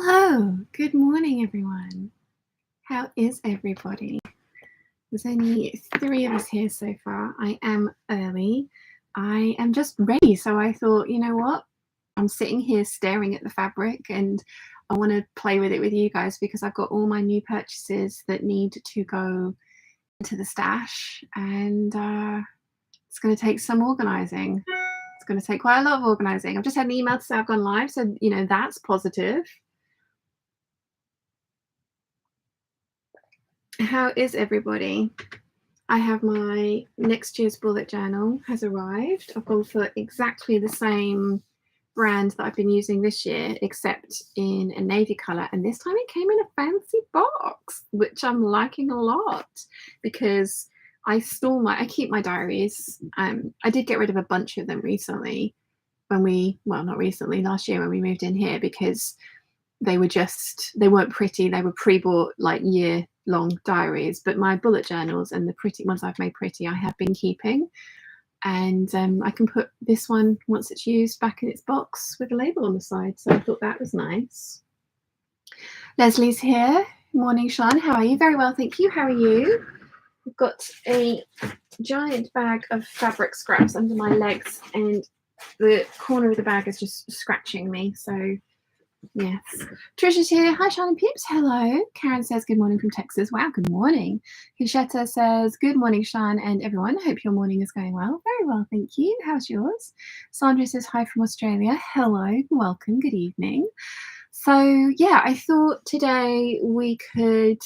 Hello, good morning, everyone. How is everybody? There's only 3 of us here so far. I am early. I am just ready. So I thought, you know what? I'm sitting here staring at the fabric and I want to play with it with you guys because I've got all my new purchases that need to go into the stash, and it's going to take some organizing. It's going to take quite a lot of organizing. I've just had an email to say I've gone live, so that's positive. How is everybody? I have my next year's bullet journal has arrived. I've gone for exactly the same brand that I've been using this year, except in a navy color. And this time it came in a fancy box, which I'm liking a lot because I keep my diaries. I did get rid of a bunch of them recently not recently, last year when we moved in here, because they weren't pretty. They were pre-bought like year-long diaries, but my bullet journals and the pretty ones I've made pretty, I have been keeping. And I can put this one, once it's used, back in its box with a label on the side. So I thought that was nice. Leslie's here. Morning, Sean. How are you? Very well, thank you. How are you? I've got a giant bag of fabric scraps under my legs, and the corner of the bag is just scratching me. So yes. Trisha's here. Hi, Sean and Peeps. Hello. Karen says good morning from Texas. Wow, good morning. Hishetta says good morning, Sean and everyone. Hope your morning is going well. Very well, thank you. How's yours? Sandra says hi from Australia. Hello. Welcome. Good evening. So yeah, I thought today we could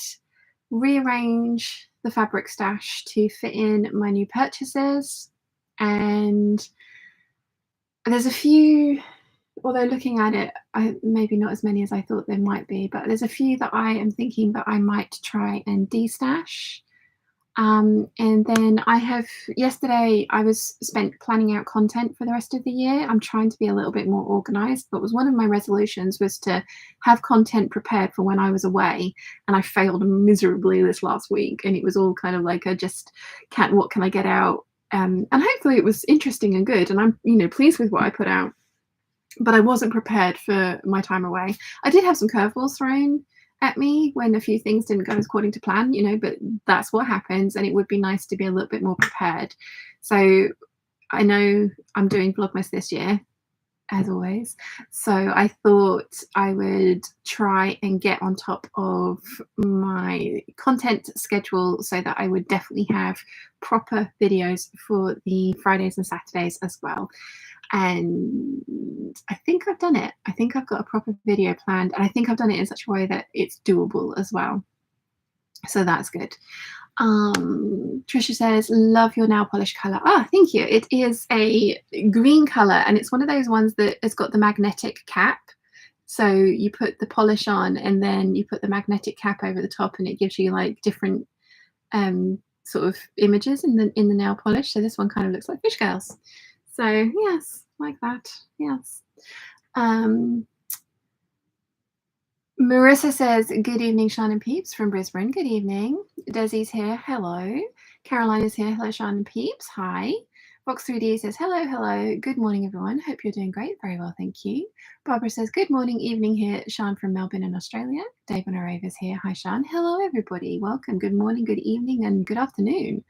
rearrange the fabric stash to fit in my new purchases. And there's a few, although looking at it, maybe not as many as I thought there might be, but there's a few that I am thinking that I might try and destash. And then yesterday I was spent planning out content for the rest of the year. I'm trying to be a little bit more organized, but one of my resolutions was to have content prepared for when I was away, and I failed miserably this last week, and it was all kind of like what can I get out? And hopefully it was interesting and good, and I'm pleased with what I put out. But I wasn't prepared for my time away. I did have some curveballs thrown at me when a few things didn't go according to plan, but that's what happens, and it would be nice to be a little bit more prepared. So I know I'm doing Vlogmas this year, as always. So I thought I would try and get on top of my content schedule so that I would definitely have proper videos for the Fridays and Saturdays as well. And I think I've done it. I think I've got a proper video planned, and I think I've done it in such a way that it's doable as well. So that's good. Trisha says, love your nail polish color. Thank you. It is a green color, and it's one of those ones that has got the magnetic cap. So you put the polish on and then you put the magnetic cap over the top, and it gives you like different sort of images in the nail polish. So this one kind of looks like fish scales. So yes, like that. Yes. Marissa says, good evening, Sean and Peeps from Brisbane. Good evening. Desi's here. Hello. Caroline is here. Hello, Sean and Peeps. Hi. Vox3D says, hello. Good morning, everyone. Hope you're doing great. Very well, thank you. Barbara says, good morning, evening here. Sean from Melbourne in Australia. Dave and Arave is here. Hi, Sean. Hello, everybody. Welcome. Good morning, good evening, and good afternoon.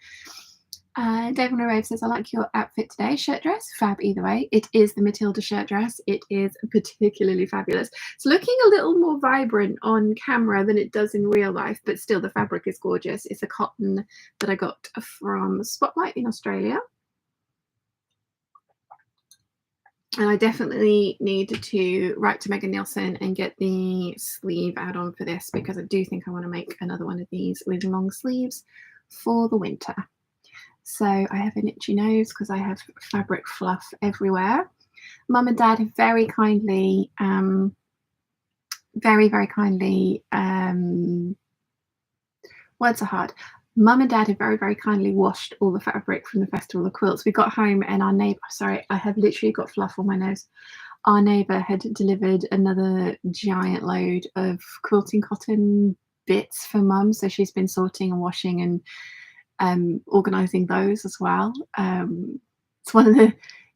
Dave and Arave says, I like your outfit today. Shirt dress, fab either way. It is the Matilda shirt dress. It is particularly fabulous. It's looking a little more vibrant on camera than it does in real life, but still the fabric is gorgeous. It's a cotton that I got from Spotlight in Australia. And I definitely need to write to Megan Nielsen and get the sleeve add-on for this, because I do think I want to make another one of these with long sleeves for the winter. So I have an itchy nose because I have fabric fluff everywhere. Mum and Dad have very kindly, very kindly, words are hard. Mum and Dad have very kindly washed all the fabric from the Festival of Quilts. We got home and our neighbour, sorry, I have literally got fluff on my nose. Our neighbour had delivered another giant load of quilting cotton bits for Mum. So she's been sorting and washing and organizing those as well. It's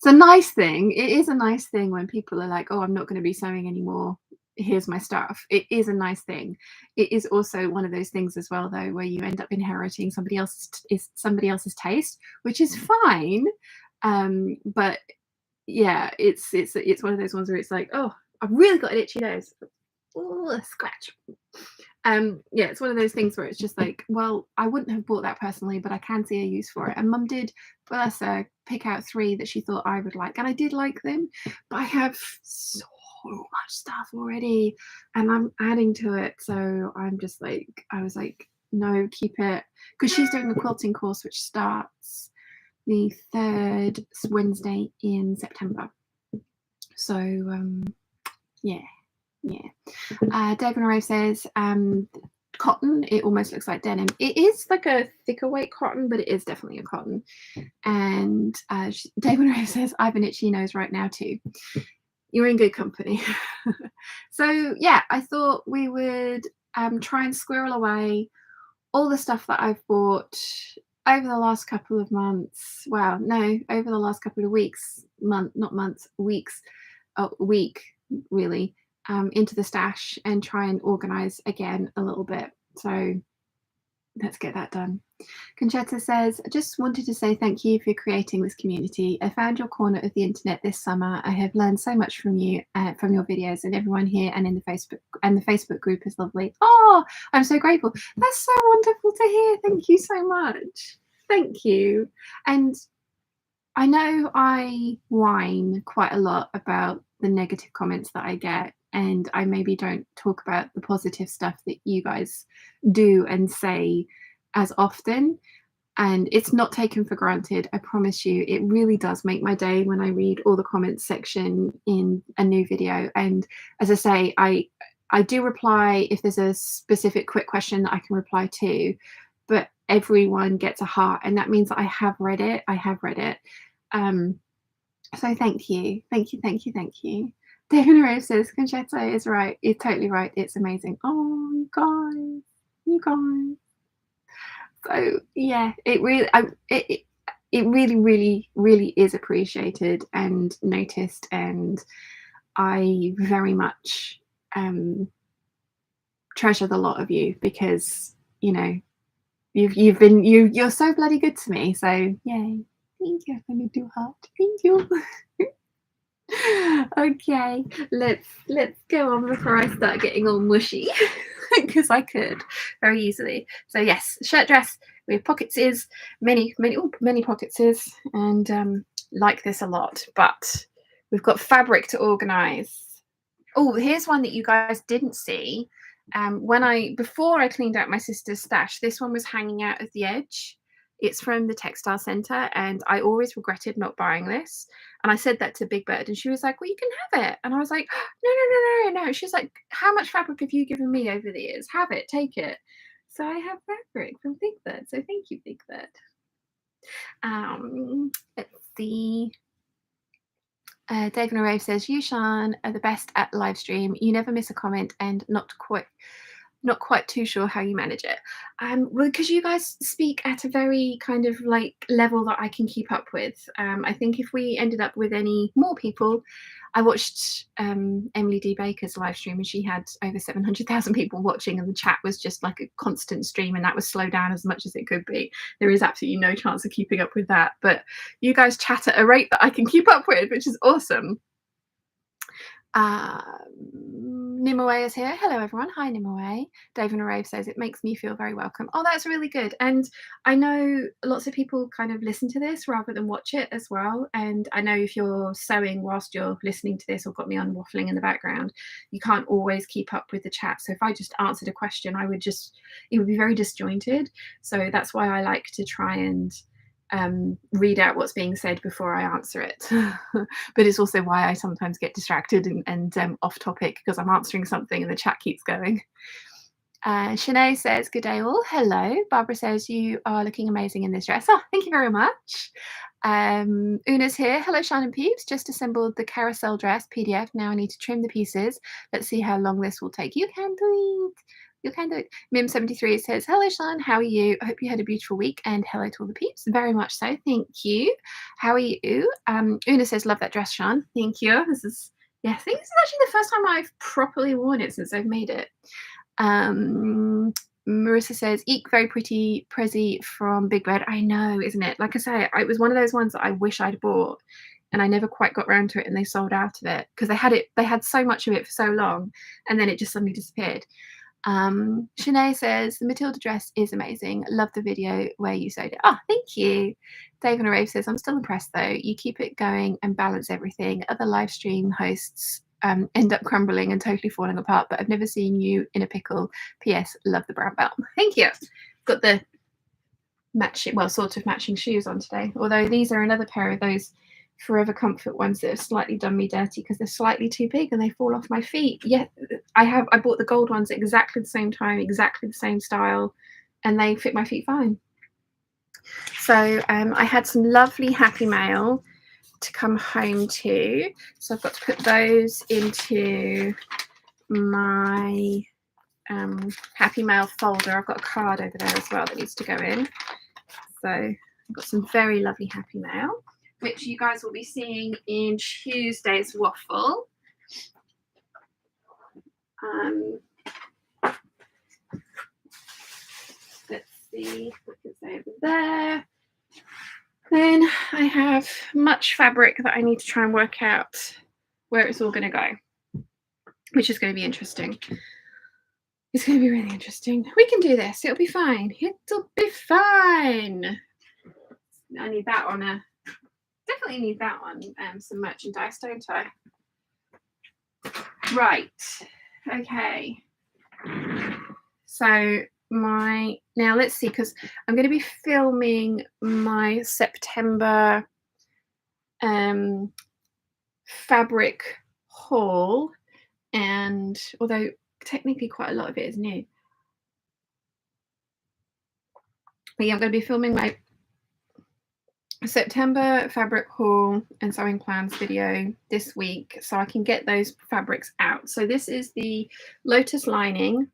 a nice thing. It is a nice thing when people are like, oh, I'm not going to be sewing anymore here's my stuff. It is a nice thing. It is also one of those things as well, though, where you end up inheriting somebody else's taste, which is fine. But yeah, it's one of those ones where it's like, oh, I've really got an itchy nose. Oh, a scratch. Yeah, it's one of those things where it's just like, well, I wouldn't have bought that personally, but I can see a use for it. And Mum did, bless her, pick out 3 that she thought I would like, and I did like them, but I have so much stuff already, and I'm adding to it. So I'm just like, I was like, no, keep it, because she's doing a quilting course which starts the 3rd Wednesday in September. So yeah. David Rose says cotton, it almost looks like denim. It is like a thicker weight cotton, but it is definitely a cotton. And David Rose says, I have an itchy nose right now too. You're in good company. So yeah, I thought we would try and squirrel away all the stuff that I've bought over the last couple of months. Wow, no, over the last couple of weeks, weeks, week really, into the stash and try and organize again a little bit. So let's get that done. Conchetta says, I just wanted to say thank you for creating this community. I found your corner of the internet this summer. I have learned so much from you, from your videos, and everyone here and in the Facebook group is lovely. Oh, I'm so grateful. That's so wonderful to hear. Thank you so much. Thank you. And I know I whine quite a lot about the negative comments that I get, and I maybe don't talk about the positive stuff that you guys do and say as often, and it's not taken for granted. I promise you, it really does make my day when I read all the comments section in a new video. And as I say, I do reply if there's a specific quick question that I can reply to, but everyone gets a heart, and that means that I have read it. So thank you. David Rose says, Conchetta is right. You're totally right. It's amazing. Oh, you guys. So yeah, it really is appreciated and noticed, and I very much treasure the lot of you, because you know you're so bloody good to me. So yay. Thank you. I'm gonna do heart. Thank you. Okay, let's go on before I start getting all mushy, because I could very easily. So yes, shirt dress with pockets is many pockets is, and like this a lot. But we've got fabric to organize. Oh, here's one that you guys didn't see. Before I cleaned out my sister's stash, this one was hanging out of the edge. It's from the textile centre, and I always regretted not buying this. And I said that to Big Bird, and she was like, well, you can have it. And I was like, no. She's like, how much fabric have you given me over the years? Have it, take it. So I have fabric from Big Bird. So thank you, Big Bird. Let's see. David Narave says, you, Sian, are the best at live stream. You never miss a comment, and not quite too sure how you manage it. Well, because you guys speak at a very kind of like level that I can keep up with. I think if we ended up with any more people, I watched Emily D. Baker's live stream, and she had over 700,000 people watching, and the chat was just like a constant stream, and that was slowed down as much as it could be. There is absolutely no chance of keeping up with that, but you guys chat at a rate that I can keep up with, which is awesome. Nimue is here. Hello everyone. Hi Nimue. David Narave says, it makes me feel very welcome. Oh, that's really good. And I know lots of people kind of listen to this rather than watch it as well. And I know if you're sewing whilst you're listening to this, or got me on waffling in the background, you can't always keep up with the chat. So if I just answered a question, it would be very disjointed. So that's why I like to try and read out what's being said before I answer it. But it's also why I sometimes get distracted and off topic, because I'm answering something and the chat keeps going. Shanae says, good day all. Hello. Barbara says, you are looking amazing in this dress. Oh, thank you very much. Una's here. Hello, Sian and Peeps. Just assembled the carousel dress PDF. Now I need to trim the pieces. Let's see how long this will take. You can do it. You can do it. Mim73 says, hello, Sian. How are you? I hope you had a beautiful week, and hello to all the peeps. Very much so. Thank you. How are you? Una says, love that dress, Sian. Thank you. This is Yeah, I think this is actually the first time I've properly worn it since I've made it. Marissa says, "Eek, very pretty Prezi from Big Bird." I know, isn't it? Like I say, it was one of those ones that I wish I'd bought, and I never quite got around to it, and they sold out of it because they had so much of it for so long, and then it just suddenly disappeared. Shanae says, "The Matilda dress is amazing. Love the video where you sewed it." Oh, thank you. Dave and Rave says, "I'm still impressed though. You keep it going and balance everything. Other live stream hosts end up crumbling and totally falling apart, but I've never seen you in a pickle. P.S. Love the brown belt." Thank you. Got the matching, well, sort of matching shoes on today. Although these are another pair of those Forever Comfort ones that have slightly done me dirty because they're slightly too big and they fall off my feet. Yeah, I bought the gold ones at exactly the same time, exactly the same style, and they fit my feet fine. So I had some lovely Happy Mail to come home to. So I've got to put those into my Happy Mail folder. I've got a card over there as well that needs to go in. So I've got some very lovely Happy Mail, which you guys will be seeing in Tuesday's waffle. Let's see what it's over there. Then I have much fabric that I need to try and work out where it's all going to go, which is going to be interesting. It's going to be really interesting. We can do this. It'll be fine. It'll be fine. I need that on a... Definitely need that on some merchandise, don't I? Right. Okay. So now let's see, because I'm going to be filming my September fabric haul, and although technically quite a lot of it is new, but yeah, I'm going to be filming my September fabric haul and sewing plans video this week so I can get those fabrics out. So this is the Lotus lining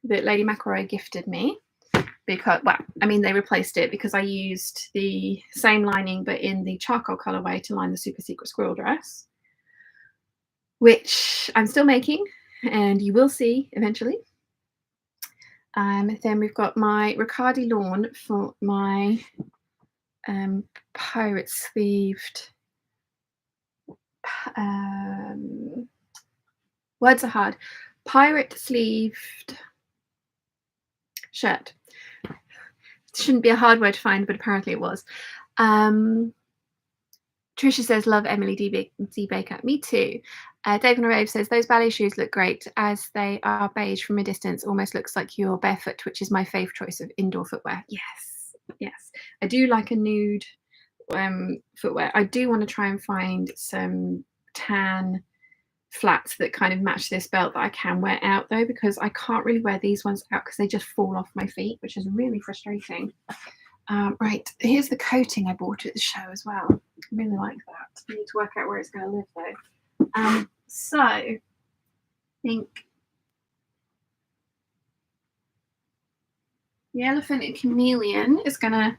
that Lady McElroy gifted me, because, well, I mean, they replaced it because I used the same lining but in the charcoal colorway to line the Super Secret Squirrel dress, which I'm still making and you will see eventually. Then we've got my Riccardi lawn for my pirate sleeved, words are hard, pirate sleeved shirt. Shouldn't be a hard word to find, but apparently it was. Trisha says, "Love Emily D. Baker." Me too. Dave and Rave says, "Those ballet shoes look great as they are beige from a distance. Almost looks like you're barefoot, which is my fave choice of indoor footwear." Yes, yes. I do like a nude footwear. I do want to try and find some tan flats that kind of match this belt that I can wear out though, because I can't really wear these ones out because they just fall off my feet, which is really frustrating. Right, here's the coating I bought at the show as well. I really like that. I need to work out where it's going to live though. So I think the Elephant and Chameleon is going to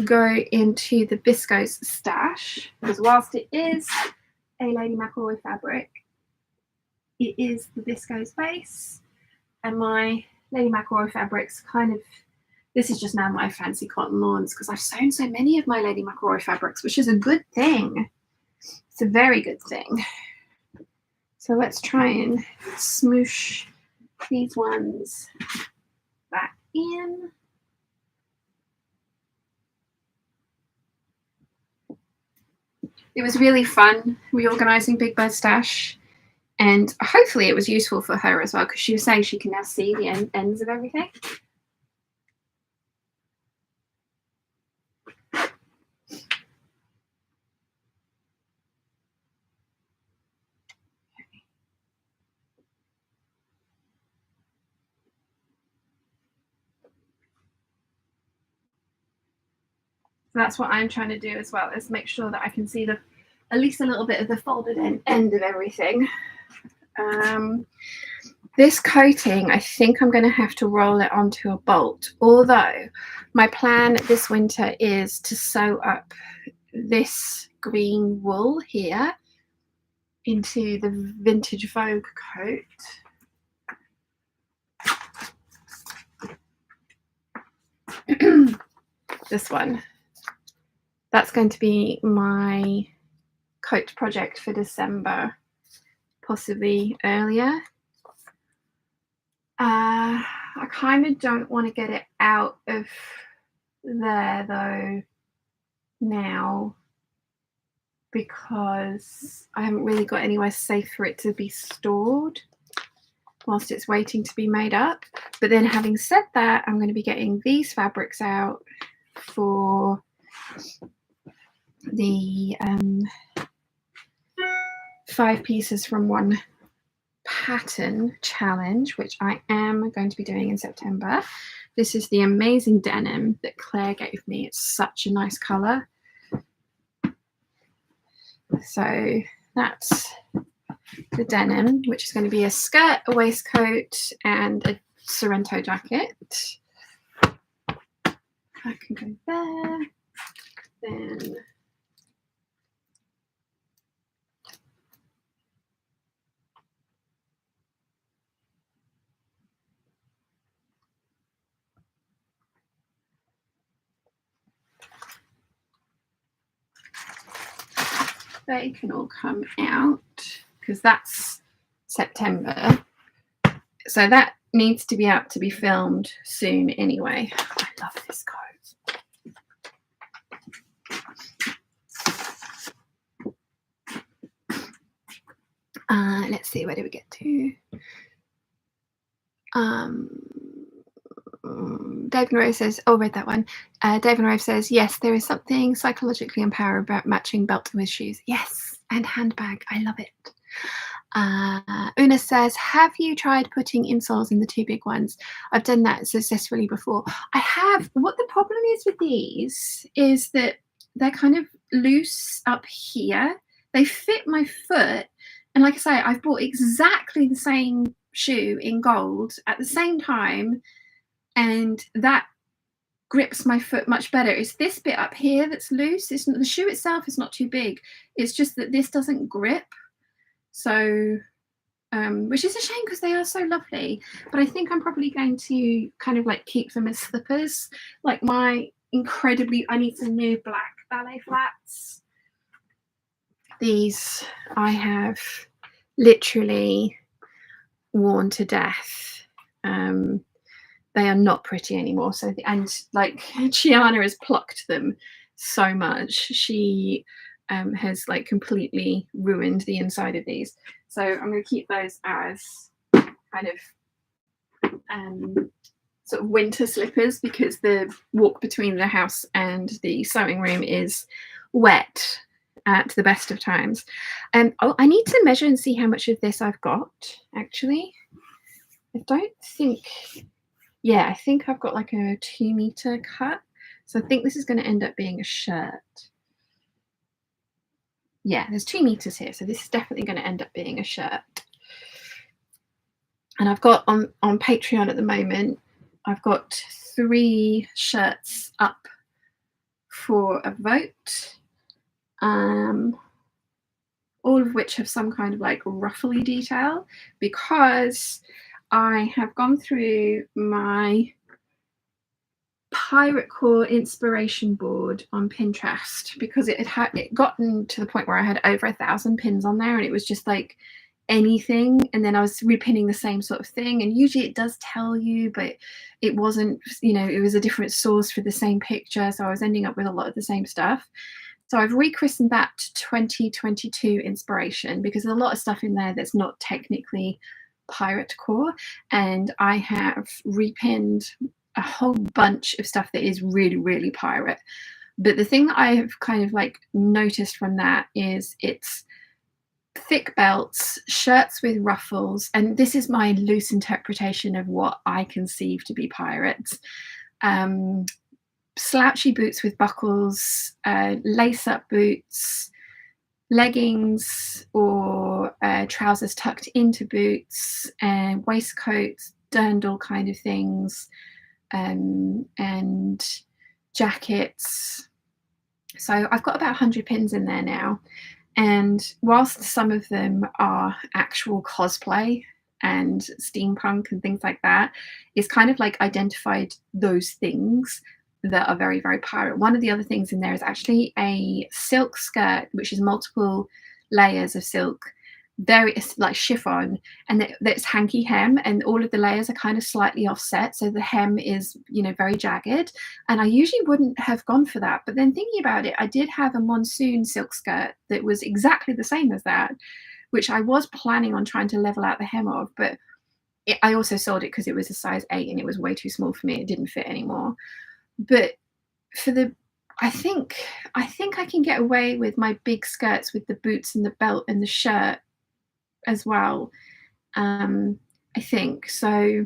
go into the Bisco's stash, because whilst it is a Lady McElroy fabric, it is the Bisco's base, and my Lady McElroy fabrics kind of, this is just now my fancy cotton lawns because I've sewn so many of my Lady McElroy fabrics, which is a good thing. It's a very good thing. So let's try and smoosh these ones back in. It was really fun reorganizing Big Bird Stash, and hopefully it was useful for her as well, because she was saying she can now see the ends of everything. So that's what I'm trying to do as well, is make sure that I can see at least a little bit of the folded end of everything. This coating, I think I'm going to have to roll it onto a bolt, although my plan this winter is to sew up this green wool here into the Vintage Vogue coat. This one. That's going to be my coat project for December, possibly earlier. I kind of don't want to get it out of there though now, because I haven't really got anywhere safe for it to be stored whilst it's waiting to be made up. But then having said that, I'm going to be getting these fabrics out for the 5 pieces from one pattern challenge, which I am going to be doing in September. This is the amazing denim that Claire gave me. It's such a nice colour. So that's the denim, which is going to be a skirt, a waistcoat, and a Sorrento jacket. That can go there. Then they can all come out because that's September. So that needs to be out to be filmed soon anyway. I love this coat. Let's see, where do we get to? Dave and Rose says, oh, read that one. Dave and Rose says, yes, there is something psychologically empowering about matching belt with shoes. Yes, and handbag. I love it. Una says, have you tried putting insoles in the 2 big ones? I've done that successfully before. I have. What the problem is with these is that they're kind of loose up here. They fit my foot. And like I say, I've bought exactly the same shoe in gold at the same time, and that grips my foot much better. It's this bit up here that's loose. It's not, the shoe itself is not too big. It's just that this doesn't grip. So, which is a shame because they are so lovely. But I think I'm probably going to kind of like keep them as slippers. Like my incredibly, I need some new black ballet flats. These I have literally worn to death. They are not pretty anymore. So, and like Chiana has plucked them so much. She has like completely ruined the inside of these. So I'm going to keep those as kind of sort of winter slippers, because the walk between the house and the sewing room is wet at the best of times. Oh, I need to measure and see how much of this I've got, actually. I don't think, yeah, I think I've got like a 2 meter cut. So I think this is going to end up being a shirt. Yeah, there's 2 meters here. So this is definitely going to end up being a shirt. And I've got on Patreon at the moment, I've got 3 shirts up for a vote. All of which have some kind of like ruffly detail, because I have gone through my pirate core inspiration board on Pinterest, because it had gotten to the point where I had over 1,000 pins on there, and it was just like anything, and then I was repinning the same sort of thing, and usually it does tell you, but it wasn't, you know, it was a different source for the same picture, so I was ending up with a lot of the same stuff. So I've rechristened that to 2022 inspiration, because there's a lot of stuff in there that's not technically pirate core, and I have repinned a whole bunch of stuff that is really, really pirate. But the thing that I have kind of like noticed from that is it's thick belts, shirts with ruffles, and this is my loose interpretation of what I conceive to be pirates. Slouchy boots with buckles, lace-up boots, leggings or trousers tucked into boots, and waistcoats, dirndl kind of things, and jackets. So I've got about 100 pins in there now, And whilst some of them are actual cosplay and steampunk and things like that, it's kind of like identified those things that are very, very pirate. One of the other things in there is actually a silk skirt, which is multiple layers of silk, very like chiffon, and that's hanky hem, and all of the layers are kind of slightly offset, so the hem is, you know, very jagged. And I usually wouldn't have gone for that, but then thinking about it, I did have a monsoon silk skirt that was exactly the same as that, which I was planning on trying to level out the hem of, but I also sold it because it was a size 8 and it was way too small for me. It didn't fit anymore. But for the I think I can get away with my big skirts with the boots and the belt and the shirt as well. I think so.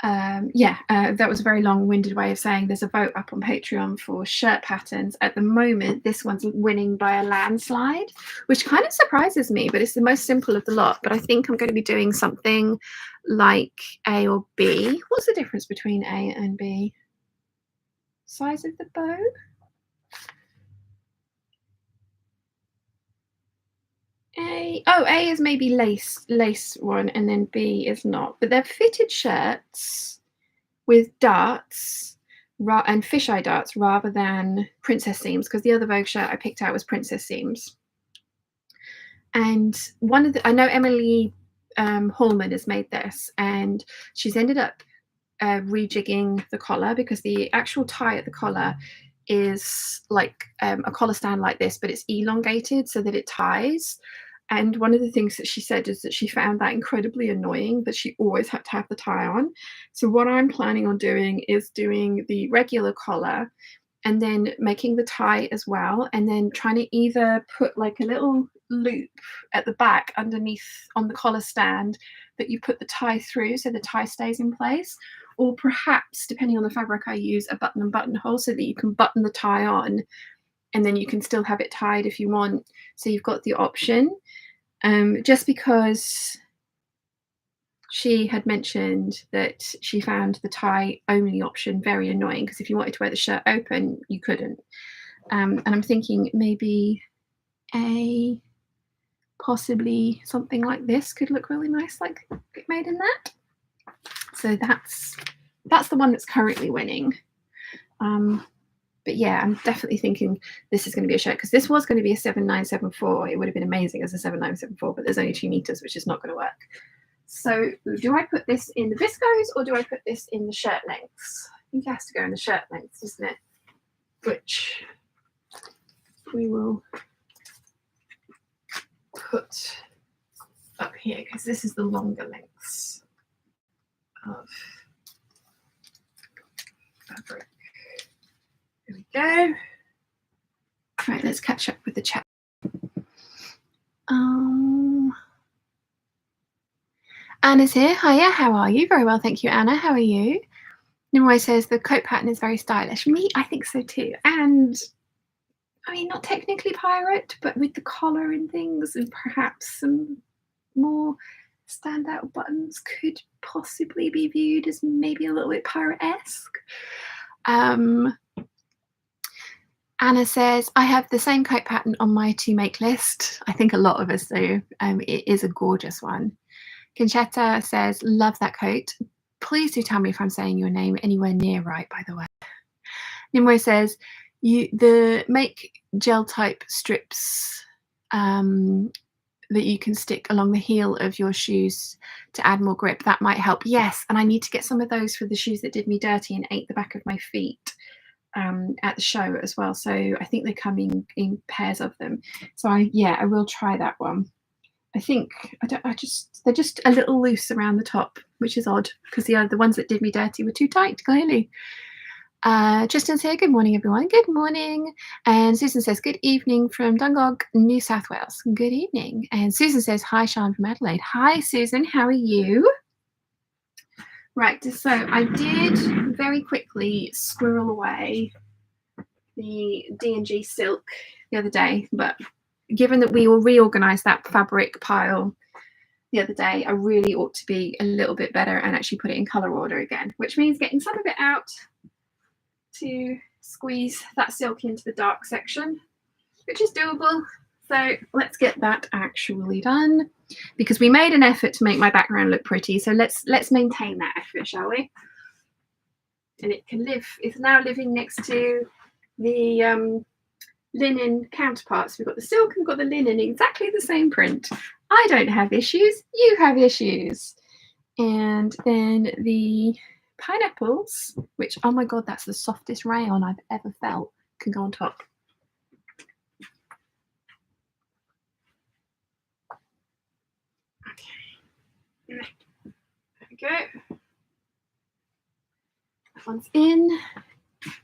Yeah, that was a very long-winded way of saying there's a vote up on Patreon for shirt patterns. At the moment, this one's winning by a landslide, which kind of surprises me, but it's the most simple of the lot. But I think I'm going to be doing something like A or B. What's the difference between A and B? Size of the bow? A is maybe lace one, and then B is not. But they're fitted shirts with darts and fisheye darts rather than princess seams, because the other Vogue shirt I picked out was princess seams. And one of the, I know Emily Hallman has made this, and she's ended up rejigging the collar, because the actual tie at the collar is like a collar stand like this, but it's elongated so that it ties. And one of the things that she said is that she found that incredibly annoying, that she always had to have the tie on. So what I'm planning on doing is doing the regular collar and then making the tie as well, and then trying to either put like a little loop at the back underneath on the collar stand that you put the tie through so the tie stays in place, or perhaps, depending on the fabric I use, a button and buttonhole so that you can button the tie on and then you can still have it tied if you want. So you've got the option. Just because she had mentioned that she found the tie only option very annoying, because if you wanted to wear the shirt open, you couldn't. And I'm thinking maybe possibly something like this could look really nice, like made in that. So that's the one that's currently winning. But yeah, I'm definitely thinking this is going to be a shirt, because this was going to be a 7974. It would have been amazing as a 7974, but there's only 2 meters, which is not going to work. So do I put this in the viscose or do I put this in the shirt lengths? I think it has to go in the shirt lengths, doesn't it? Which we will put up here, because this is the longer lengths of fabric. There we go. Right, let's catch up with the chat. Anna's here. Hiya, how are you? Very well, thank you, Anna. How are you? Nimue says the coat pattern is very stylish. Me, I think so too. And I mean, not technically pirate, but with the collar and things, and perhaps some more standout buttons could possibly be viewed as maybe a little bit pirate-esque. Anna says, I have the same coat pattern on my to make list. I think a lot of us do. It is a gorgeous one. Conchetta says, love that coat. Please do tell me if I'm saying your name anywhere near right, by the way. Nimue says, the make gel type strips that you can stick along the heel of your shoes to add more grip, that might help. Yes, and I need to get some of those for the shoes that did me dirty and ate the back of my feet at the show as well. So I think they come in pairs of them. So I will try that one. I think they're just a little loose around the top, which is odd, because the ones that did me dirty were too tight, clearly. Justin's here. Good morning, everyone. Good morning. And Susan says, good evening from Dungog, New South Wales. Good evening. And Susan says, hi, Sean from Adelaide. Hi, Susan. How are you? Right. So I did very quickly squirrel away the D&G silk the other day, but given that we will reorganize that fabric pile the other day, I really ought to be a little bit better and actually put it in color order again, which means getting some of it out to squeeze that silk into the dark section, which is doable. So let's get that actually done, because we made an effort to make my background look pretty. So let's maintain that effort, shall we? And it can live. It's now living next to the linen counterparts. We've got the silk and we've got the linen, exactly the same print. I don't have issues. You have issues. And then the pineapples, which, oh my god, that's the softest rayon I've ever felt, can go on top. Okay, there we go. That one's in.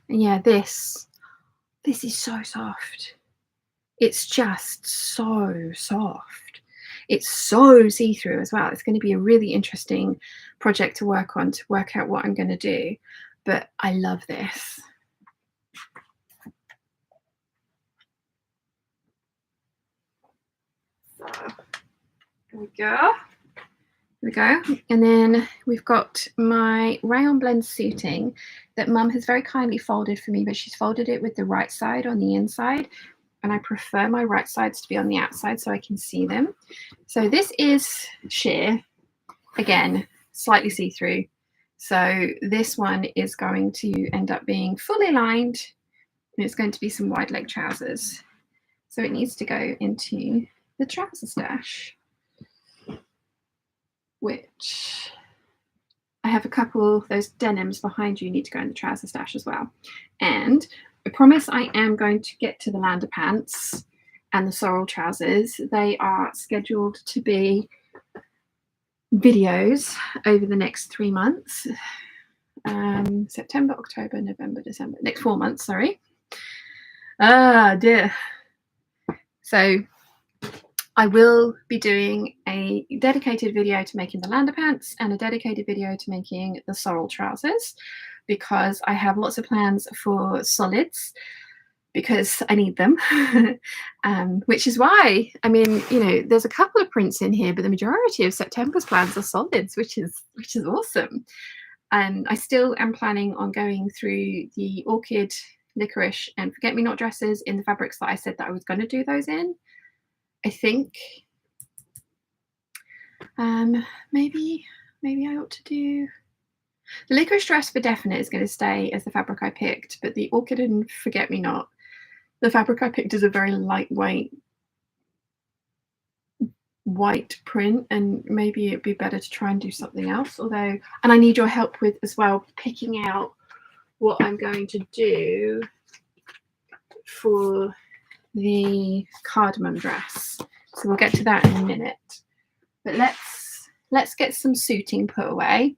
And yeah, this is so soft. It's just so soft. It's so see-through as well. It's going to be a really interesting project to work on, to work out what I'm going to do. But I love this. So there we go. There we go. And then we've got my rayon blend suiting that Mum has very kindly folded for me, but she's folded it with the right side on the inside. And I prefer my right sides to be on the outside so I can see them. So this is sheer, again, slightly see-through. So this one is going to end up being fully lined, and it's going to be some wide leg trousers. So it needs to go into the trouser stash, which I have a couple of those denims behind you need to go in the trouser stash as well. And I promise I am going to get to the lander pants and the sorrel trousers. They are scheduled to be videos over the next 3 months. September, October, November, December. Next 4 months, sorry. Ah, dear. So I will be doing a dedicated video to making the lander pants and a dedicated video to making the sorrel trousers, because I have lots of plans for solids, because I need them. Which is why, I mean, you know, there's a couple of prints in here, but the majority of September's plans are solids, which is awesome. And I still am planning on going through the orchid, licorice and forget-me-not dresses in the fabrics that I said that I was going to do those in. I think maybe I ought to do the licorice dress for definite is going to stay as the fabric I picked, but the orchid and forget-me-not, the fabric I picked is a very lightweight white print, and maybe it'd be better to try and do something else. Although, and I need your help with as well picking out what I'm going to do for the cardamom dress. So we'll get to that in a minute. But let's get some suiting put away.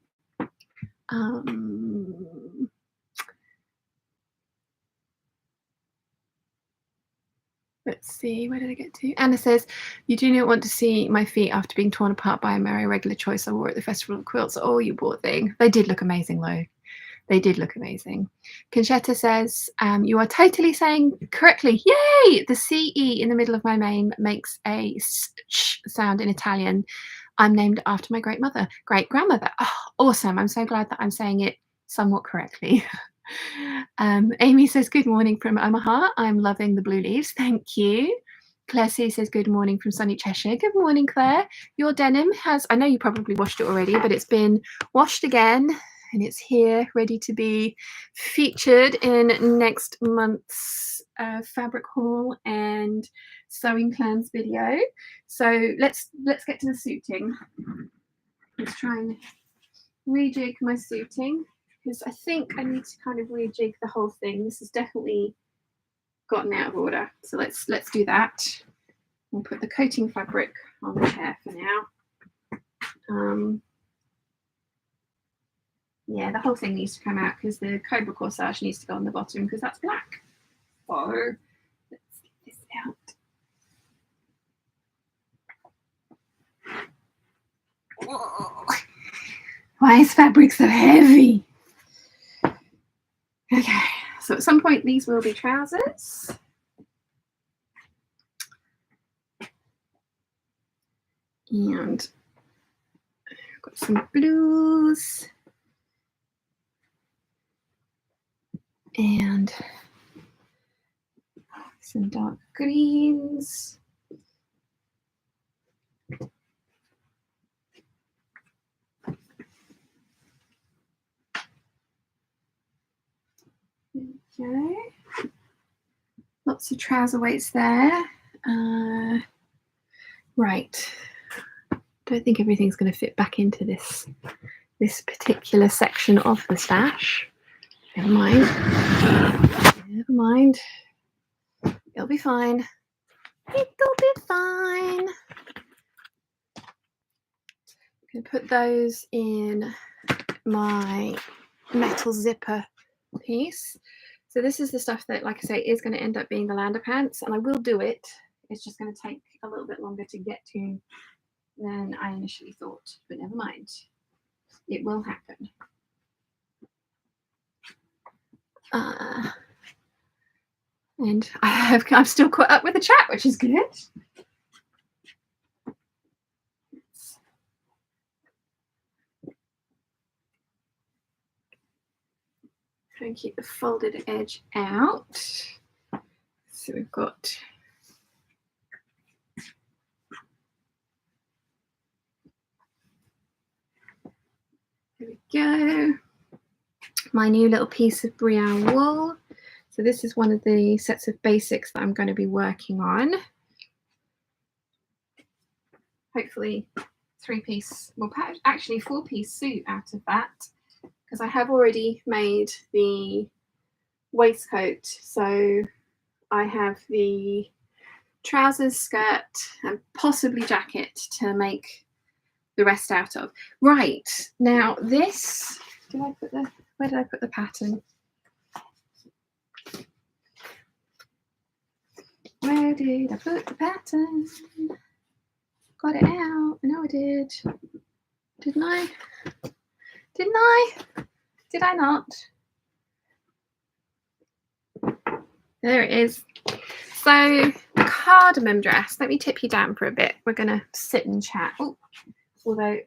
Let's see, where did I get to? Anna says, you do not want to see my feet after being torn apart by a merry regular choice I wore at the Festival of Quilts. Oh, you poor thing. They did look amazing though. They did look amazing. Conchetta says, you are totally saying correctly. Yay! The CE in the middle of my name makes a sh sound in Italian. I'm named after my great-grandmother. Oh, awesome. I'm so glad that I'm saying it somewhat correctly. Amy says, good morning from Omaha. I'm loving the blue leaves. Thank you. Claire C says, good morning from sunny Cheshire. Good morning, Claire. Your denim has, I know you probably washed it already, but it's been washed again. And it's here ready to be featured in next month's fabric haul and sewing plans video. So let's get to the suiting. Let's try and rejig my suiting, because I think I need to kind of rejig the whole thing. This has definitely gotten out of order. So let's do that. We'll put the coating fabric on the hair for now. Yeah, the whole thing needs to come out because the cobra corsage needs to go on the bottom because that's black. So let's get this out. Whoa. Why is fabric so heavy? Okay, so at some point these will be trousers. And I've got some blues. And Some dark greens. Okay. Lots of trouser weights there. Right. Don't think everything's going to fit back into this particular section of the stash. Never mind. Never mind. It'll be fine. It'll be fine. I'm going to put those in my metal zipper piece. So this is the stuff that, like I say, is going to end up being the lander pants, and I will do it. It's just going to take a little bit longer to get to than I initially thought, but never mind. It will happen. And I'm still caught up with the chat, which is good. Try and keep the folded edge out. So we've got there we go. My new little piece of Brielle wool. So this is one of the sets of basics that I'm going to be working on. Hopefully 3-piece, well actually 4-piece suit out of that, because I have already made the waistcoat. So I have the trousers, skirt, and possibly jacket to make the rest out of. Right, now this, where did I put the pattern? Where did I put the pattern? Got it out. I know I did. Didn't I? Didn't I? Did I not? There it is. So the cardamom dress. Let me tip you down for a bit. We're going to sit and chat. Oh, although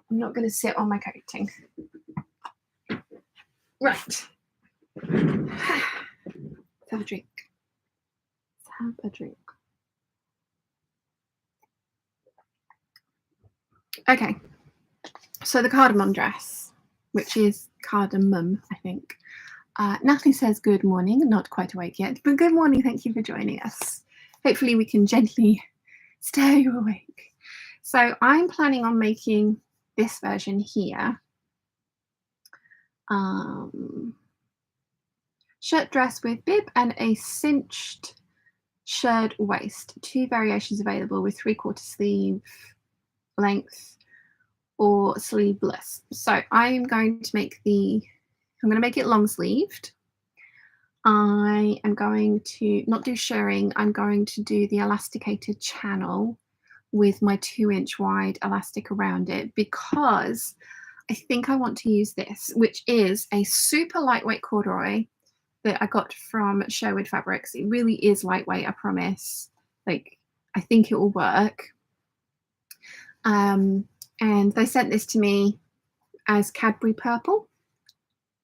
I'm not going to sit on my coating. Right. Let's have a drink. Let's have a drink. Okay. So the cardamom dress, which is cardamom, I think. Natalie says good morning, not quite awake yet, but good morning. Thank you for joining us. Hopefully we can gently stir you awake. So I'm planning on making this version here. Shirt dress with bib and a cinched shirred waist. 2 variations available with 3/4 sleeve length or sleeveless. So I'm going to make it long sleeved. I am going to not do shirring. I'm going to do the elasticated channel with my 2-inch wide elastic around it, because I think I want to use this, which is a super lightweight corduroy that I got from Sherwood Fabrics. It really is lightweight, I promise. Like, I think it will work. And they sent this to me as Cadbury purple.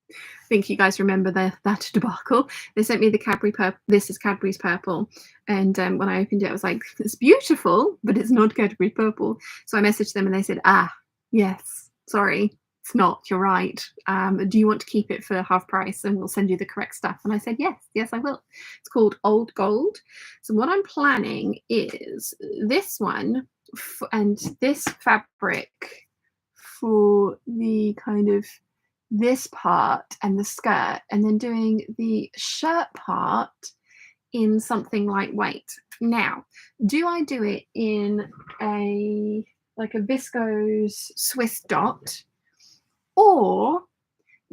I think you guys remember that debacle. They sent me the Cadbury purple. This is Cadbury's purple. And when I opened it, I was like, it's beautiful, but it's not Cadbury purple. So I messaged them and they said, yes, sorry, it's not, you're right. Do you want to keep it for half price and we'll send you the correct stuff? And I said, yes, I will. It's called Old Gold. So what I'm planning is this one and this fabric for the kind of this part and the skirt, and then doing the shirt part in something lightweight. Now, do I do it in a viscose Swiss dot, or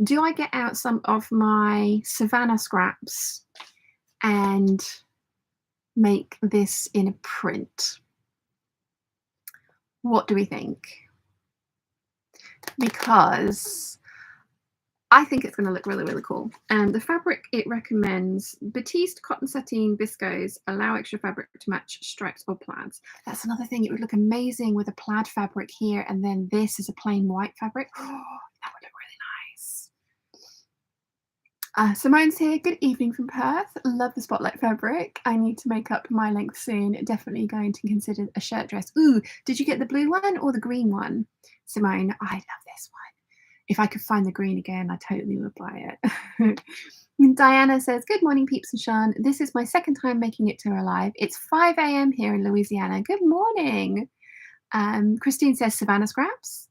do I get out some of my Savannah scraps and make this in a print? What do we think? Because I think it's going to look really, really cool. And the fabric it recommends, batiste, cotton sateen, viscose, allow extra fabric to match stripes or plaids. That's another thing. It would look amazing with a plaid fabric here, and then this is a plain white fabric. Oh, that would look really nice. Simone's here. Good evening from Perth. Love the spotlight fabric. I need to make up my length soon. Definitely going to consider a shirt dress. Ooh, did you get the blue one or the green one? Simone, I love this one. If I could find the green again, I totally would buy it. Diana says, good morning, Peeps and Sean. This is my second time making it to her live. It's 5 a.m. here in Louisiana. Good morning. Christine says Savannah scraps.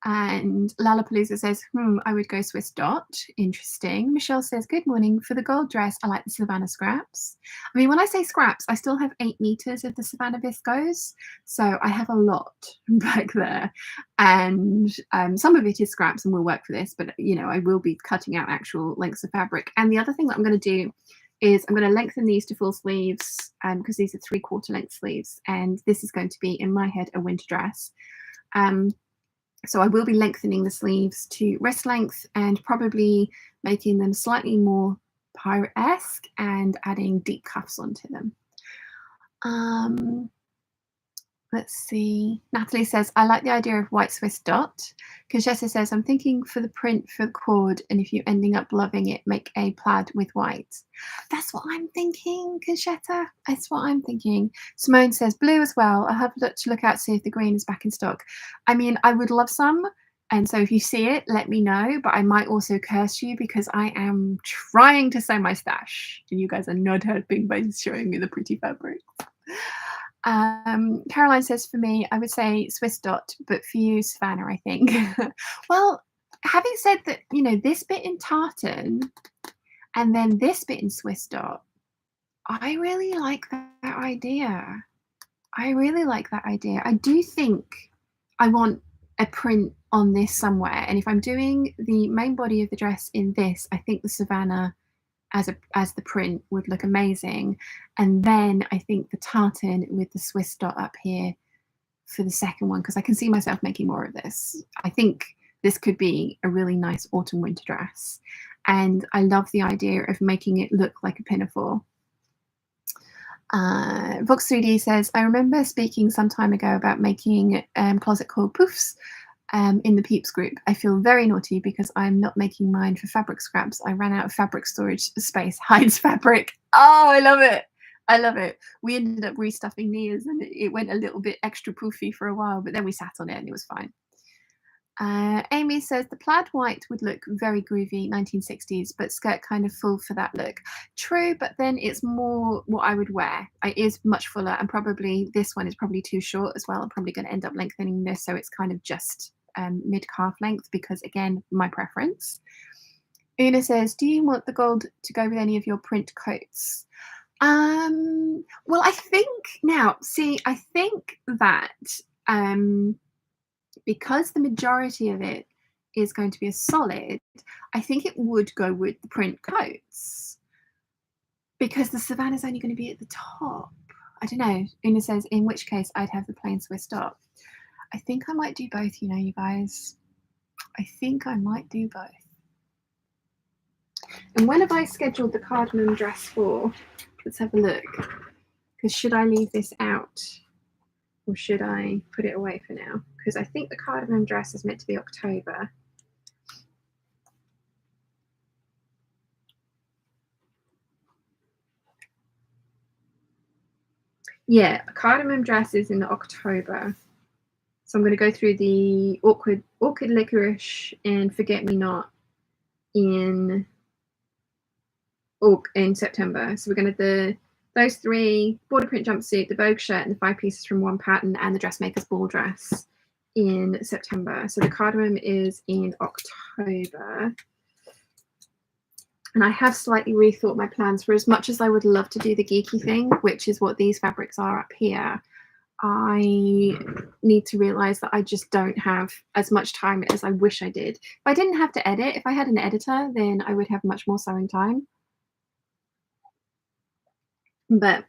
And Lollapalooza says, I would go Swiss dot. Interesting. Michelle says, good morning. For the gold dress, I like the Savannah scraps. I mean, when I say scraps, I still have 8 meters of the Savannah viscose. So I have a lot back there. And some of it is scraps and will work for this. But, you know, I will be cutting out actual lengths of fabric. And the other thing that I'm going to do is I'm going to lengthen these to full sleeves because these are 3/4 length sleeves. And this is going to be, in my head, a winter dress. So I will be lengthening the sleeves to wrist length and probably making them slightly more pirate-esque and adding deep cuffs onto them. Let's see. Natalie says, I like the idea of white Swiss dot. Conchetta says, I'm thinking for the print for the cord, and if you're ending up loving it, make a plaid with white. That's what I'm thinking, Conchetta. That's what I'm thinking. Simone says, blue as well. I'll have to look out, see if the green is back in stock. I mean, I would love some. And so if you see it, let me know. But I might also curse you because I am trying to sew my stash. And you guys are not helping by showing me the pretty fabric. Caroline says, for me, I would say Swiss dot, but for you, Savannah, I think. Well, having said that, you know, this bit in tartan and then this bit in Swiss dot, I really like that idea. I really like that idea. I do think I want a print on this somewhere. And if I'm doing the main body of the dress in this, I think the Savannah as the print would look amazing. And then I think the tartan with the Swiss dot up here for the second one, because I can see myself making more of this. I think this could be a really nice autumn winter dress. And I love the idea of making it look like a pinafore. Vox 3D says, I remember speaking some time ago about making closet cord poofs in the Peeps group. I feel very naughty because I'm not making mine for fabric scraps. I ran out of fabric storage space. Hides fabric. Oh, I love it. I love it. We ended up restuffing Nia's and it went a little bit extra poofy for a while, but then we sat on it and it was fine. Amy says the plaid white would look very groovy 1960s, but skirt kind of full for that look. True, but then it's more what I would wear. It is much fuller, and probably this one is probably too short as well. I'm probably going to end up lengthening this so it's kind of just mid-calf length because, again, my preference. Una says, do you want the gold to go with any of your print coats? Well, I think now, see, I think that because the majority of it is going to be a solid, I think it would go with the print coats because the Savannah is only going to be at the top. I don't know. Una says, in which case I'd have the plain Swiss dot. I think I might do both, you know, you guys. I think I might do both. And when have I scheduled the cardamom dress for? Let's have a look. Because should I leave this out? Or should I put it away for now? Because I think the cardamom dress is meant to be October. Yeah, a cardamom dress is in October. So I'm going to go through the Orchid Licorice and Forget Me Not in September. So we're going to those 3, border print jumpsuit, the Vogue shirt, and the 5 pieces from one pattern, and the dressmaker's ball dress in September. So the cardamom is in October. And I have slightly rethought my plans. For as much as I would love to do the geeky thing, which is what these fabrics are up here, I need to realize that I just don't have as much time as I wish I did. If I didn't have to edit, if I had an editor, then I would have much more sewing time. But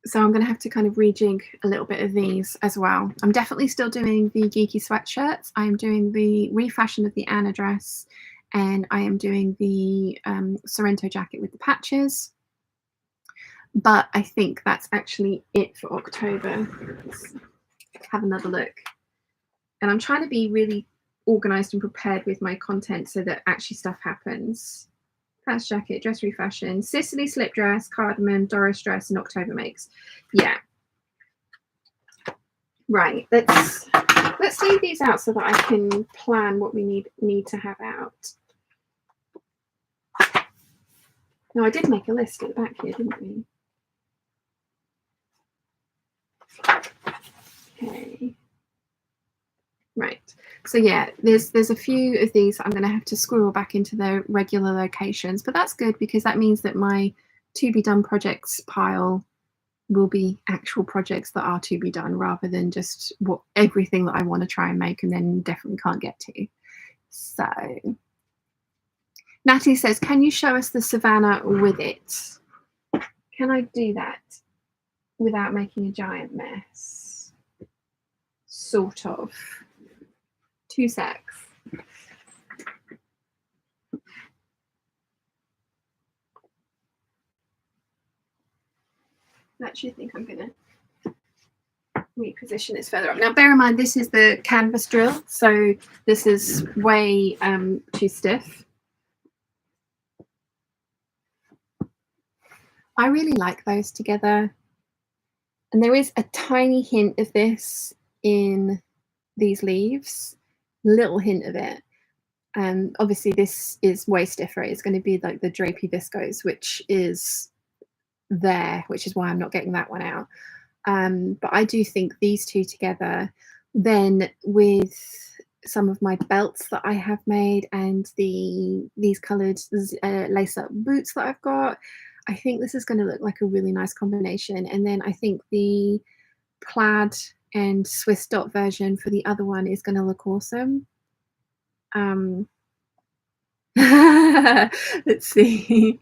so I'm going to have to kind of rejig a little bit of these as well. I'm definitely still doing the geeky sweatshirts. I am doing the refashion of the Anna dress, and I am doing the Sorrento jacket with the patches. But I think that's actually it for October. Let's have another look. And I'm trying to be really organized and prepared with my content so that actually stuff happens. Patch jacket, dress refashion, Sicily slip dress, Cardamom, Doris dress, and October makes. Yeah. Right. Let's leave these out so that I can plan what we need to have out. No, I did make a list at the back here, didn't we? Okay. Right. So yeah, there's a few of these I'm going to have to squirrel back into their regular locations, but that's good because that means that my to be done projects pile will be actual projects that are to be done rather than just everything that I want to try and make and then definitely can't get to. So Natalie says, can you show us the savannah with it? Can I do that without making a giant mess? Sort of. 2 secs. I actually think I'm going to reposition this further up. Now, bear in mind, this is the canvas drill, so this is way too stiff. I really like those together. And there is a tiny hint of this in these leaves, little hint of it. Obviously, this is way stiffer. It's going to be like the drapey viscose, which is there, which is why I'm not getting that one out. But I do think these two together, then with some of my belts that I have made and these coloured lace-up boots that I've got, I think this is going to look like a really nice combination. And then I think the plaid and Swiss dot version for the other one is going to look awesome. Let's see.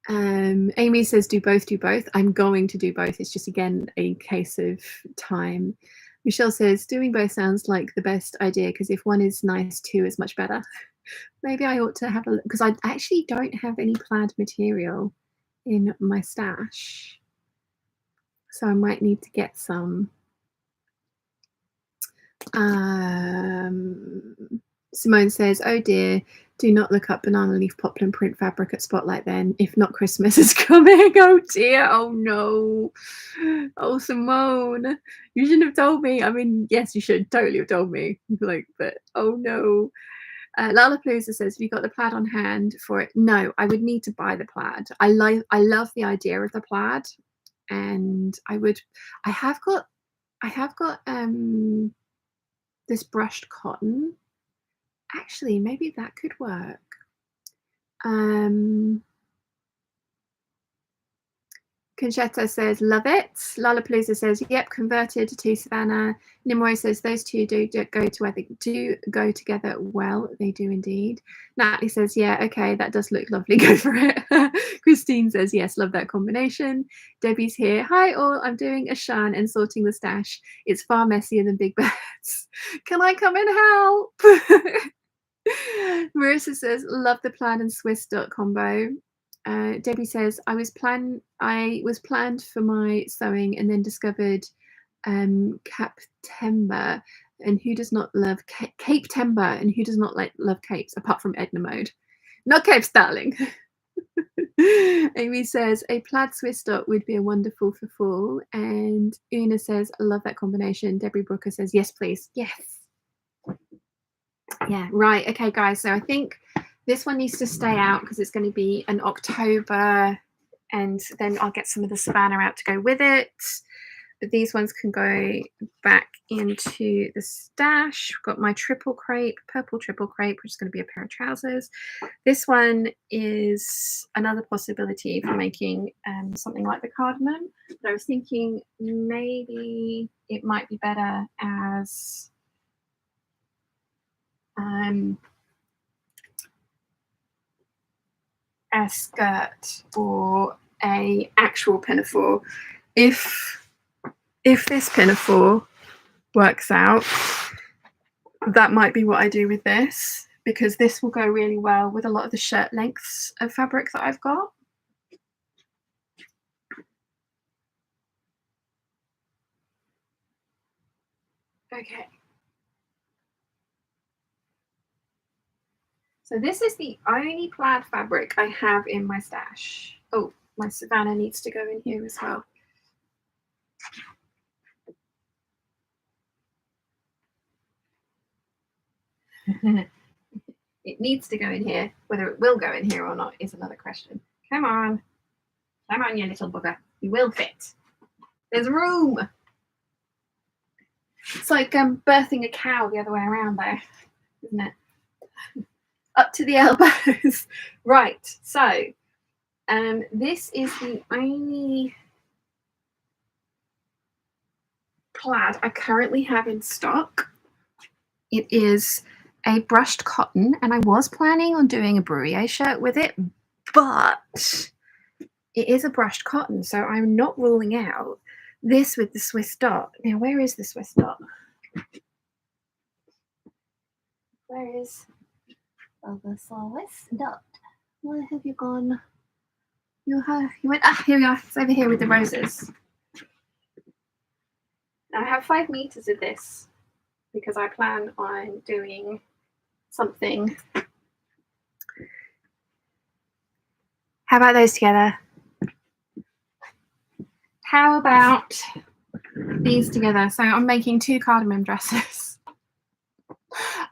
Amy says do both. I'm going to do both. It's just again a case of time. Michelle says doing both sounds like the best idea because if one is nice, two is much better. Maybe I ought to have a look because I actually don't have any plaid material in my stash, so I might need to get some. Simone says, oh dear, do not look up banana leaf poplin print fabric at Spotlight then. If not, Christmas is coming. Oh dear. Oh no. Oh, Simone, you shouldn't have told me. I mean, yes, you should totally have told me. Like, but oh no. Lollapalooza says, have you got the plaid on hand for it? No, I would need to buy the plaid. I love the idea of the plaid, and I have got this brushed cotton. Actually, maybe that could work. Conchetta says, love it. Lollapalooza says, yep, converted to Savannah. Nimue says, those two do go together well. They do indeed. Natalie says, yeah, okay, that does look lovely. Go for it. Christine says, yes, love that combination. Debbie's here. Hi, all. I'm doing a Shan and sorting the stash. It's far messier than Big Birds. Can I come and help? Marissa says, love the plaid and Swiss dot combo. Debbie says, I was planned for my sewing and then discovered Captember, and who does not love Cape Timber, and who does not love capes apart from Edna Mode? Not capes, darling. Amy says, a plaid Swiss dot would be a wonderful for fall. And Una says, I love that combination. Debbie Brooker says, yes, please. Yes. Yeah, right. Okay, guys. So I think this one needs to stay out because it's going to be an October, and then I'll get some of the Savannah out to go with it. But these ones can go back into the stash. I've got my triple crepe, purple triple crepe, which is going to be a pair of trousers. This one is another possibility for making something like the cardamom. But I was thinking maybe it might be better as a skirt or a actual pinafore. If this pinafore works out, that might be what I do with this, because this will go really well with a lot of the shirt lengths of fabric that I've got. Okay. So this is the only plaid fabric I have in my stash. Oh, my Savannah needs to go in here as well. It needs to go in here. Whether it will go in here or not is another question. Come on. Come on, you little bugger. You will fit. There's room. It's like birthing a cow the other way around there, isn't it? Up to the elbows. Right. So this is the only plaid I currently have in stock. It is a brushed cotton, and I was planning on doing a Bruyere shirt with it, but it is a brushed cotton, so I'm not ruling out this with the Swiss dot. Now, where is the Swiss dot? Where is the Swiss dot? Where have you gone? You went, here we are. It's over here with the roses. Now, I have 5 meters of this because I plan on doing something. How about those together? How about these together? So I'm making 2 cardamom dresses.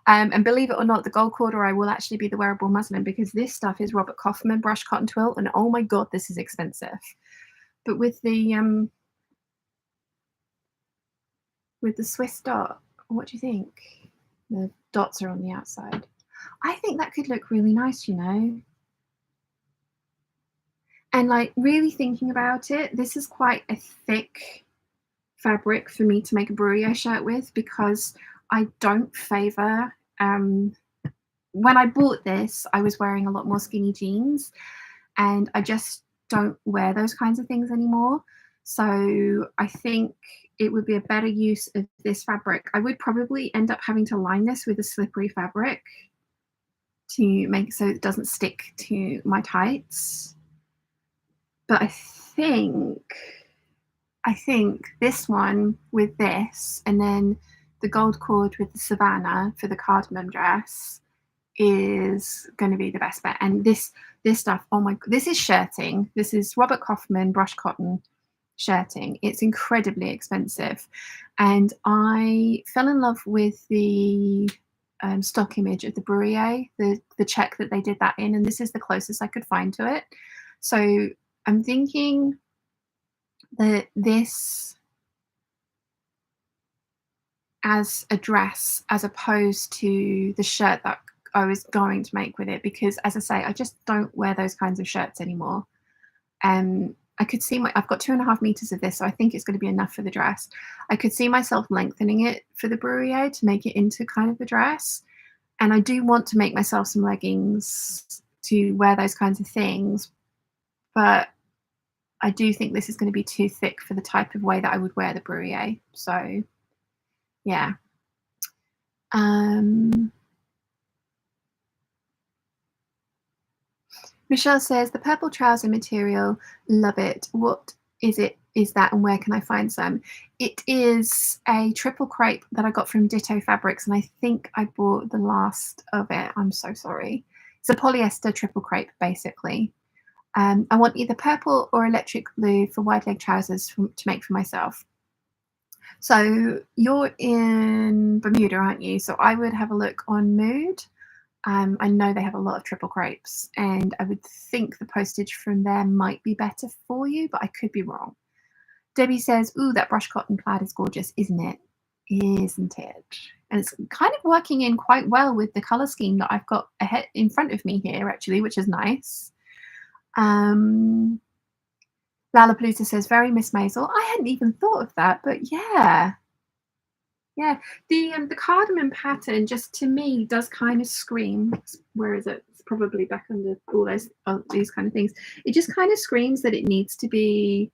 And believe it or not, the gold corduroy will actually be the wearable muslin because this stuff is Robert Kaufman brush cotton twill, and oh my god, this is expensive. But with the Swiss dot, what do you think? The dots are on the outside. I think that could look really nice, you know. And like really thinking about it, this is quite a thick fabric for me to make a Bruyere shirt with because I don't favor, when I bought this, I was wearing a lot more skinny jeans and I just don't wear those kinds of things anymore. So I think it would be a better use of this fabric. I would probably end up having to line this with a slippery fabric to make it so it doesn't stick to my tights. But I think this one with this and then the gold cord with the Savannah for the cardamom dress is going to be the best bet. And this stuff, oh my, this is shirting. This is Robert Kaufman brush cotton shirting. It's incredibly expensive. And I fell in love with the stock image of the Bruyere, the check that they did that in. And this is the closest I could find to it. So I'm thinking that this as a dress as opposed to the shirt that I was going to make with it, because as I say, I just don't wear those kinds of shirts anymore. I could see I've got 2.5 meters of this, so I think it's going to be enough for the dress. I could see myself lengthening it for the Bruyere to make it into kind of the dress. And I do want to make myself some leggings to wear those kinds of things. But I do think this is going to be too thick for the type of way that I would wear the Bruyere. So, yeah. Michelle says, the purple trouser material, love it. What is it? Is that, and where can I find some? It is a triple crepe that I got from Ditto Fabrics, and I think I bought the last of it. I'm so sorry. It's a polyester triple crepe, basically. I want either purple or electric blue for wide leg trousers to make for myself. So you're in Bermuda, aren't you? So I would have a look on Mood. I know they have a lot of triple crepes, and I would think the postage from there might be better for you, but I could be wrong. Debbie says, ooh, that brush cotton plaid is gorgeous, isn't it? Isn't it? And it's kind of working in quite well with the color scheme that I've got ahead in front of me here, actually, which is nice. Lalapalooza says, very Miss Maisel. I hadn't even thought of that, but yeah. Yeah, the cardamom pattern just to me does kind of scream. Where is it? It's probably back under all these kind of things. It just kind of screams that it needs to be,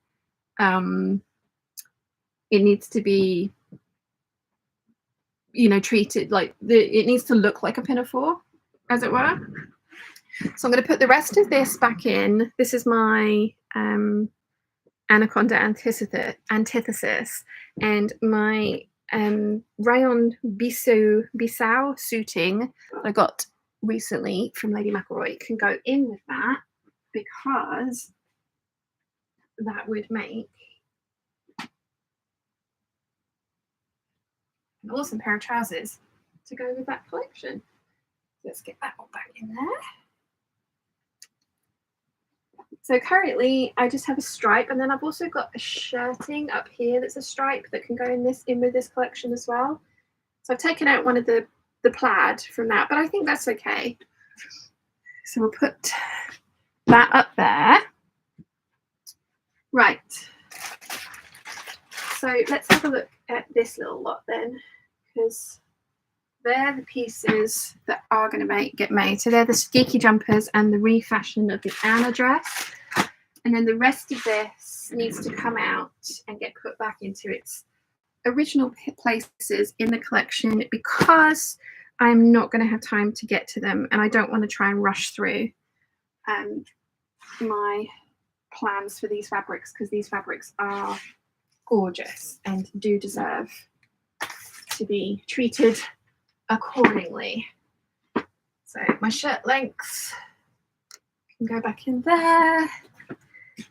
you know, treated like it needs to look like a pinafore, as it were. So I'm going to put the rest of this back in. This is my Anaconda antithesis, and my rayon Bissau suiting I got recently from Lady McElroy can go in with that, because that would make an awesome pair of trousers to go with that collection. Let's get that one back in there. So currently I just have a stripe, and then I've also got a shirting up here that's a stripe that can go in with this collection as well. So I've taken out one of the plaid from that, but I think that's okay. So we'll put that up there. Right. So let's have a look at this little lot then, because they're the pieces that are going to get made. So they're the geeky jumpers and the refashion of the Anna dress. And then the rest of this needs to come out and get put back into its original places in the collection, because I'm not going to have time to get to them, and I don't want to try and rush through my plans for these fabrics, because these fabrics are gorgeous and do deserve to be treated accordingly. So my shirt lengths can go back in there.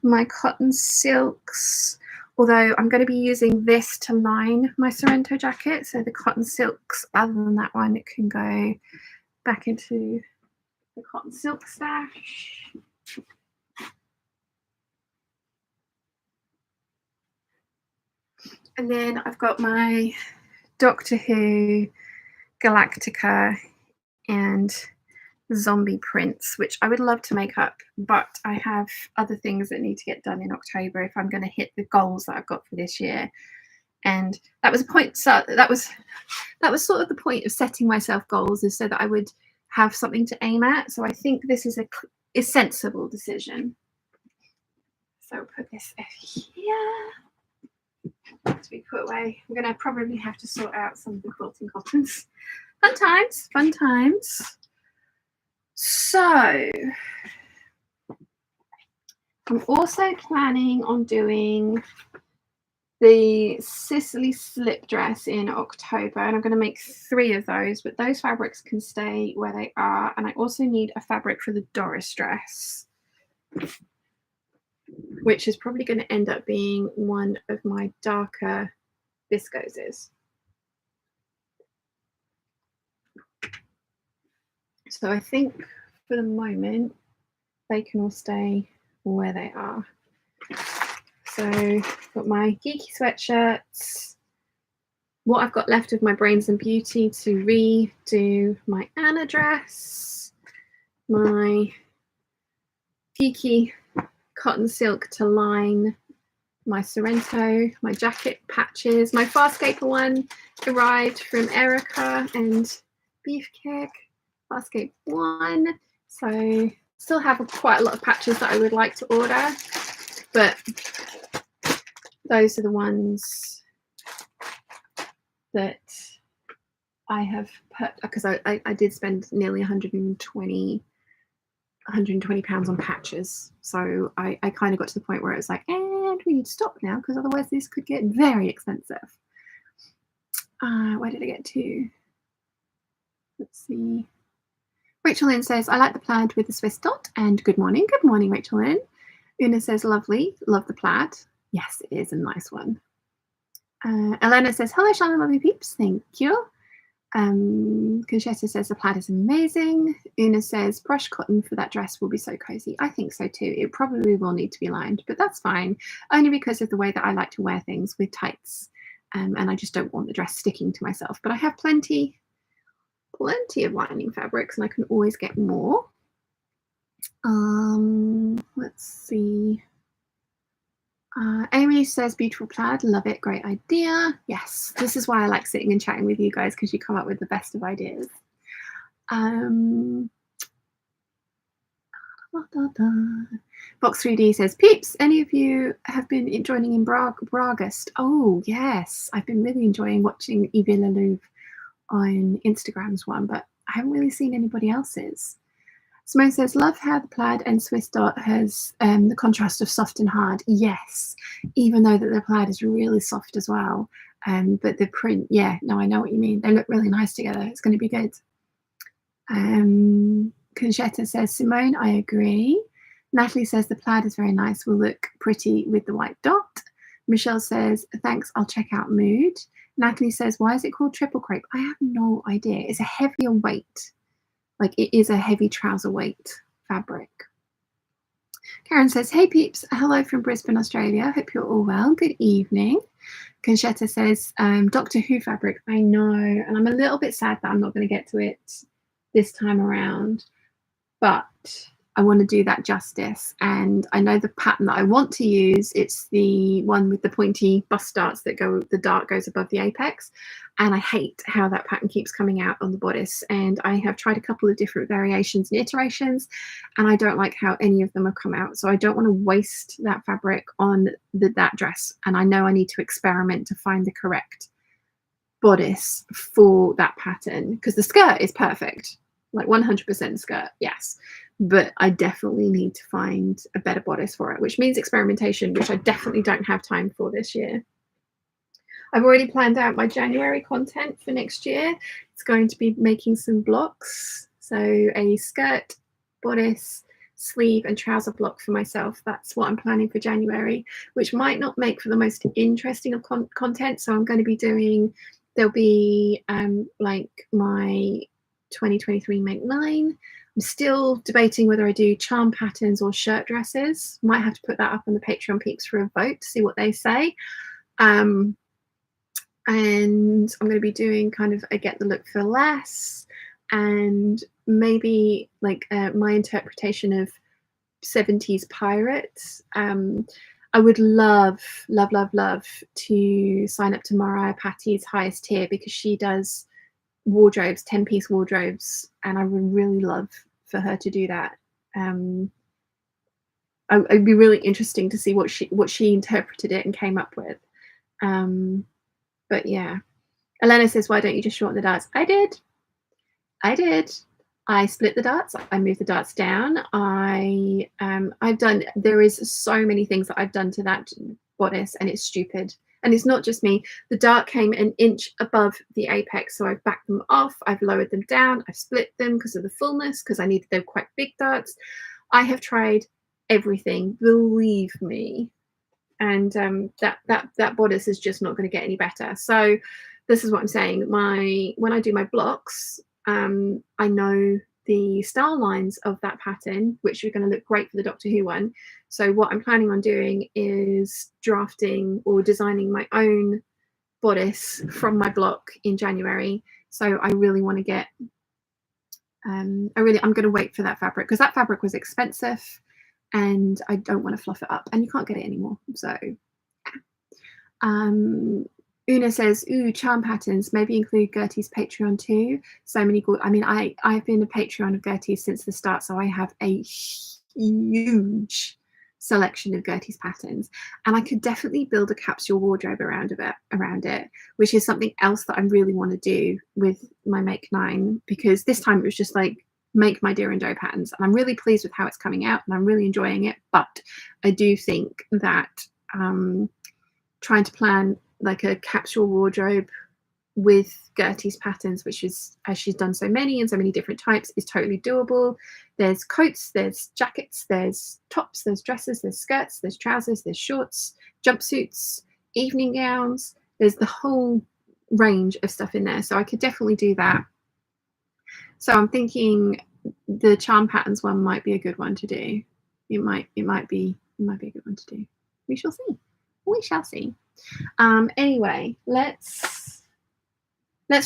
My cotton silks, although I'm going to be using this to line my Sorrento jacket, so the cotton silks, other than that one, it can go back into the cotton silk stash. And then I've got my Doctor Who, Galactica, and zombie prints, which I would love to make up, but I have other things that need to get done in October if I'm going to hit the goals that I've got for this year. And that was a point. So that was sort of the point of setting myself goals, is so that I would have something to aim at. So I think this is a sensible decision. So I'll put this here to be put away. I'm going to probably have to sort out some of the quilting cottons. Fun times, fun times. So I'm also planning on doing the Sicily slip dress in October, and I'm going to make 3 of those, but those fabrics can stay where they are. And I also need a fabric for the Doris dress, which is probably going to end up being one of my darker viscoses. So I think for the moment they can all stay where they are. So I've got my geeky sweatshirts, what I've got left of my Brains and Beauty to redo my Anna dress, my geeky cotton silk to line my Sorrento, my jacket patches, my Farscaper one arrived from Erica and Beefcake, Farscape 1. So still have quite a lot of patches that I would like to order, but those are the ones that I have put, because I did spend nearly 120 pounds on patches. So I kind of got to the point where it was like, and we need to stop now, because otherwise this could get very expensive. Where did I get to? Let's see. Rachel Lynn says, I like the plaid with the Swiss dot, and good morning. Good morning, Rachel Lynn. Una says, lovely. Love the plaid. Yes, it is a nice one. Elena says, hello, Shannon, lovely peeps. Thank you. Conchetta says, the plaid is amazing. Una says, brush cotton for that dress will be so cozy. I think so too. It probably will need to be lined, but that's fine. Only because of the way that I like to wear things with tights. And I just don't want the dress sticking to myself. But I have plenty of lining fabrics, and I can always get more. Let's see. Amy says, beautiful plaid, love it, great idea. Yes, this is why I like sitting and chatting with you guys, because you come up with the best of ideas. Box 3D says, peeps, any of you have been joining in Bragust? Oh yes, I've been really enjoying watching Evie Lelouve on Instagram's one, but I haven't really seen anybody else's. Simone says, love how the plaid and Swiss dot has the contrast of soft and hard. Yes, even though that the plaid is really soft as well. But the print, yeah, no, I know what you mean. They look really nice together. It's going to be good. Conchetta says, Simone, I agree. Natalie says the plaid is very nice, will look pretty with the white dot. Michelle says, thanks, I'll check out Mood. Natalie says, why is it called triple crepe? I have no idea. It's a heavier weight. Like, it is a heavy trouser weight fabric. Karen says, hey peeps, hello from Brisbane, Australia. Hope you're all well. Good evening. Conchetta says, Doctor Who fabric. I know, and I'm a little bit sad that I'm not going to get to it this time around, but I want to do that justice. And I know the pattern that I want to use. It's the one with the pointy bust darts that go, the dart goes above the apex. And I hate how that pattern keeps coming out on the bodice. And I have tried a couple of different variations and iterations, and I don't like how any of them have come out. So I don't want to waste that fabric on that dress. And I know I need to experiment to find the correct bodice for that pattern, because the skirt is perfect, like 100% skirt, yes. But I definitely need to find a better bodice for it, which means experimentation, which I definitely don't have time for this year. I've already planned out my January content for next year. It's going to be making some blocks. So a skirt, bodice, sleeve and trouser block for myself. That's what I'm planning for January, which might not make for the most interesting of content. So I'm going to be doing, there'll be like my 2023 Make 9. I'm still debating whether I do charm patterns or shirt dresses. Might have to put that up on the Patreon peeps for a vote to see what they say. And I'm going to be doing kind of a get the look for less, and maybe like my interpretation of 70s pirates. I would love to sign up to Mariah Patty's highest tier, because she does wardrobes, 10-piece wardrobes, and I would really love for her to do that. It'd be really interesting to see what she interpreted it and came up with. But yeah, Elena says, why don't you just shorten the darts? I did. I split the darts. I moved the darts down. I've done, there is so many things that I've done to that bodice, and it's stupid. And it's not just me. The dart came an inch above the apex, so I've backed them off. I've lowered them down. I've split them because of the fullness, because I needed, they're quite big darts. I have tried everything, believe me. And that bodice is just not going to get any better. So this is what I'm saying. When I do my blocks, I know the style lines of that pattern, which are going to look great for the Doctor Who one. So what I'm planning on doing is drafting or designing my own bodice from my block in January. So I really want to get, I'm going to wait for that fabric, because that fabric was expensive and I don't want to fluff it up, and you can't get it anymore. So Una says, ooh, charm patterns, maybe include Gertie's Patreon too. So many good, I mean, I've been a Patreon of Gertie's since the start, so I have a huge selection of Gertie's patterns, and I could definitely build a capsule wardrobe around it, which is something else that I really want to do with my Make 9, because this time it was just like, make my Dear and Doe patterns, and I'm really pleased with how it's coming out, and I'm really enjoying it. But I do think that trying to plan like a capsule wardrobe with Gertie's patterns, which is, as she's done so many and so many different types, is totally doable. There's coats, there's jackets, there's tops, there's dresses, there's skirts, there's trousers, there's shorts, jumpsuits, evening gowns. There's the whole range of stuff in there, so I could definitely do that. So I'm thinking the charm patterns one might be a good one to do. It might be a good one to do. We shall see. We shall see. Anyway, let's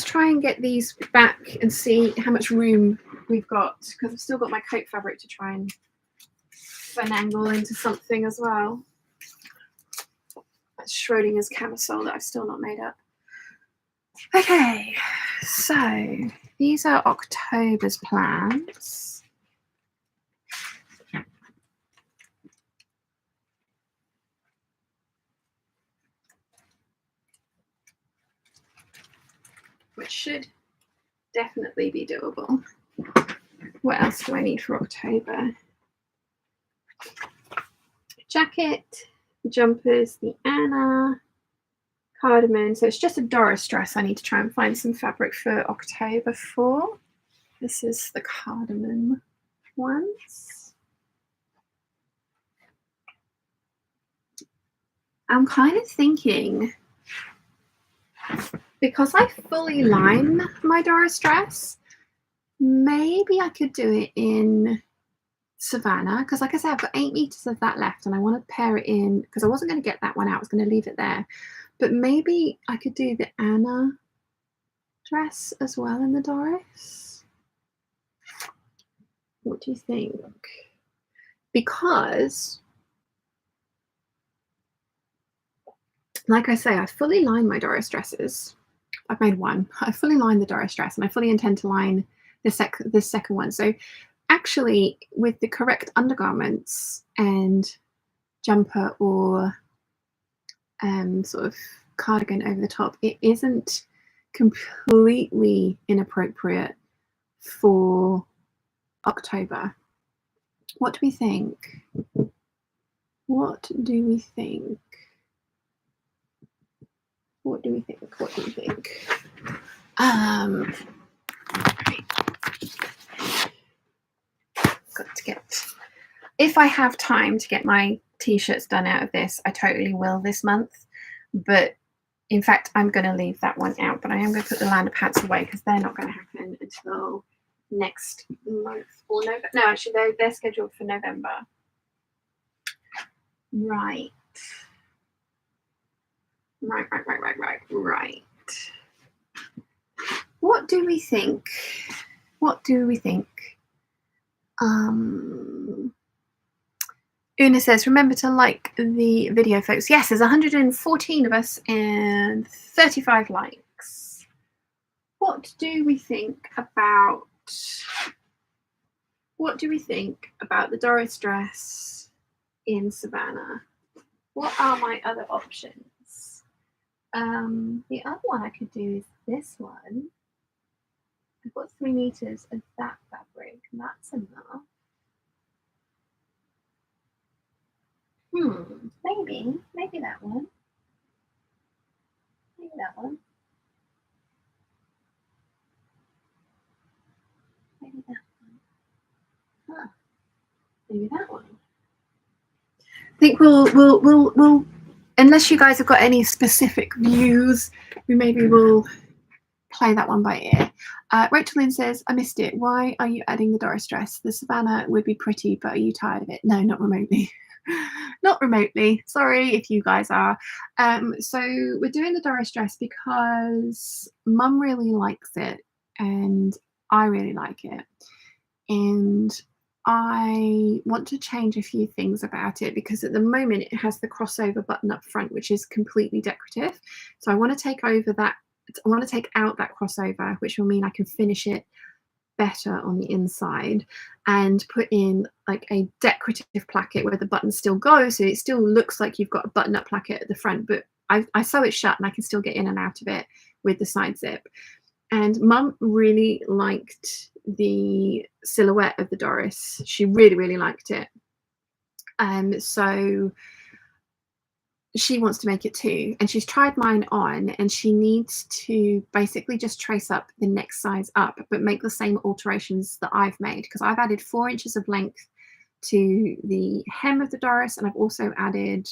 try and get these back and see how much room we've got, because I've still got my coat fabric to try and finagle into something as well. That's Schrodinger's camisole that I've still not made up. Okay, so these are October's plans. Which should definitely be doable. What else do I need for October? Jacket, jumpers, the Anna, cardamom. So it's just a Doris dress I need to try and find some fabric for October for. This is the cardamom. ones. I'm kind of thinking, because I fully line my Doris dress, maybe I could do it in Savannah, because like I said, I've got 8 meters of that left and I want to pair it in, because I wasn't going to get that one out, I was going to leave it there, but maybe I could do the Anna dress as well in the Doris. What do you think? Because like I say, I fully line my Doris dresses. I've made one. I fully lined the Doris dress and I fully intend to line the second one. So actually, with the correct undergarments and jumper or sort of cardigan over the top, it isn't completely inappropriate for October. What do we think? What do we think? What do we think? What do we think? Right. Got to get, if I have time to get my t-shirts done out of this, I totally will this month. But in fact, I'm going to leave that one out, but I am going to put the Lander pants away because they're not going to happen until next month or November. No, actually, they're scheduled for November. Right. Right. What do we think? What do we think? Una says, remember to like the video, folks. Yes, there's 114 of us and 35 likes. What do we think about the Doris dress in Savannah? What are my other options? The other one I could do is this one. I've got 3 meters of that fabric, and that's enough. Maybe that one. Maybe that one. Maybe that one. Huh. Maybe that one. I think we'll unless you guys have got any specific views, maybe we'll play that one by ear. Rachel Lynn says, I missed it. Why are you adding the Doris dress? The Savannah would be pretty, but are you tired of it? No, not remotely. Not remotely. Sorry if you guys are. So we're doing the Doris dress because Mum really likes it and I really like it. And I want to change a few things about it because at the moment it has the crossover button up front, which is completely decorative. So I want to take out that crossover, which will mean I can finish it better on the inside and put in like a decorative placket where the buttons still go, so it still looks like you've got a button up placket at the front, but I sew it shut and I can still get in and out of it with the side zip. And Mum really liked the silhouette of the Doris. She really liked it. So she wants to make it too, and she's tried mine on and she needs to basically just trace up the next size up but make the same alterations that I've made, because I've added 4 inches of length to the hem of the Doris and I've also added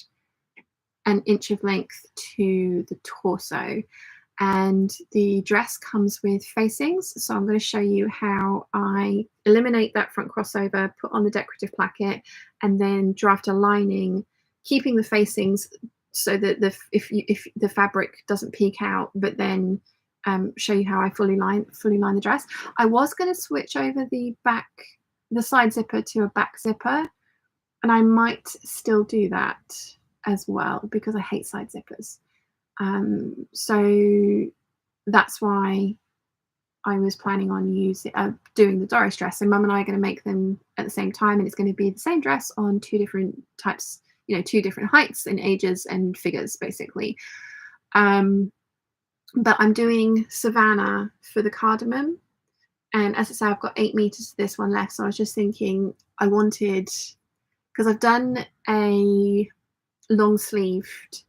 1 inch of length to the torso. And the dress comes with facings, so I'm going to show you how I eliminate that front crossover, put on the decorative placket, and then draft a lining, keeping the facings so that if the fabric doesn't peek out, but then show you how I fully line the dress. I was going to switch over the side zipper to a back zipper, and I might still do that as well because I hate side zippers. So that's why I was planning on doing the Doris dress. So Mum and I are going to make them at the same time, and it's going to be the same dress on 2 different types, 2 different heights and ages and figures basically. But I'm doing Savannah for the Cardamom, and as I say, I've got 8 meters of this one left, so I was just thinking I wanted, because I've done a long sleeved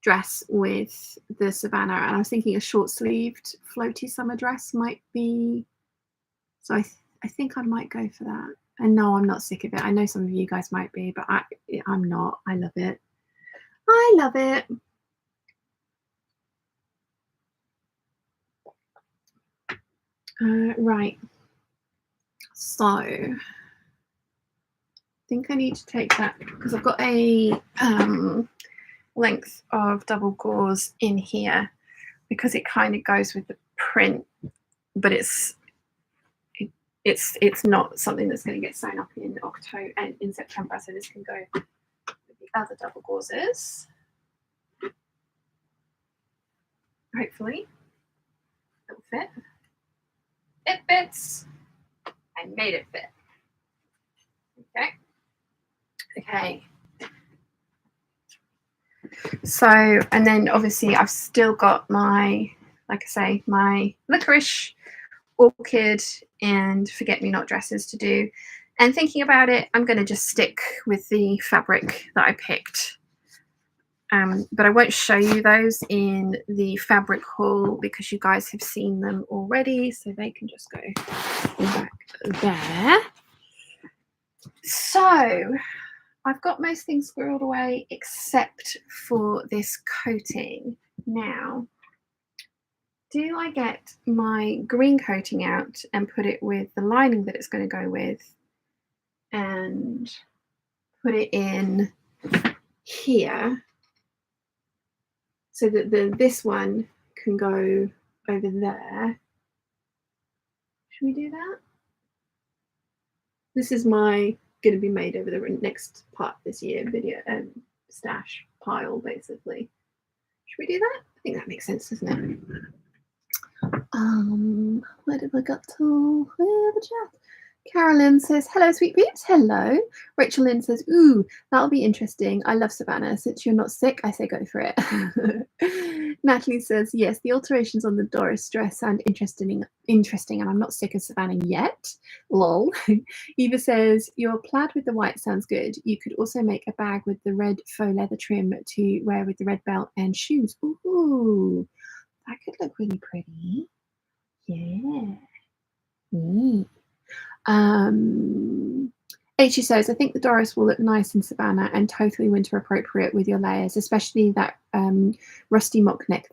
dress with the Savannah, and I was thinking a short sleeved floaty summer dress might be, so I think I might go for that. And no, I'm not sick of it. I know some of you guys might be, but I'm not. I love it. I love it. Right. So I think I need to take that because I've got a length of double gauze in here because it kind of goes with the print, but it's not something that's going to get sewn up in October and in September, so this can go with the other double gauzes. Hopefully it'll fit. It fits. I made it fit. Okay. So, and then obviously I've still got my, like I say, my licorice, orchid and forget-me-not dresses to do. And thinking about it, I'm going to just stick with the fabric that I picked. But I won't show you those in the fabric haul because you guys have seen them already, so they can just go back there. So I've got most things squirreled away except for this coating. Now, do I get my green coating out and put it with the lining that it's going to go with and put it in here so that this one can go over there? Should we do that? This is my going to be made over the next part this year video stash pile, basically. Should we do that? I think that makes sense, doesn't it? Where did I get to? Where the chat? Carolyn says, hello, sweet peeps. Hello. Rachel Lynn says, ooh, that'll be interesting. I love Savannah. Since you're not sick, I say go for it. Natalie says, yes, the alterations on the Doris dress sound interesting, and I'm not sick of Savannah yet. Lol. Eva says, your plaid with the white sounds good. You could also make a bag with the red faux leather trim to wear with the red belt and shoes. Ooh, that could look really pretty. Yeah. H says, I think the Doris will look nice in Savannah and totally winter appropriate with your layers, especially that rusty mock neck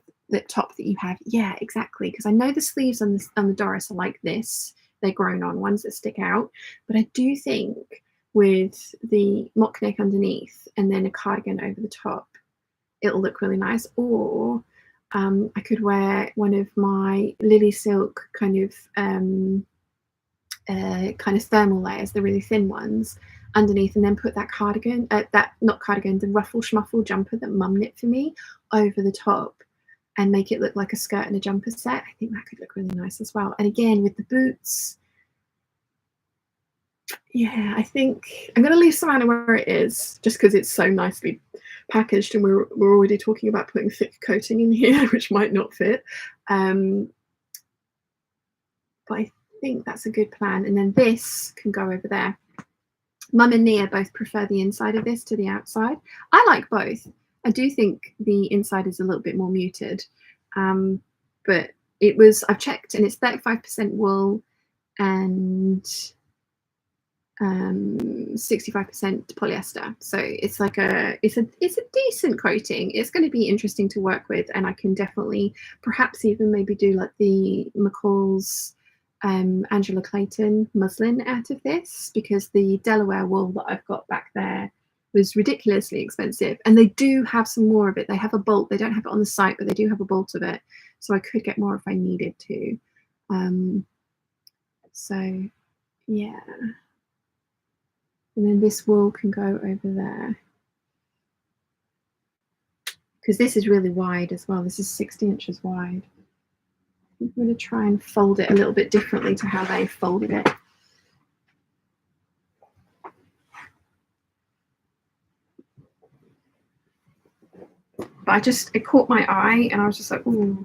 top that you have. Yeah, exactly. Because I know the sleeves on the Doris are like this. They're grown on ones that stick out. But I do think with the mock neck underneath and then a cardigan over the top, it'll look really nice. Or I could wear one of my Lily Silk kind of thermal layers, the really thin ones, underneath, and then put that cardigan, the ruffle schmuffle jumper that mum knit for me over the top and make it look like a skirt and a jumper set. I think that could look really nice as well. And again, with the boots, yeah, I think I'm going to leave Savannah where it is just because it's so nicely packaged and we're already talking about putting thick coating in here, which might not fit. But I think that's a good plan. And then this can go over there. Mum and Nia both prefer the inside of this to the outside. I like both. I do think the inside is a little bit more muted. But I've checked and it's 35% wool and 65% polyester. So it's like it's a decent coating. It's going to be interesting to work with, and I can definitely perhaps even maybe do like the McCall's Angela Clayton muslin out of this, because the Delaware wool that I've got back there was ridiculously expensive, and they do have some more of it. They have a bolt. They don't have it on the site, but they do have a bolt of it, so I could get more if I needed to. So yeah, and then this wool can go over there because this is really wide as well. This is 60 inches wide. I'm going to try and fold it a little bit differently to how they folded it. But it caught my eye and I was just like, ooh.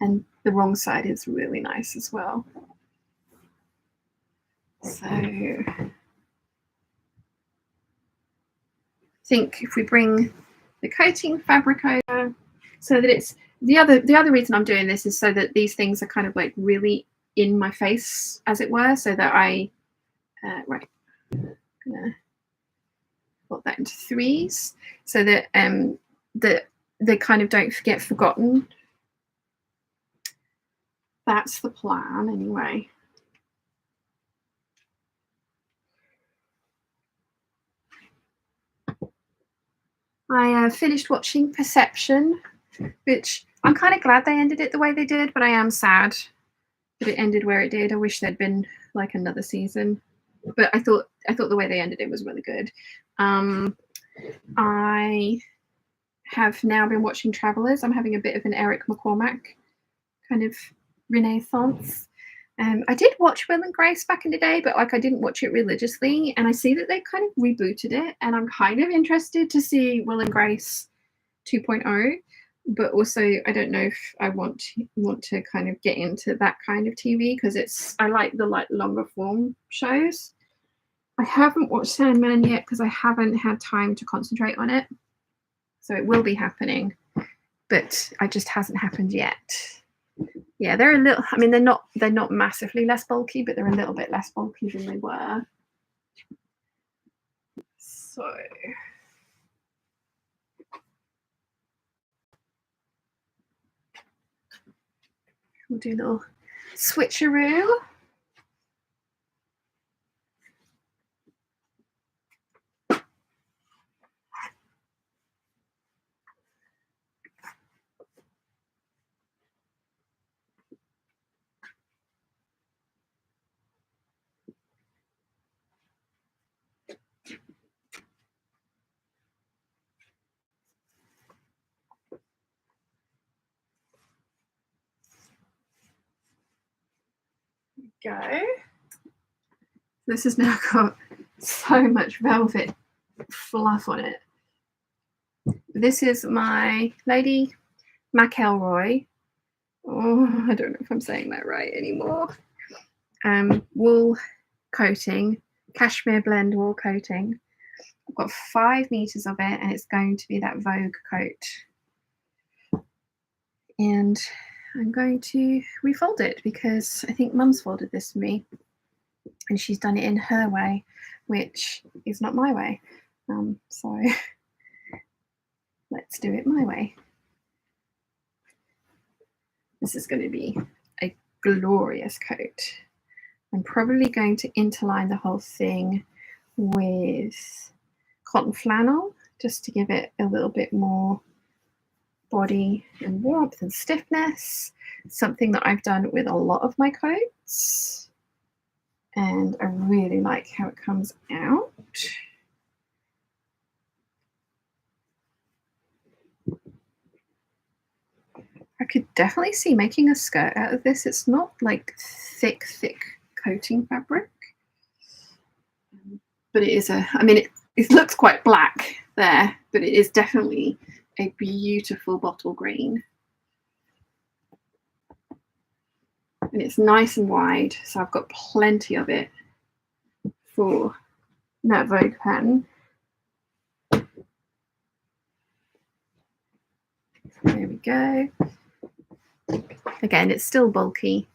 And the wrong side is really nice as well. So I think if we bring the coating fabric over so that it's the other reason I'm doing this is so that these things are kind of like really in my face, as it were, so that I, right, I'm gonna put that into threes so that they kind of don't get forgotten. That's the plan anyway. I finished watching Perception, which I'm kind of glad they ended it the way they did, but I am sad that it ended where it did. I wish there'd been like another season, but I thought the way they ended it was really good. I have now been watching Travellers. I'm having a bit of an Eric McCormack kind of renaissance. I did watch Will and Grace back in the day, but like I didn't watch it religiously, and I see that they kind of rebooted it, and I'm kind of interested to see Will and Grace 2.0, but also I don't know if I want to kind of get into that kind of TV, because I like the longer form shows. I haven't watched Sandman yet because I haven't had time to concentrate on it, so it will be happening, but it just hasn't happened yet. Yeah, they're a little, I mean, they're not massively less bulky, but they're a little bit less bulky than they were. So we'll do a little switcheroo. Go. This has now got so much velvet fluff on it. This is my Lady McElroy. Oh, I don't know if I'm saying that right anymore. Wool coating, cashmere blend wool coating. I've got 5 meters of it, and it's going to be that Vogue coat. And I'm going to refold it because I think Mum's folded this for me, and she's done it in her way, which is not my way. So let's do it my way. This is going to be a glorious coat. I'm probably going to interline the whole thing with cotton flannel just to give it a little bit more body and warmth and stiffness, something that I've done with a lot of my coats, and I really like how it comes out. I could definitely see making a skirt out of this. It's not like thick coating fabric, but it is I mean, it looks quite black there, but it is definitely a beautiful bottle green. And it's nice and wide, so I've got plenty of it for that Vogue pattern. There we go. Again, it's still bulky.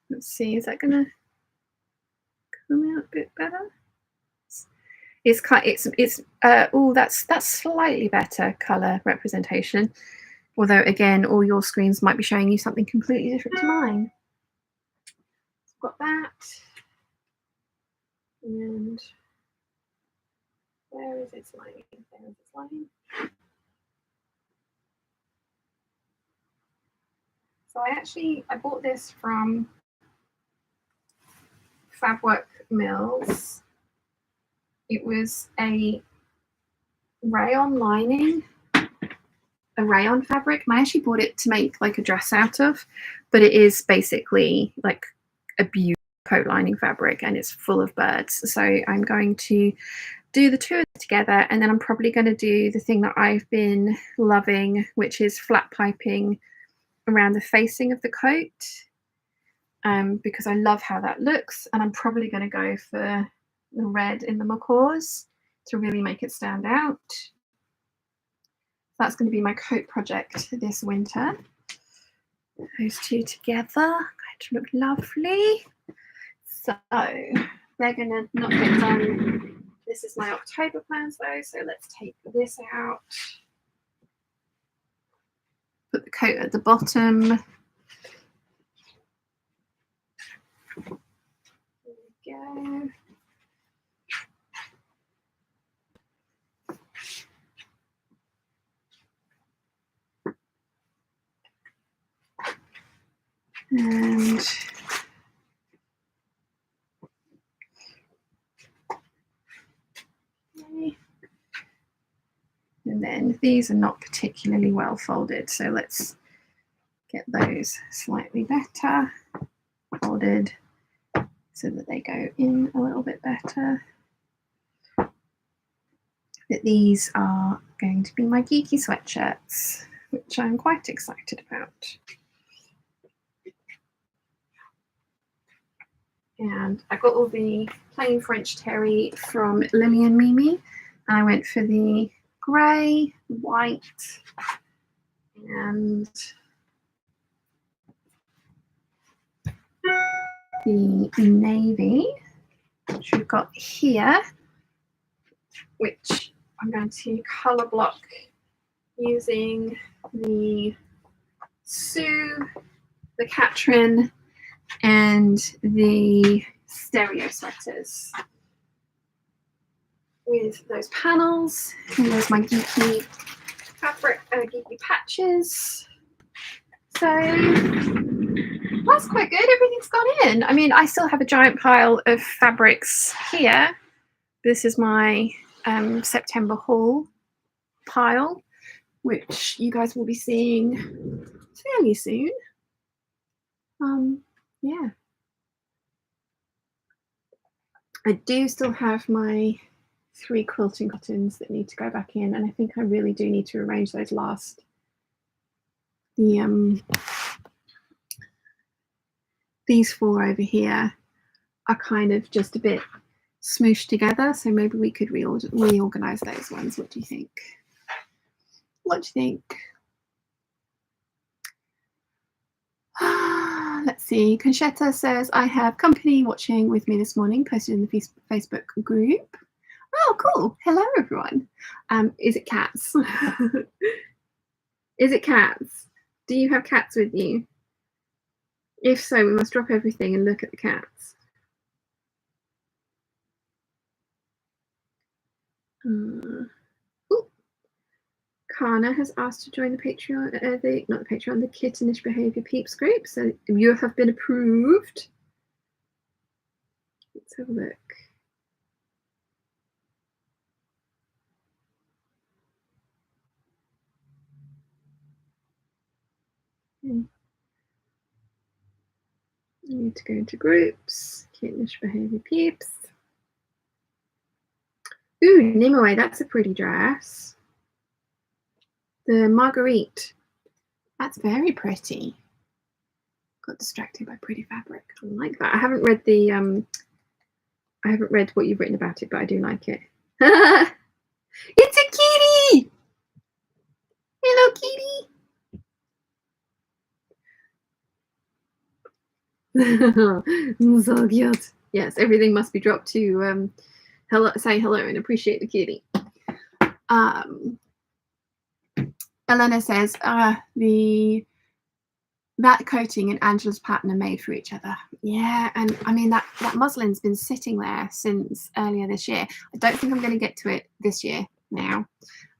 Let's see, is that gonna come out a bit better? Oh, that's slightly better color representation. Although again, all your screens might be showing you something completely different to mine. Got that. And where is its lining? There is its lining. So I bought this from Fabwork Mills. It was a rayon lining, a rayon fabric. I actually bought it to make like a dress out of, but it is basically like a beautiful coat lining fabric, and it's full of birds. So I'm going to do the two together, and then I'm probably going to do the thing that I've been loving, which is flat piping around the facing of the coat, because I love how that looks, and I'm probably going to go for the red in the macaws to really make it stand out. That's going to be my coat project this winter. Those two together. I'm going to look lovely. So they're gonna not get done. This is my October plans though, so let's take this out. Put the coat at the bottom. There we go. And okay. And then these are not particularly well folded, so let's get those slightly better folded so that they go in a little bit better. But these are going to be my geeky sweatshirts, which I'm quite excited about. And I got all the plain French terry from Lily and Mimi, and I went for the grey, white, and the navy, which we've got here, which I'm going to colour block using the Sue, the Katrin, and the stereo sweaters with those panels. And there's my geeky fabric, geeky patches. So that's quite good. Everything's gone in. I mean, I still have a giant pile of fabrics here. This is my September haul pile, which you guys will be seeing fairly soon. Yeah. I do still have my 3 quilting cottons that need to go back in, and I think I really do need to arrange those last. These 4 over here are kind of just a bit smooshed together, so maybe we could reorganize those ones. What do you think? What do you think? Let's see. Conchetta says, I have company watching with me this morning, posted in the Facebook group. Oh, cool. Hello, everyone. Is it cats? Is it cats? Do you have cats with you? If so, we must drop everything and look at the cats. Kana has asked to join the Patreon, not the Patreon, the Kittenish Behaviour Peeps group. So you have been approved. Let's have a look. Okay. I need to go into groups. Kittenish Behaviour Peeps. Ooh, Nimue, that's a pretty dress. The Marguerite. That's very pretty. Got distracted by pretty fabric. I like that. I haven't read the I haven't read what you've written about it, but I do like it. It's a kitty! Hello, kitty. So cute. Yes, everything must be dropped to hello, say hello and appreciate the kitty. Elena says, that coating and Angela's pattern are made for each other. Yeah, and I mean that muslin's been sitting there since earlier this year. I don't think I'm going to get to it this year now.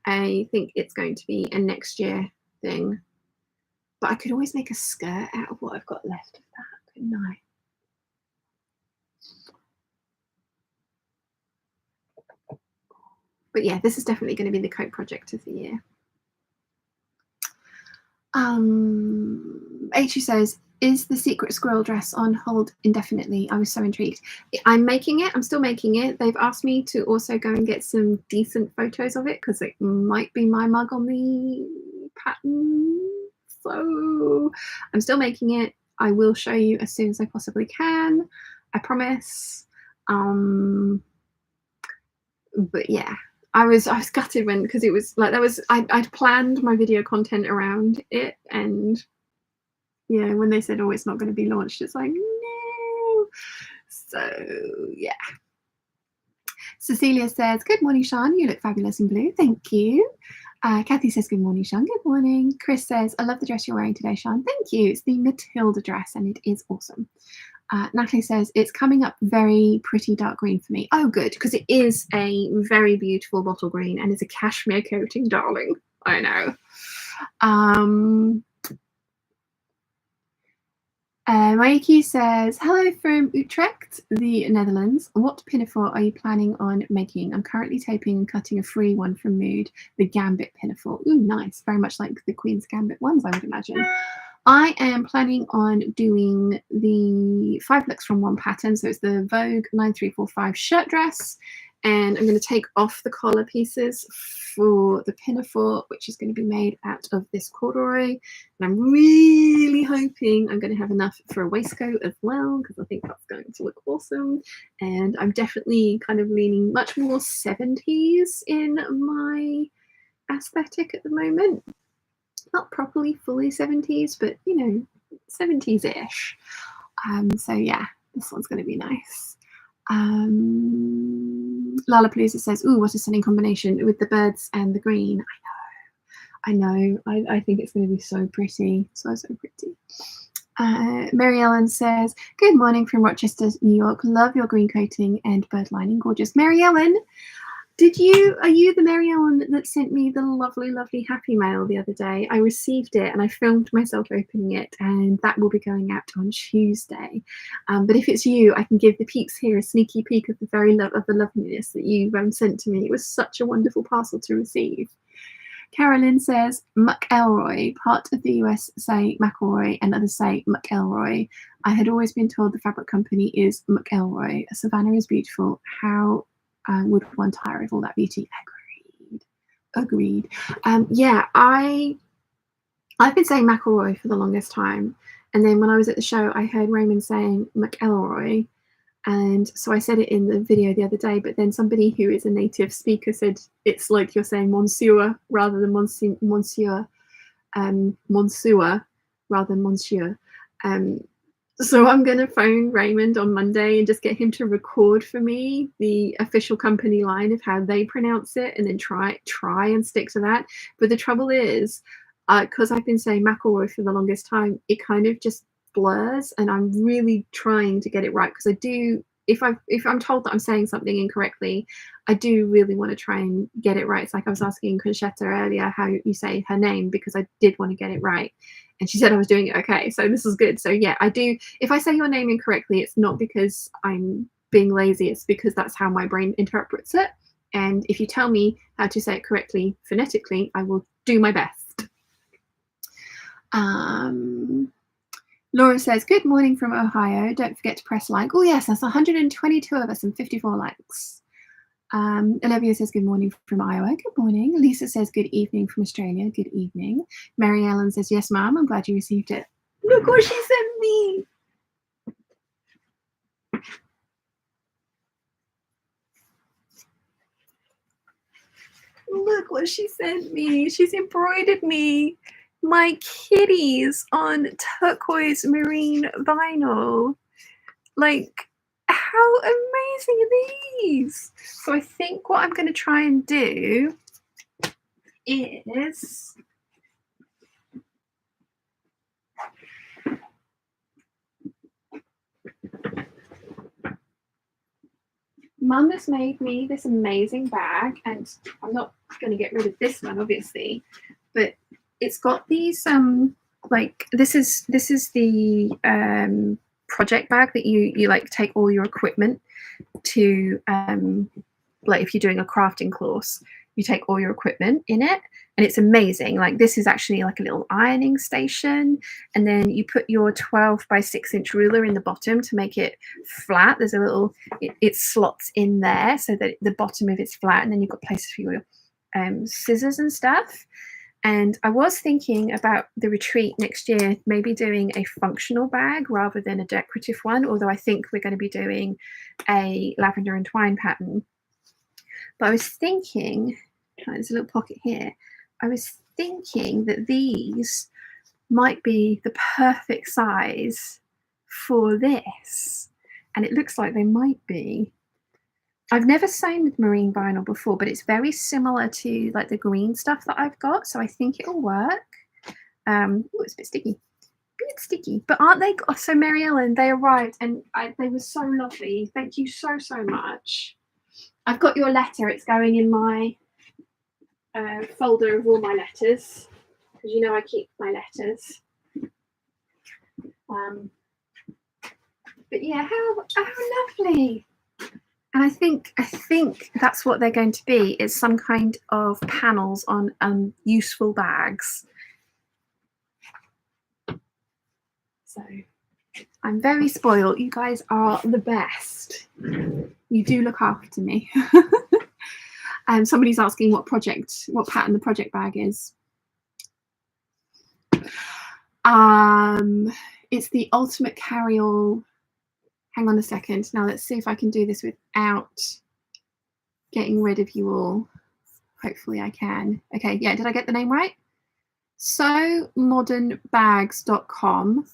I think it's going to be a next year thing. But I could always make a skirt out of what I've got left of that, couldn't I? But yeah, this is definitely going to be the coat project of the year. H says, is the secret squirrel dress on hold indefinitely? I was so intrigued. I'm making it. I'm still making it. They've asked me to also go and get some decent photos of it because it might be my mug on the pattern. So I'm still making it. I will show you as soon as I possibly can. I promise. But yeah. I was gutted when, because it was like, that was I'd planned my video content around it, and Yeah, when they said, oh, it's not going to be launched, it's like, no. So, yeah. Cecilia says, good morning, Sean. You look fabulous in blue. Thank you. Kathy says, good morning, Sean. Good morning. Chris says, I love the dress you're wearing today, Sean. Thank you. It's the Matilda dress, and it is awesome. Natalie says, it's coming up very pretty dark green for me. Oh, good, because it is a very beautiful bottle green, and it's a cashmere coating, darling. I know. Maiki says, hello from Utrecht, the Netherlands. What pinafore are you planning on making? I'm currently taping and cutting a free one from Mood, the Gambit pinafore. Ooh, nice. Very much like the Queen's Gambit ones, I would imagine. I am planning on doing the 5 looks from one pattern. So it's the Vogue 9345 shirt dress. And I'm going to take off the collar pieces for the pinafore, which is going to be made out of this corduroy. And I'm really hoping I'm going to have enough for a waistcoat as well, because I think that's going to look awesome. And I'm definitely kind of leaning much more 70s in my aesthetic at the moment. Not properly fully 70s, but, you know, 70s-ish. So, yeah, this one's going to be nice. Lollapalooza says, ooh, what a stunning combination with the birds and the green. I know. I think it's going to be so pretty. So pretty. Mary Ellen says, good morning from Rochester, New York. Love your green coating and bird lining. Gorgeous. Mary Ellen, are you the Mary Ellen that sent me the lovely, lovely Happy Mail the other day? I received it and I filmed myself opening it, and that will be going out on Tuesday. But if it's you, I can give the peeps here a sneaky peek of the loveliness that you sent to me. It was such a wonderful parcel to receive. Carolyn says, McElroy. Part of the US say McElroy and others say McElroy. I had always been told the fabric company is McElroy. Savannah is beautiful. How would one tire of all that beauty? Agreed. Yeah, I've been saying McElroy for the longest time, and then when I was at the show I heard Raymond saying McElroy, and so I said it in the video the other day, but then somebody who is a native speaker said it's like you're saying monsieur rather than monsieur, monsieur rather than monsieur. So I'm going to phone Raymond on Monday and just get him to record for me the official company line of how they pronounce it, and then try and stick to that. But the trouble is, because I've been saying McElroy for the longest time, it kind of just blurs, and I'm really trying to get it right, because I do, if I'm told that I'm saying something incorrectly, I do really want to try and get it right. It's like I was asking Conchetta earlier how you say her name, because I did want to get it right, and she said I was doing it okay, so this is good. So yeah, I do, if I say your name incorrectly, it's not because I'm being lazy, it's because that's how my brain interprets it. And if you tell me how to say it correctly phonetically, I will do my best. Laura says, good morning from Ohio. Don't forget to press like. Oh, yes, that's 122 of us and 54 likes. Olivia says, good morning from Iowa. Good morning. Lisa says, good evening from Australia. Good evening. Mary Ellen says, yes, ma'am. I'm glad you received it. Look what she sent me. Look what she sent me. She's embroidered me my kitties on turquoise marine vinyl. Like, how amazing are these? So I think what I'm going to try and do is Mum has made me this amazing bag, and I'm not going to get rid of this one, obviously, but it's got these like this is the project bag that you like take all your equipment to, like if you're doing a crafting course, you take all your equipment in it, and it's amazing. Like this is actually like a little ironing station, and then you put your 12 by 6 inch ruler in the bottom to make it flat. There's a little, it slots in there so that the bottom of it's flat, and then you've got places for your scissors and stuff. And I was thinking about the retreat next year, maybe doing a functional bag rather than a decorative one, although I think we're going to be doing a lavender and twine pattern. But I was thinking, there's a little pocket here, I was thinking that these might be the perfect size for this. And it looks like they might be. I've never sewn with marine vinyl before, but it's very similar to like the green stuff that I've got, so I think it'll work. Oh, it's a bit sticky. But aren't they? So Mary Ellen, they arrived and they were so lovely. Thank you so much. I've got your letter. It's going in my folder of all my letters, because you know I keep my letters. But yeah, how lovely. And I think that's what they're going to be, is some kind of panels on useful bags. So I'm very spoiled. You guys are the best. You do look after me. Somebody's asking what pattern the project bag is. It's the ultimate carry-all. Hang on a second. Now let's see if I can do this without getting rid of you all. Hopefully I can. Okay, yeah, did I get the name right? SewModernBags.com.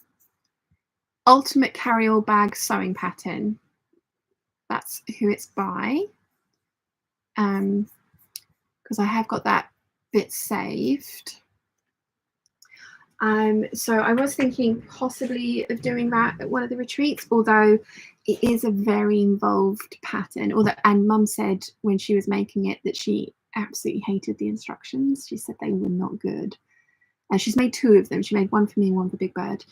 Ultimate carry-all bag sewing pattern. That's who it's by. Because I have got that bit saved. So I was thinking possibly of doing that at one of the retreats, although it is a very involved pattern. And Mum said when she was making it that she absolutely hated the instructions. She said they were not good. And she's made 2 of them. She made one for me and one for Big Bird.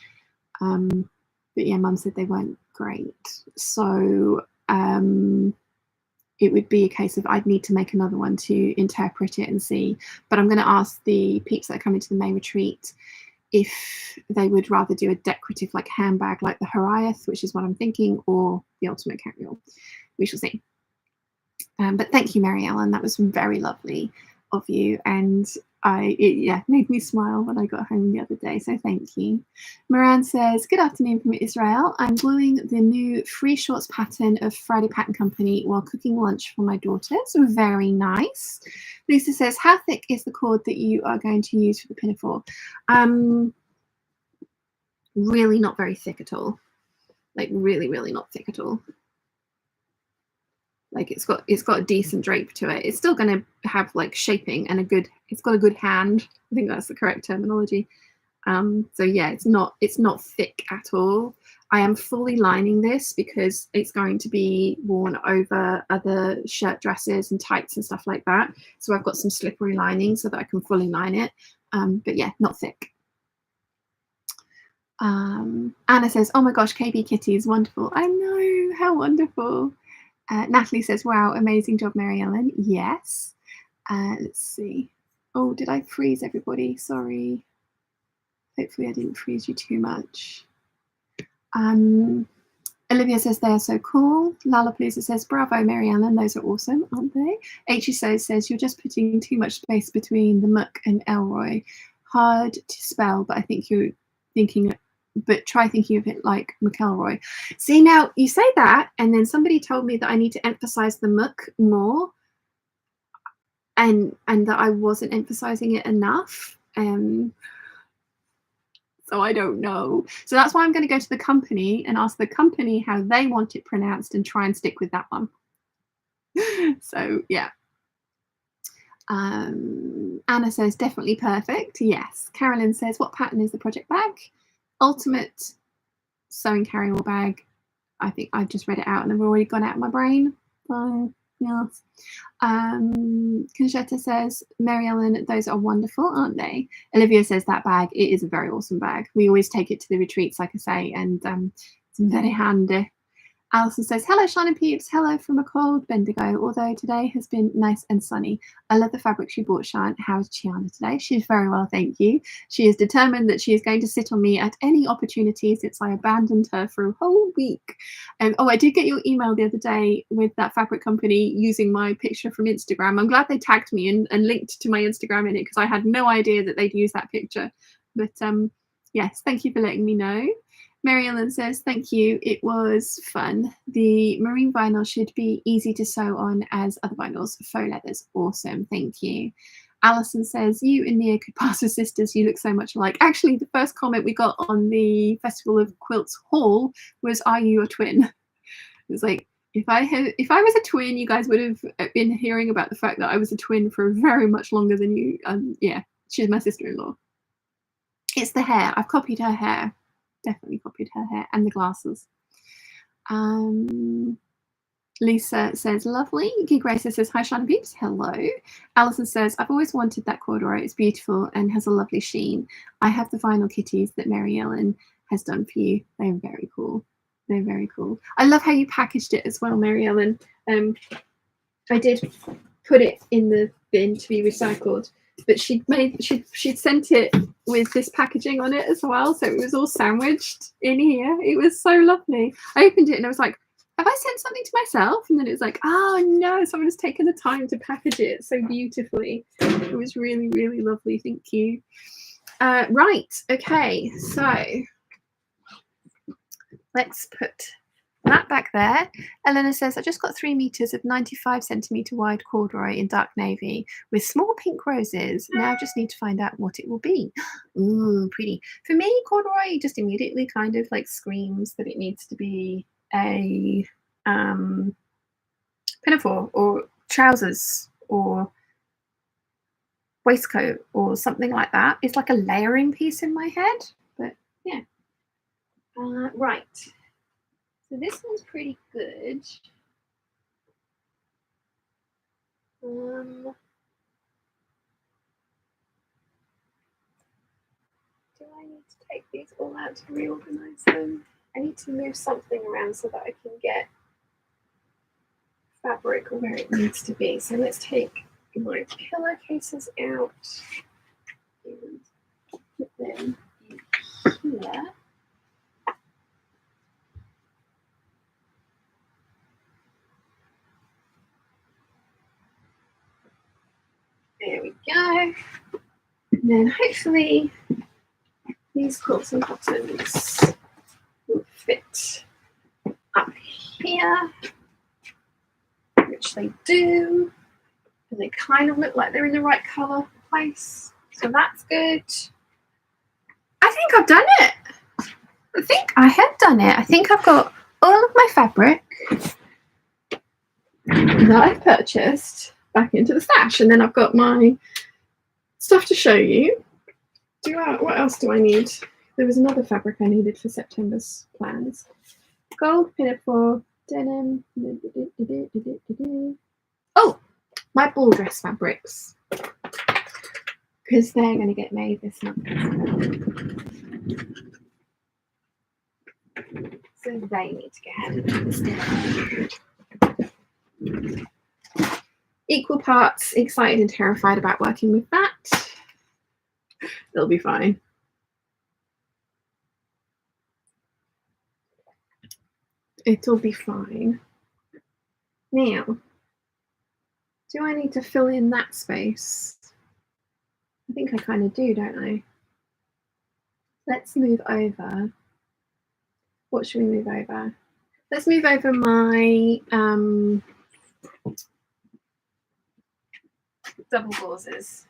But yeah, Mum said they weren't great. So it would be a case of I'd need to make another one to interpret it and see. But I'm going to ask the peeps that are coming to the May retreat if they would rather do a decorative like handbag like the Horiath, which is what I'm thinking, or the ultimate carry-all. We shall see. But thank you, Mary Ellen. That was very lovely of you, and it made me smile when I got home the other day, so thank you. Moran says, good afternoon from Israel. I'm gluing the new free shorts pattern of Friday Pattern Company while cooking lunch for my daughter, so very nice. Lisa says, how thick is the cord that you are going to use for the pinafore? Really not very thick at all. Like really, really not thick at all. Like it's got a decent drape to it. It's still going to have like shaping and it's got a good hand. I think that's the correct terminology. So yeah, it's not thick at all. I am fully lining this because it's going to be worn over other shirt dresses and tights and stuff like that. So I've got some slippery lining so that I can fully line it. But yeah, not thick. Anna says, oh my gosh, KB Kitty is wonderful. I know, how wonderful. Natalie says, wow, amazing job, Mary Ellen. Yes. Let's see. Oh, did I freeze everybody? Sorry. Hopefully I didn't freeze you too much. Olivia says they are so cool. Lollapalooza says, bravo, Mary Ellen. Those are awesome, aren't they? HSO says, you're just putting too much space between the muck and Elroy. Hard to spell, but I think you're thinking but try thinking of it like McElroy. See, now you say that, and then somebody told me that I need to emphasize the muck more, and that I wasn't emphasizing it enough. So I don't know. So that's why I'm going to go to the company and ask the company how they want it pronounced and try and stick with that one. So yeah. Anna says definitely perfect. Yes. Carolyn says, what pattern is the project bag? Ultimate sewing carry-all bag. I think I've just read it out and I've already gone out of my brain. Yes. Conchetta says, Mary Ellen, those are wonderful, aren't they? Olivia says that bag, it is a very awesome bag. We always take it to the retreats, like I say, and it's very handy. Alison says, hello, Sean and Peeps. Hello from a cold Bendigo, although today has been nice and sunny. I love the fabric she bought, Sean. How's Chiana today? She's very well, thank you. She is determined that she is going to sit on me at any opportunity since I abandoned her for a whole week. Oh, I did get your email the other day with that fabric company using my picture from Instagram. I'm glad they tagged me and linked to my Instagram in it because I had no idea that they'd use that picture. But yes, thank you for letting me know. Mary Ellen says, thank you, it was fun. The marine vinyl should be easy to sew on as other vinyls. Faux leather's awesome, thank you. Alison says, you and Nia could pass as sisters. You look so much alike. Actually, the first comment we got on the Festival of Quilts haul was, are you a twin? It was like, if I was a twin, you guys would have been hearing about the fact that I was a twin for very much longer than you. Yeah, she's my sister-in-law. It's the hair. I've copied her hair. Definitely copied her hair and the glasses. Lisa says, lovely. Grace says, hi, Shana Peeps. Hello. Alison says, I've always wanted that corduroy. It's beautiful and has a lovely sheen. I have the vinyl kitties that Mary Ellen has done for you. They're very cool. They're very cool. I love how you packaged it as well, Mary Ellen. I did put it in the bin to be recycled, but she'd sent it with this packaging on it as well, so it was all sandwiched in here. It was so lovely. I opened it and I was like, have I sent something to myself? And then it was like, oh no, someone has taken the time to package it so beautifully. It was really, really lovely. Thank you. Right, okay, so let's put that back there. Eleanor says, I just got 3 meters of 95cm wide corduroy in dark navy with small pink roses. Now I just need to find out what it will be. Ooh, pretty. For me, corduroy just immediately kind of like screams that it needs to be a pinafore or trousers or waistcoat or something like that. It's like a layering piece in my head, but yeah. Right. So this one's pretty good. Do I need to take these all out to reorganize them? I need to move something around so that I can get fabric where it needs to be. So let's take my pillowcases out and put them in here. There we go. And then hopefully these quilts and buttons will fit up here, which they do. And they kind of look like they're in the right colour place. So that's good. I think I've done it. I think I have done it. I think I've got all of my fabric that I've purchased back into the stash, and then I've got my stuff to show you. What else do I need? There was another fabric I needed for September's plans. Gold pinafore, denim. Oh, my ball dress fabrics, because they're going to get made this month. So they need to get added to this. Equal parts excited and terrified about working with that. It'll be fine. It'll be fine. Now, do I need to fill in that space? I think I kind of do, don't I? Let's move over. What should we move over? Let's move over my double gauzes.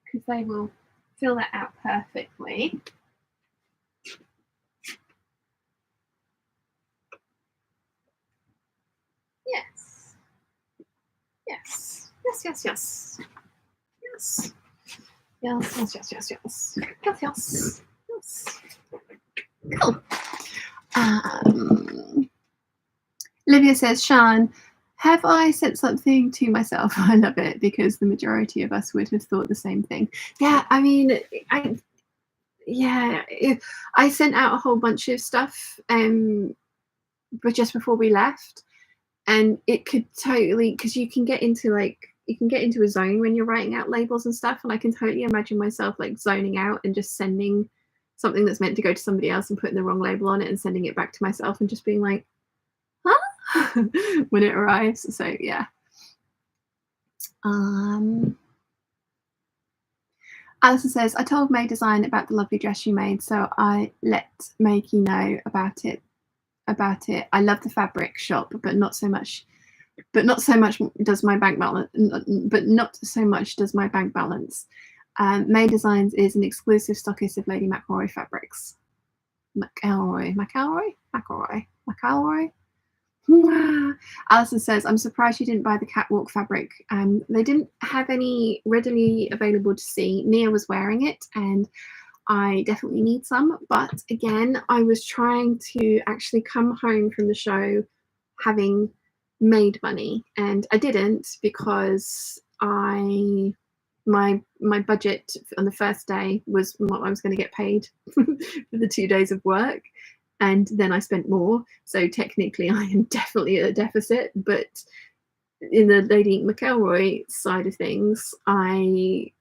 Because they will fill that out perfectly. Yes. Yes. Yes, yes, yes. Yes. Yes, yes, yes, yes, yes. Yes, yes. Yes. Cool. Olivia says, Shan, have I sent something to myself? I love it, because the majority of us would have thought the same thing. Yeah, I mean, I sent out a whole bunch of stuff but just before we left, and it could totally, because you can get into a zone when you're writing out labels and stuff, and I can totally imagine myself like zoning out and just sending something that's meant to go to somebody else and putting the wrong label on it and sending it back to myself and just being like, huh? When it arrives. So yeah. Alison says, I told May Design about the lovely dress you made, so I let Makey know about it about it. I love the fabric shop, but not so much. But not so much does my bank balance. But not so much does my bank balance. May Designs is an exclusive stockist of Lady McElroy fabrics. McElroy. Alison says, I'm surprised you didn't buy the catwalk fabric. They didn't have any readily available to see. Nia was wearing it, and I definitely need some. But again, I was trying to actually come home from the show having made money, and I didn't, because my budget on the first day was what I was going to get paid for the 2 days of work, and then I spent more. So technically I am definitely at a deficit, but in the Lady McElroy side of things, I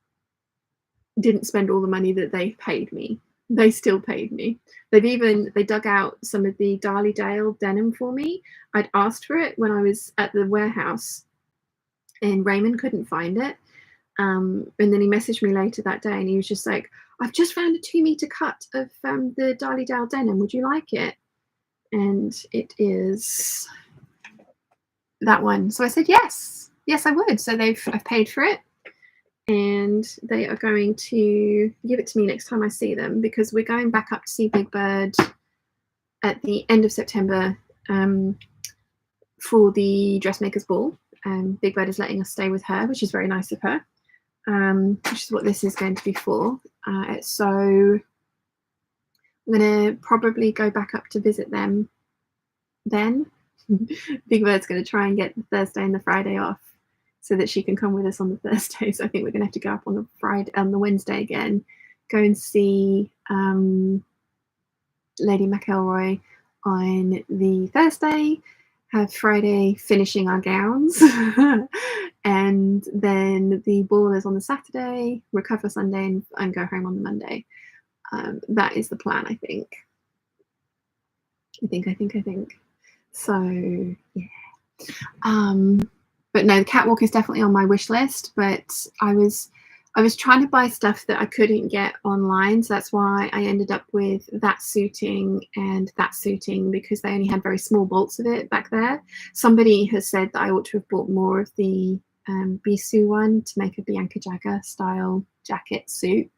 didn't spend all the money that they paid me. They still paid me. They dug out some of the Darley-Dale denim for me. I'd asked for it when I was at the warehouse, and Raymond couldn't find it. And then he messaged me later that day, and he was just like, I've just found a 2-meter cut of the Darley-Dale denim. Would you like it? And it is that one. So I said, yes, I would. So I've paid for it, and they are going to give it to me next time I see them, because we're going back up to see Big Bird at the end of September for the dressmakers ball. Big Bird is letting us stay with her, which is very nice of her, which is what this is going to be for. So I'm going to probably go back up to visit them then. Big Bird's going to try and get the Thursday and the Friday off so that she can come with us on the Thursday. So I think we're going to have to go up on the Wednesday again, go and see Lady McElroy on the Thursday, have Friday finishing our gowns, and then the ball is on the Saturday, recover Sunday, and go home on the Monday. That is the plan, I think. So yeah. But no, the catwalk is definitely on my wish list. But I was trying to buy stuff that I couldn't get online, so that's why I ended up with that suiting and that suiting, because they only had very small bolts of it back there. Somebody has said that I ought to have bought more of the Bisou one to make a Bianca Jagger style jacket suit,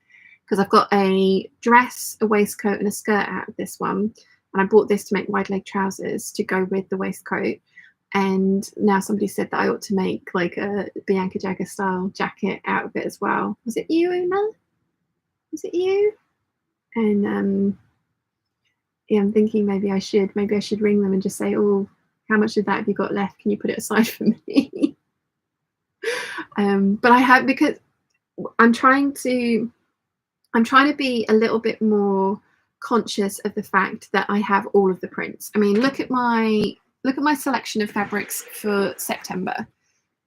because I've got a dress, a waistcoat, and a skirt out of this one, and I bought this to make wide leg trousers to go with the waistcoat. And now somebody said that I ought to make like a Bianca Jagger style jacket out of it as well. Was it you, Una? Was it you? And yeah, I'm thinking maybe I should ring them and just say, oh, how much of that have you got left? Can you put it aside for me? But I have, because I'm trying to be a little bit more conscious of the fact that I have all of the prints. I mean, look at my selection of fabrics for September.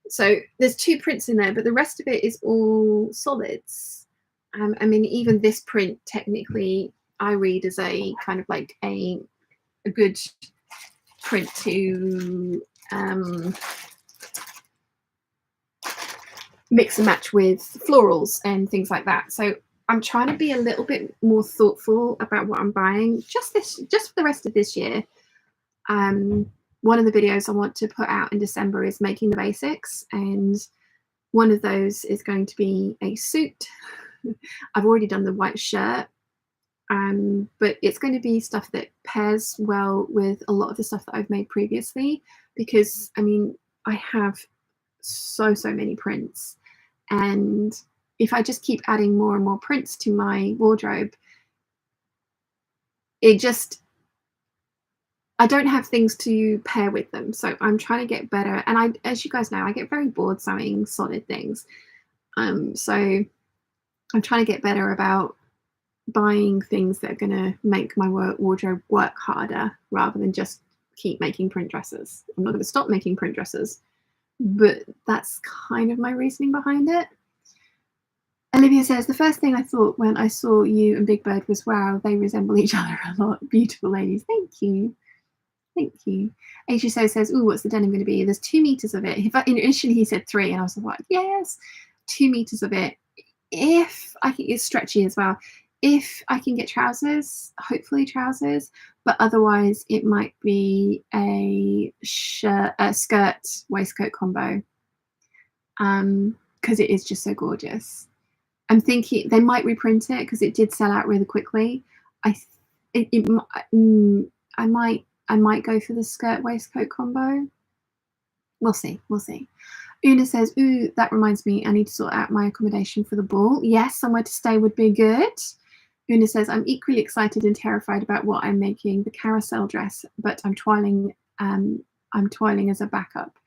So there's 2 prints in there, but the rest of it is all solids. I mean, even this print technically I read as a kind of like a good print to mix and match with florals and things like that. So I'm trying to be a little bit more thoughtful about what I'm buying just for the rest of this year. One of the videos I want to put out in December is making the basics, and one of those is going to be a suit. I've already done the white shirt, but it's going to be stuff that pairs well with a lot of the stuff that I've made previously, because I mean, I have so many prints, and if I just keep adding more and more prints to my wardrobe, I don't have things to pair with them. So I'm trying to get better. And as you guys know, I get very bored sewing solid things. So I'm trying to get better about buying things that are going to make my wardrobe work harder, rather than just keep making print dresses. I'm not going to stop making print dresses, but that's kind of my reasoning behind it. Olivia says, the first thing I thought when I saw you and Big Bird was, wow, they resemble each other a lot. Beautiful ladies. Thank you. Thank you. HSO says, ooh, what's the denim going to be? There's 2 meters of it. Initially he said 3, and I was like, yes, 2 meters of it. If I think it's stretchy as well. if I can get trousers, hopefully trousers, but otherwise it might be a skirt waistcoat combo, because it is just so gorgeous. I'm thinking they might reprint it because it did sell out really quickly. I might go for the skirt waistcoat combo. We'll see. Una says, ooh, that reminds me, I need to sort out my accommodation for the ball. Yes, somewhere to stay would be good. Una says, I'm equally excited and terrified about what I'm making, the carousel dress, but I'm toiling as a backup.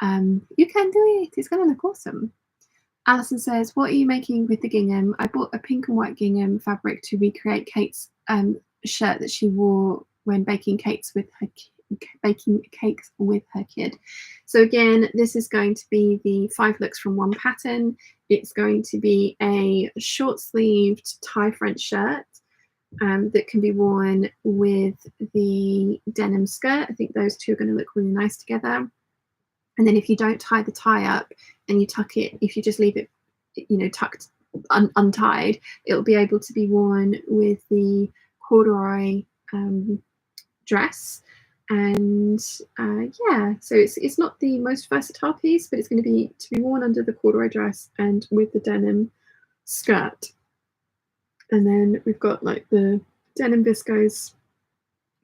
You can do it. It's going to look awesome. Alison says, what are you making with the gingham? I bought a pink and white gingham fabric to recreate Kate's shirt that she wore when baking cakes with her kid. So again, this is going to be the 5 looks from one pattern. It's going to be a short-sleeved tie front shirt that can be worn with the denim skirt. I think those two are going to look really nice together. And then if you don't tie the tie up and you tuck it, if you just leave it, tucked untied, it'll be able to be worn with the corduroy dress. And yeah, so it's not the most versatile piece, but it's going to be worn under the corduroy dress and with the denim skirt. And then we've got like the denim viscose.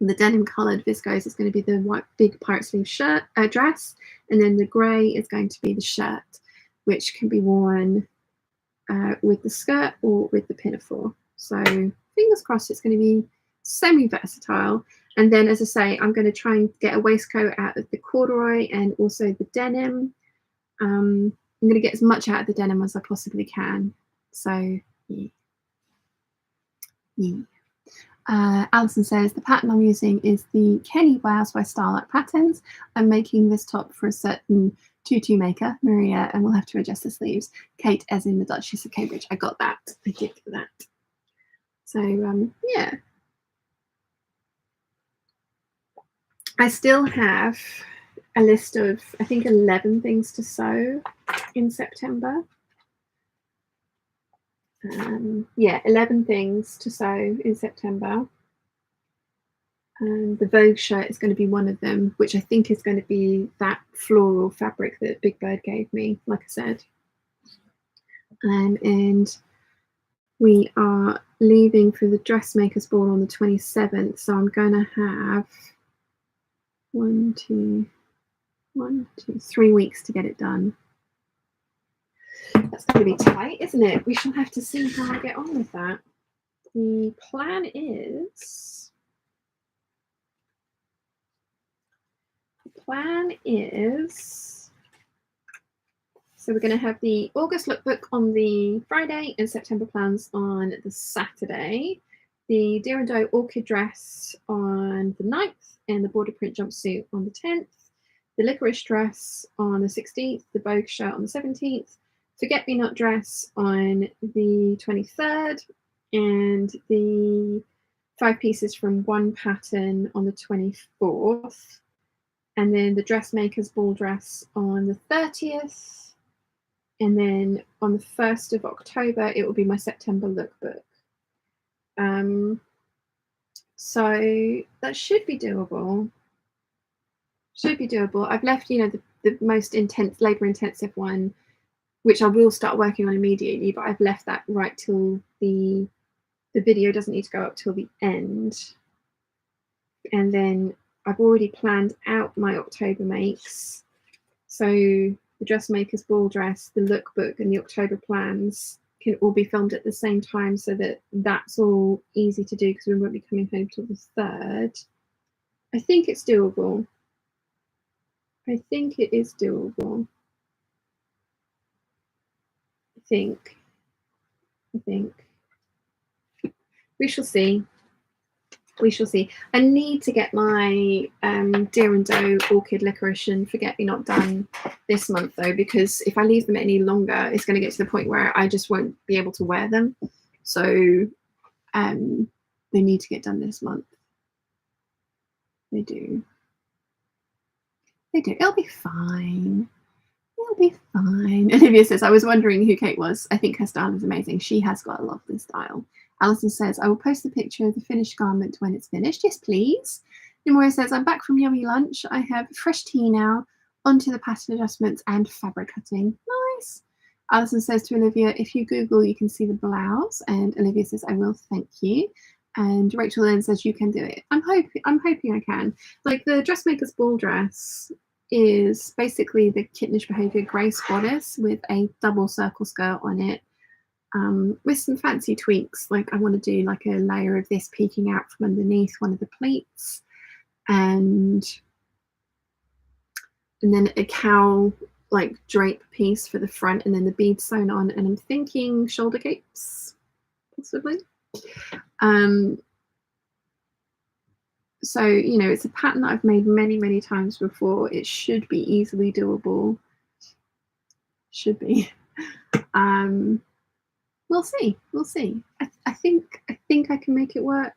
The denim coloured viscose is going to be the white big pirate sleeve shirt dress, and then the grey is going to be the shirt, which can be worn with the skirt or with the pinafore. So fingers crossed it's going to be semi-versatile. And then, as I say, I'm going to try and get a waistcoat out of the corduroy and also the denim. I'm going to get as much out of the denim as I possibly can. So yeah. Alison says, the pattern I'm using is the Kenny Blouse by Starlight Patterns. I'm making this top for a certain tutu maker, Maria, and we'll have to adjust the sleeves. Kate, as in the Duchess of Cambridge. I got that. I did get that. So, yeah. I still have a list of, I think, 11 things to sew in September. Yeah, 11 things to sew in September. And the Vogue shirt is going to be one of them, which I think is going to be that floral fabric that Big Bird gave me, like I said. And we are leaving for the dressmakers ball on the 27th, so I'm going to have 3 weeks to get it done. That's going to be tight, isn't it? We shall have to see how I get on with that. The plan is, so we're going to have the August lookbook on the Friday and September plans on the Saturday. The Deer and Doe orchid dress on the 9th and the border print jumpsuit on the 10th. The licorice dress on the 16th, the Vogue shirt on the 17th, Forget Me Not dress on the 23rd, and the 5 pieces from one pattern on the 24th, and then the dressmaker's ball dress on the 30th, and then on the 1st of October it will be my September lookbook. So that should be doable. I've left, the most intense, labor intensive one, which I will start working on immediately, but I've left that right till the video doesn't need to go up till the end. And then I've already planned out my October makes. So the dressmaker's ball dress, the lookbook, and the October plans can all be filmed at the same time, so that that's all easy to do because we won't be coming home till the 3rd. I think it's doable. I think it is doable. I think. We shall see. I need to get my Deer and Doe orchid licorice and Forget Me Not done this month, though, because if I leave them any longer, it's going to get to the point where I just won't be able to wear them. So they need to get done this month. They do. It'll be fine. Olivia says, I was wondering who Kate was. I think her style is amazing. She has got a lovely style. Alison says, I will post the picture of the finished garment when it's finished. Yes, please. Nimora says, I'm back from yummy lunch. I have fresh tea now. Onto the pattern adjustments and fabric cutting. Nice. Alison says to Olivia, if you Google, you can see the blouse. And Olivia says, I will, thank you. And Rachel then says, you can do it. I'm hoping I can. Like, the dressmaker's ball dress is basically the Kittenish Behaviour Grace bodice with a double circle skirt on it, with some fancy tweaks. Like, I want to do like a layer of this peeking out from underneath one of the pleats, and then a cowl like drape piece for the front, and then the beads sewn on, and I'm thinking shoulder capes possibly. So, you know, it's a pattern that I've made many times before. It should be easily doable. Should be. We'll see. I think I can make it work.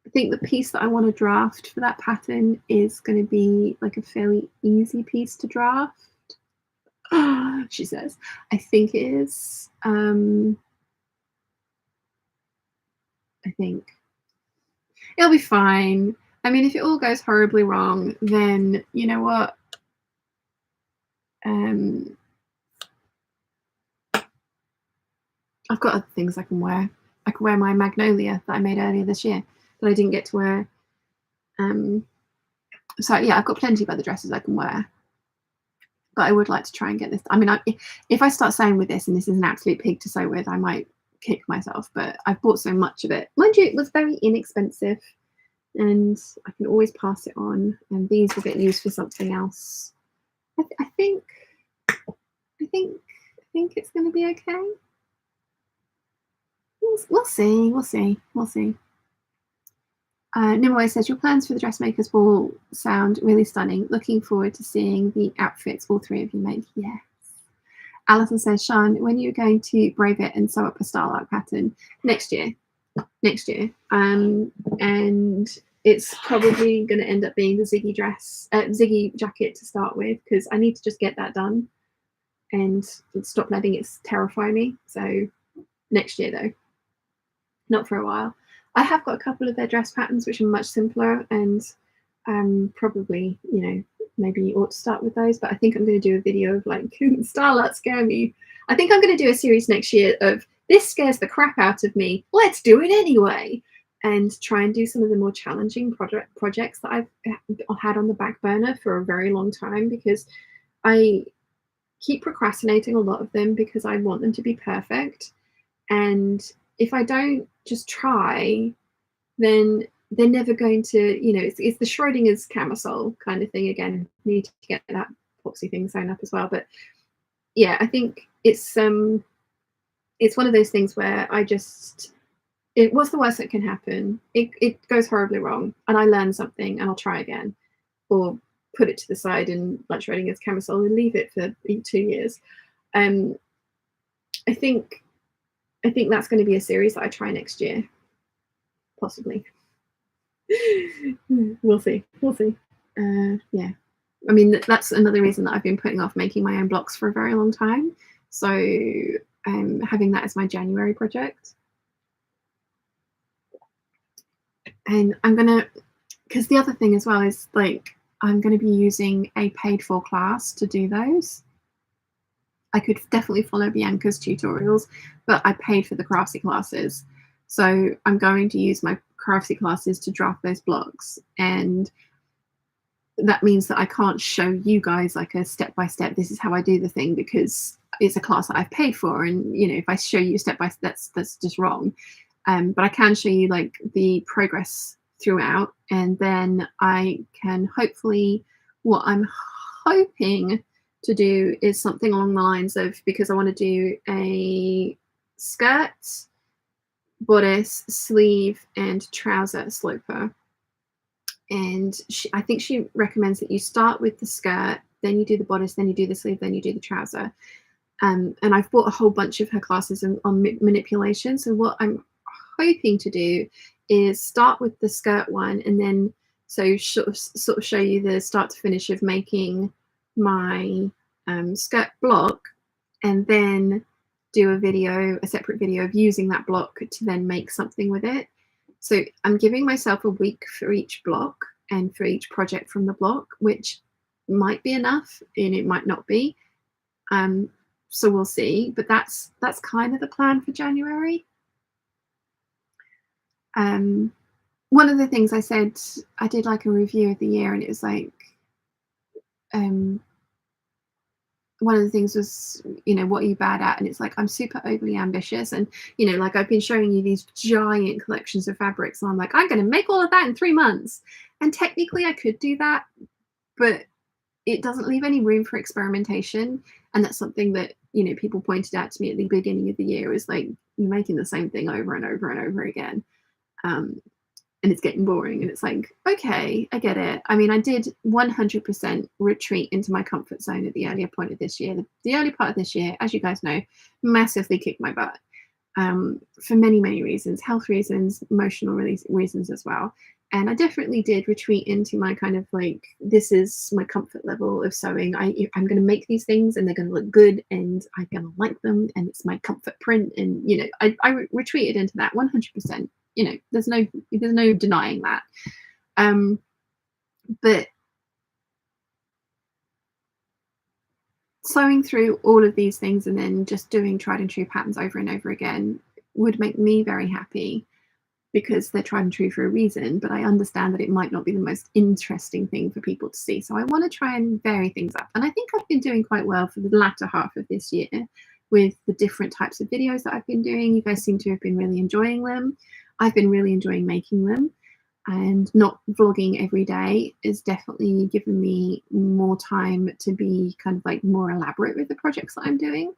I think the piece that I want to draft for that pattern is going to be like a fairly easy piece to draft. She says, I think it is. I think it'll be fine. I mean, if it all goes horribly wrong, then you know what? I've got other things I can wear. I can wear my magnolia that I made earlier this year that I didn't get to wear. So yeah, I've got plenty of other dresses I can wear. But I would like to try and get this. I mean, if I start sewing with this and this is an absolute pig to sew with, I might kick myself. But I've bought so much of it. Mind you, it was very inexpensive, and I can always pass it on. And these will get used for something else. I think it's going to be okay. We'll see. Nimue says, your plans for the dressmakers ball sound really stunning. Looking forward to seeing the outfits all three of you make. Yes. Alison says, Sean, when are you going to brave it and sew up a starlight pattern? Next year. And it's probably going to end up being the Ziggy jacket to start with, because I need to just get that done and stop letting it terrify me. So next year, though. Not for a while. I have got a couple of their dress patterns which are much simpler, and probably, you know, maybe you ought to start with those. But I think I'm going to do a video of like starlight scare me. I think I'm going to do a series next year of this scares the crap out of me. Let's do it anyway, and try and do some of the more challenging projects that I've had on the back burner for a very long time, because I keep procrastinating a lot of them because I want them to be perfect. And if I don't just try, then they're never going to, you know, it's the Schrodinger's camisole kind of thing again. Need to get that epoxy thing sewn up as well. But yeah, I think it's one of those things where what's the worst that can happen? It goes horribly wrong, and I learn something, and I'll try again, or put it to the side and like Schrodinger's camisole and leave it for 2 years. I think that's going to be a series that I try next year, possibly. We'll see. Yeah, I mean, that's another reason that I've been putting off making my own blocks for a very long time. So having that as my January project. And I'm gonna, because the other thing as well is like, I'm going to be using a paid for class to do those. I could definitely follow Bianca's tutorials, but I paid for the Craftsy classes. So I'm going to use my Craftsy classes to draft those blocks. And that means that I can't show you guys like a step-by-step, this is how I do the thing, because it's a class that I've paid for. And, you know, if I show you step-by-step, that's just wrong. But I can show you like the progress throughout. And then I can hopefully, what I'm hoping to do is something along the lines of, because I want to do a skirt, bodice, sleeve, and trouser sloper. And I think she recommends that you start with the skirt, then you do the bodice, then you do the sleeve, then you do the trouser. And I've bought a whole bunch of her classes on manipulation. So what I'm hoping to do is start with the skirt one, and then so sort of show you the start to finish of making my skirt block, and then do a separate video of using that block to then make something with it. So I'm giving myself a week for each block and for each project from the block, which might be enough and it might not be. So we'll see, but that's kind of the plan for January. One of the things I said, I did like a review of the year, and it was like, one of the things was, you know, what are you bad at? And it's like, I'm super overly ambitious. And, you know, like I've been showing you these giant collections of fabrics, and I'm like, I'm going to make all of that in 3 months. And technically I could do that, but it doesn't leave any room for experimentation. And that's something that, you know, people pointed out to me at the beginning of the year, is like, you're making the same thing over and over and over again. And it's getting boring. And it's like, okay, I get it. I mean, I did 100% retreat into my comfort zone at the earlier point of this year. The early part of this year, as you guys know, massively kicked my butt, for many, many reasons, health reasons, emotional reasons as well. And I definitely did retreat into my kind of like, this is my comfort level of sewing. I'm going to make these things and they're going to look good and I'm going to like them, and it's my comfort print. And, you know, I retreated into that 100%. You know, there's no denying that. But sewing through all of these things and then just doing tried and true patterns over and over again would make me very happy, because they're tried and true for a reason. But I understand that it might not be the most interesting thing for people to see. So I want to try and vary things up. And I think I've been doing quite well for the latter half of this year with the different types of videos that I've been doing. You guys seem to have been really enjoying them. I've been really enjoying making them, and not vlogging every day is definitely given me more time to be kind of like more elaborate with the projects that I'm doing.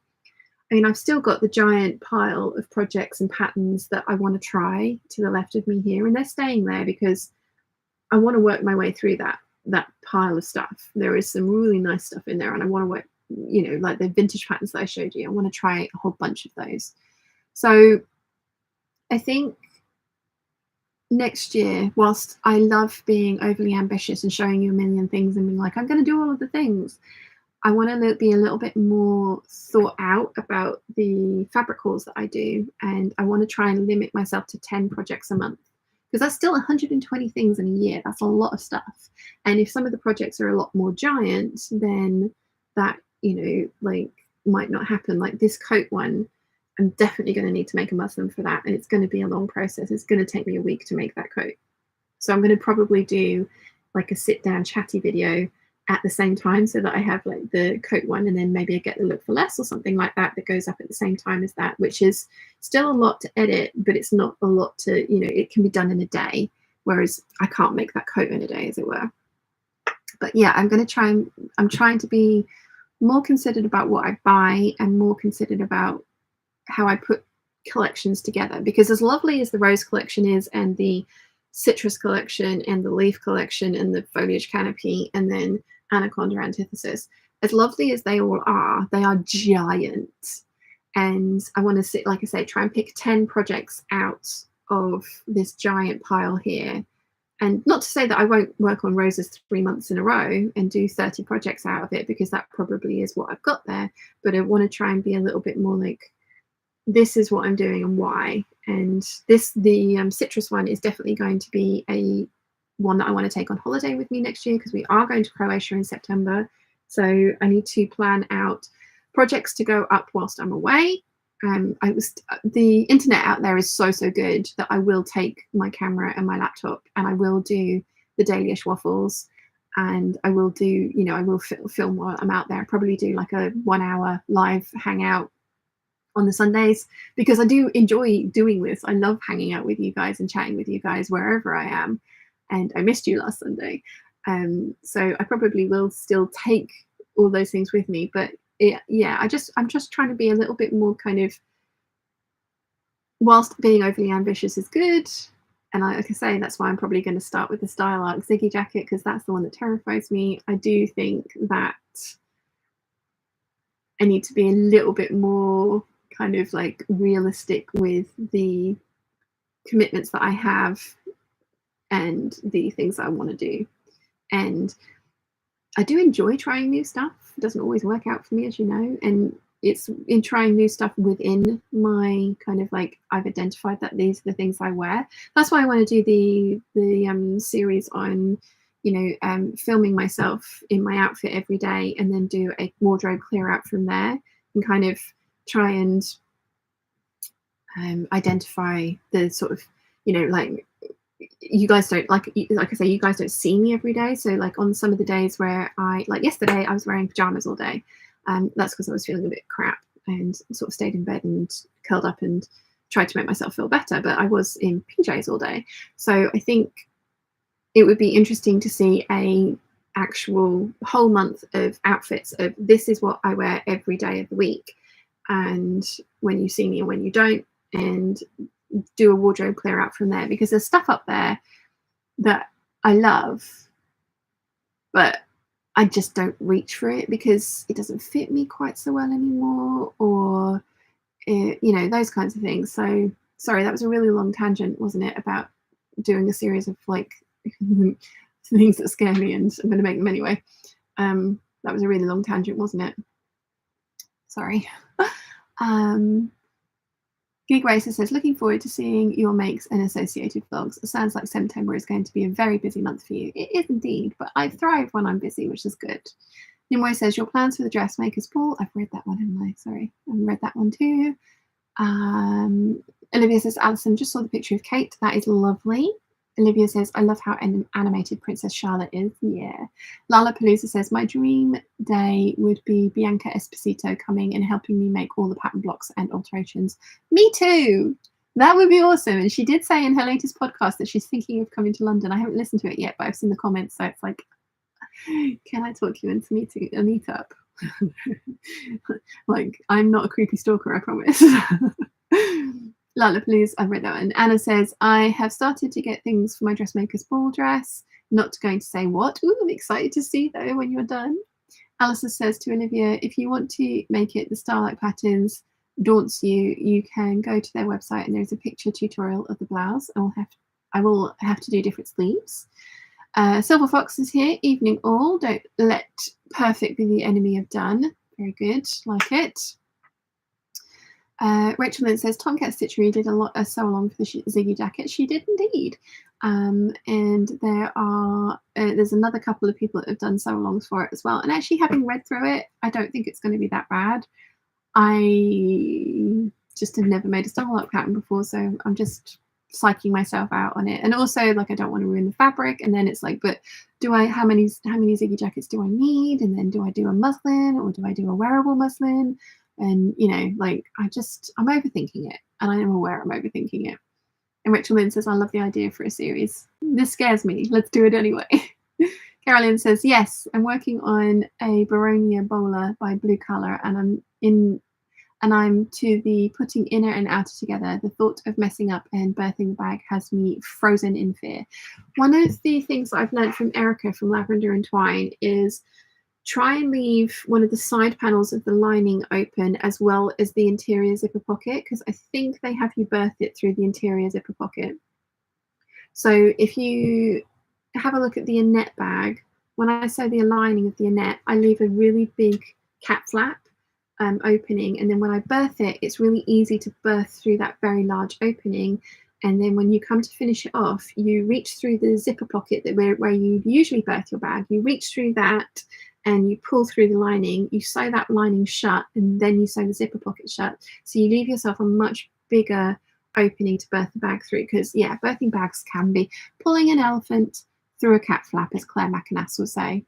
I mean, I've still got the giant pile of projects and patterns that I want to try to the left of me here, and they're staying there because I want to work my way through that pile of stuff. There is some really nice stuff in there, and I want to work, you know, like the vintage patterns that I showed you. I want to try a whole bunch of those. So I think next year, whilst I love being overly ambitious and showing you a million things and being like, I'm going to do all of the things, I want to be a little bit more thought out about the fabric hauls that I do. And I want to try and limit myself to 10 projects a month, because that's still 120 things in a year. That's a lot of stuff. And if some of the projects are a lot more giant, then that, you know, like might not happen. Like this coat one, I'm definitely going to need to make a muslin for that, and it's going to be a long process. It's going to take me a week to make that coat. So I'm going to probably do like a sit down chatty video at the same time, so that I have like the coat one, and then maybe I get the look for less or something like that that goes up at the same time as that, which is still a lot to edit, but it's not a lot to, you know, it can be done in a day, whereas I can't make that coat in a day, as it were. But yeah, I'm trying to be more considered about what I buy and more considered about how I put collections together, because as lovely as the rose collection is, and the citrus collection and the leaf collection and the foliage canopy and then anaconda antithesis, as lovely as they all are, they are giant. And I want to sit, like I say, try and pick 10 projects out of this giant pile here. And not to say that I won't work on roses 3 months in a row and do 30 projects out of it, because that probably is what I've got there. But I want to try and be a little bit more like, this is what I'm doing and why. And the citrus one is definitely going to be a one that I want to take on holiday with me next year, because we are going to Croatia in September. So I need to plan out projects to go up whilst I'm away. The internet out there is so good that I will take my camera and my laptop, and I will do the dailyish waffles, and I will do, you know, I will film while I'm out there. Probably do like a 1 hour live hangout on the Sundays, because I do enjoy doing this. I love hanging out with you guys and chatting with you guys wherever I am, and I missed you last Sunday. So I probably will still take all those things with me, but yeah, I'm just trying to be a little bit more kind of, whilst being overly ambitious is good, and like I say, that's why I'm probably going to start with the Style Arc Ziggy jacket, because that's the one that terrifies me. I do think that I need to be a little bit more kind of like realistic with the commitments that I have and the things that I want to do. And I do enjoy trying new stuff. It doesn't always work out for me, as you know. And it's in trying new stuff within my kind of like, I've identified that these are the things I wear. That's why I want to do the series on, you know, filming myself in my outfit every day, and then do a wardrobe clear out from there, and kind of try and identify the sort of, you know, like, you guys don't, like I say, you guys don't see me every day. So like on some of the days where like yesterday I was wearing pajamas all day. That's because I was feeling a bit crap and sort of stayed in bed and curled up and tried to make myself feel better, but I was in PJs all day. So I think it would be interesting to see a actual whole month of outfits of, this is what I wear every day of the week, and when you see me and when you don't, and do a wardrobe clear out from there, because there's stuff up there that I love, but I just don't reach for it because it doesn't fit me quite so well anymore, or you know, those kinds of things. So sorry, that was a really long tangent, wasn't it, about doing a series of like things that scare me, and I'm going to make them anyway. That was a really long tangent, wasn't it? Sorry. Gig Racer says, looking forward to seeing your makes and associated vlogs. It sounds like September is going to be a very busy month for you. It is indeed, but I thrive when I'm busy, which is good. Nimue says, your plans for the dressmaker's ball. I've read that one, haven't I? Sorry, I've read that one too. Olivia says, Alison, just saw the picture of Kate. That is lovely. Olivia says, I love how animated Princess Charlotte is. Yeah. Lollapalooza says, my dream day would be Bianca Esposito coming and helping me make all the pattern blocks and alterations. Me too. That would be awesome. And she did say in her latest podcast that she's thinking of coming to London. I haven't listened to it yet, but I've seen the comments. So it's like, can I talk you into meeting a meetup? Like, I'm not a creepy stalker, I promise. Lala, please, I've read that one. Anna says, I have started to get things for my dressmaker's ball dress. Not going to say what. Ooh, I'm excited to see though when you're done. Alison says to Olivia, if you want to make it the Starlight Patterns daunts you, you can go to their website and there's a picture tutorial of the blouse. I will have to do different sleeves. Silver Fox is here. Evening all. Don't let perfect be the enemy of done. Very good. Like it. Rachel Lynn says, Tomcat Stitchery did a sew along for the Ziggy jacket. She did indeed. And there's another couple of people that have done sew alongs for it as well. And actually, having read through it, I don't think it's going to be that bad. I just have never made a Starlight pattern before, so I'm just psyching myself out on it. And also, like, I don't want to ruin the fabric. And then it's like, but how many Ziggy jackets do I need? And then do I do a muslin, or do I do a wearable muslin? And, you know, like, I'm overthinking it, and I am aware I'm overthinking it. And Rachel Lynn says, I love the idea for a series. This scares me. Let's do it anyway. Carolyn says, yes, I'm working on a Baronia bowler by Blue Colour, and I'm to the putting inner and outer together. The thought of messing up and birthing the bag has me frozen in fear. One of the things I've learned from Erica from Lavender and Twine is try and leave one of the side panels of the lining open as well as the interior zipper pocket, because I think they have you birth it through the interior zipper pocket. So if you have a look at the Annette bag, when I sew the lining of the Annette, I leave a really big cap flap opening, and then when I birth it, it's really easy to birth through that very large opening. And then when you come to finish it off, you reach through the zipper pocket where you usually birth your bag. You reach through that and you pull through the lining, you sew that lining shut, and then you sew the zipper pocket shut. So you leave yourself a much bigger opening to birth the bag through, because, yeah, birthing bags can be pulling an elephant through a cat flap, as Claire McInnes will say.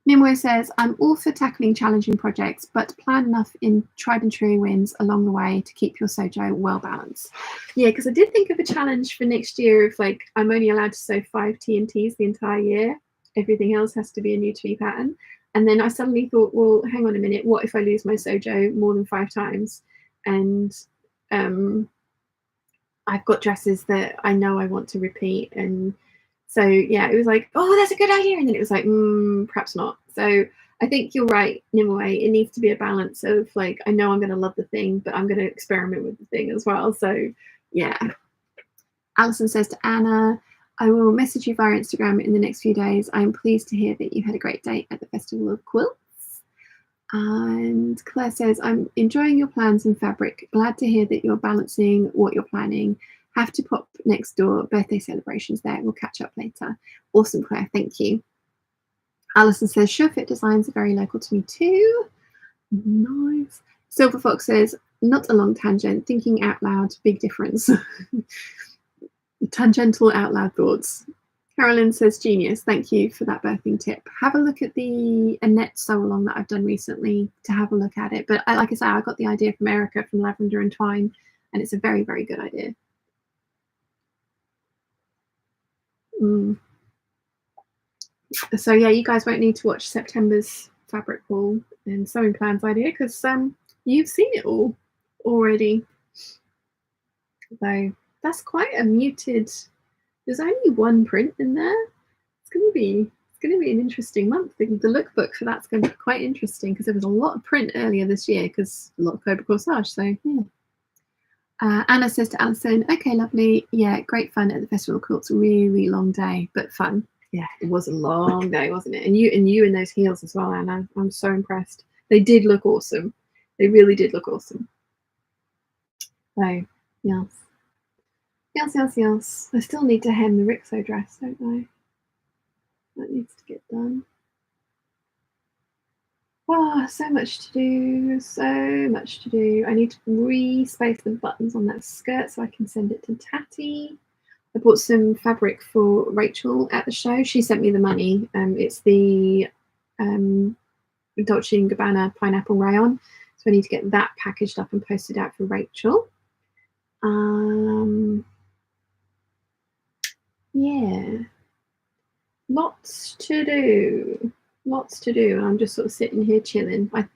Nimue says, I'm all for tackling challenging projects, but plan enough in tried and true wins along the way to keep your sojo well balanced. Yeah, because I did think of a challenge for next year of, like, I'm only allowed to sew 5 TNTs the entire year. Everything else has to be a new to me pattern. And then I suddenly thought, well, hang on a minute, what if I lose my sojo more than 5 times? And I've got dresses that I know I want to repeat. And so, yeah, it was like, oh, that's a good idea. And then it was like, perhaps not. So I think you're right, Nimue. It needs to be a balance of, like, I know I'm going to love the thing, but I'm going to experiment with the thing as well. So, yeah. Alison says to Anna, I will message you via Instagram in the next few days. I am pleased to hear that you had a great day at the Festival of Quilts. And Claire says, I'm enjoying your plans and fabric. Glad to hear that you're balancing what you're planning. Have to pop next door. Birthday celebrations there. We'll catch up later. Awesome, Claire. Thank you. Alison says, SureFit designs are very local to me too. Nice. Silver Fox says, not a long tangent. Thinking out loud. Big difference. Tangential out loud thoughts. Carolyn says, genius. Thank you for that birthing tip. Have a look at the Annette sew along that I've done recently to have a look at it. But like I say, I got the idea from Erica from Lavender and Twine, and it's a very, very good idea. So yeah, you guys won't need to watch September's fabric haul and sewing plans idea because you've seen it all already. So that's quite a muted. There's only one print in there. It's going to be an interesting month. The lookbook for that's going to be quite interesting because there was a lot of print earlier this year because a lot of Cobra Corsage. So yeah. Anna says to Alison, okay, lovely. Yeah, great fun at the Festival of Quilts. Really long day, but fun. Yeah, it was a long day, wasn't it? And you in those heels as well, Anna. I'm so impressed. They did look awesome. They really did look awesome. So, yes. Yes. I still need to hem the Rixo dress, don't I? That needs to get done. Oh, so much to do. So much to do. I need to re-space the buttons on that skirt so I can send it to Tatty. I bought some fabric for Rachel at the show. She sent me the money. It's the Dolce & Gabbana pineapple rayon. So I need to get that packaged up and posted out for Rachel. Yeah. Lots to do. I'm just sort of sitting here chilling. I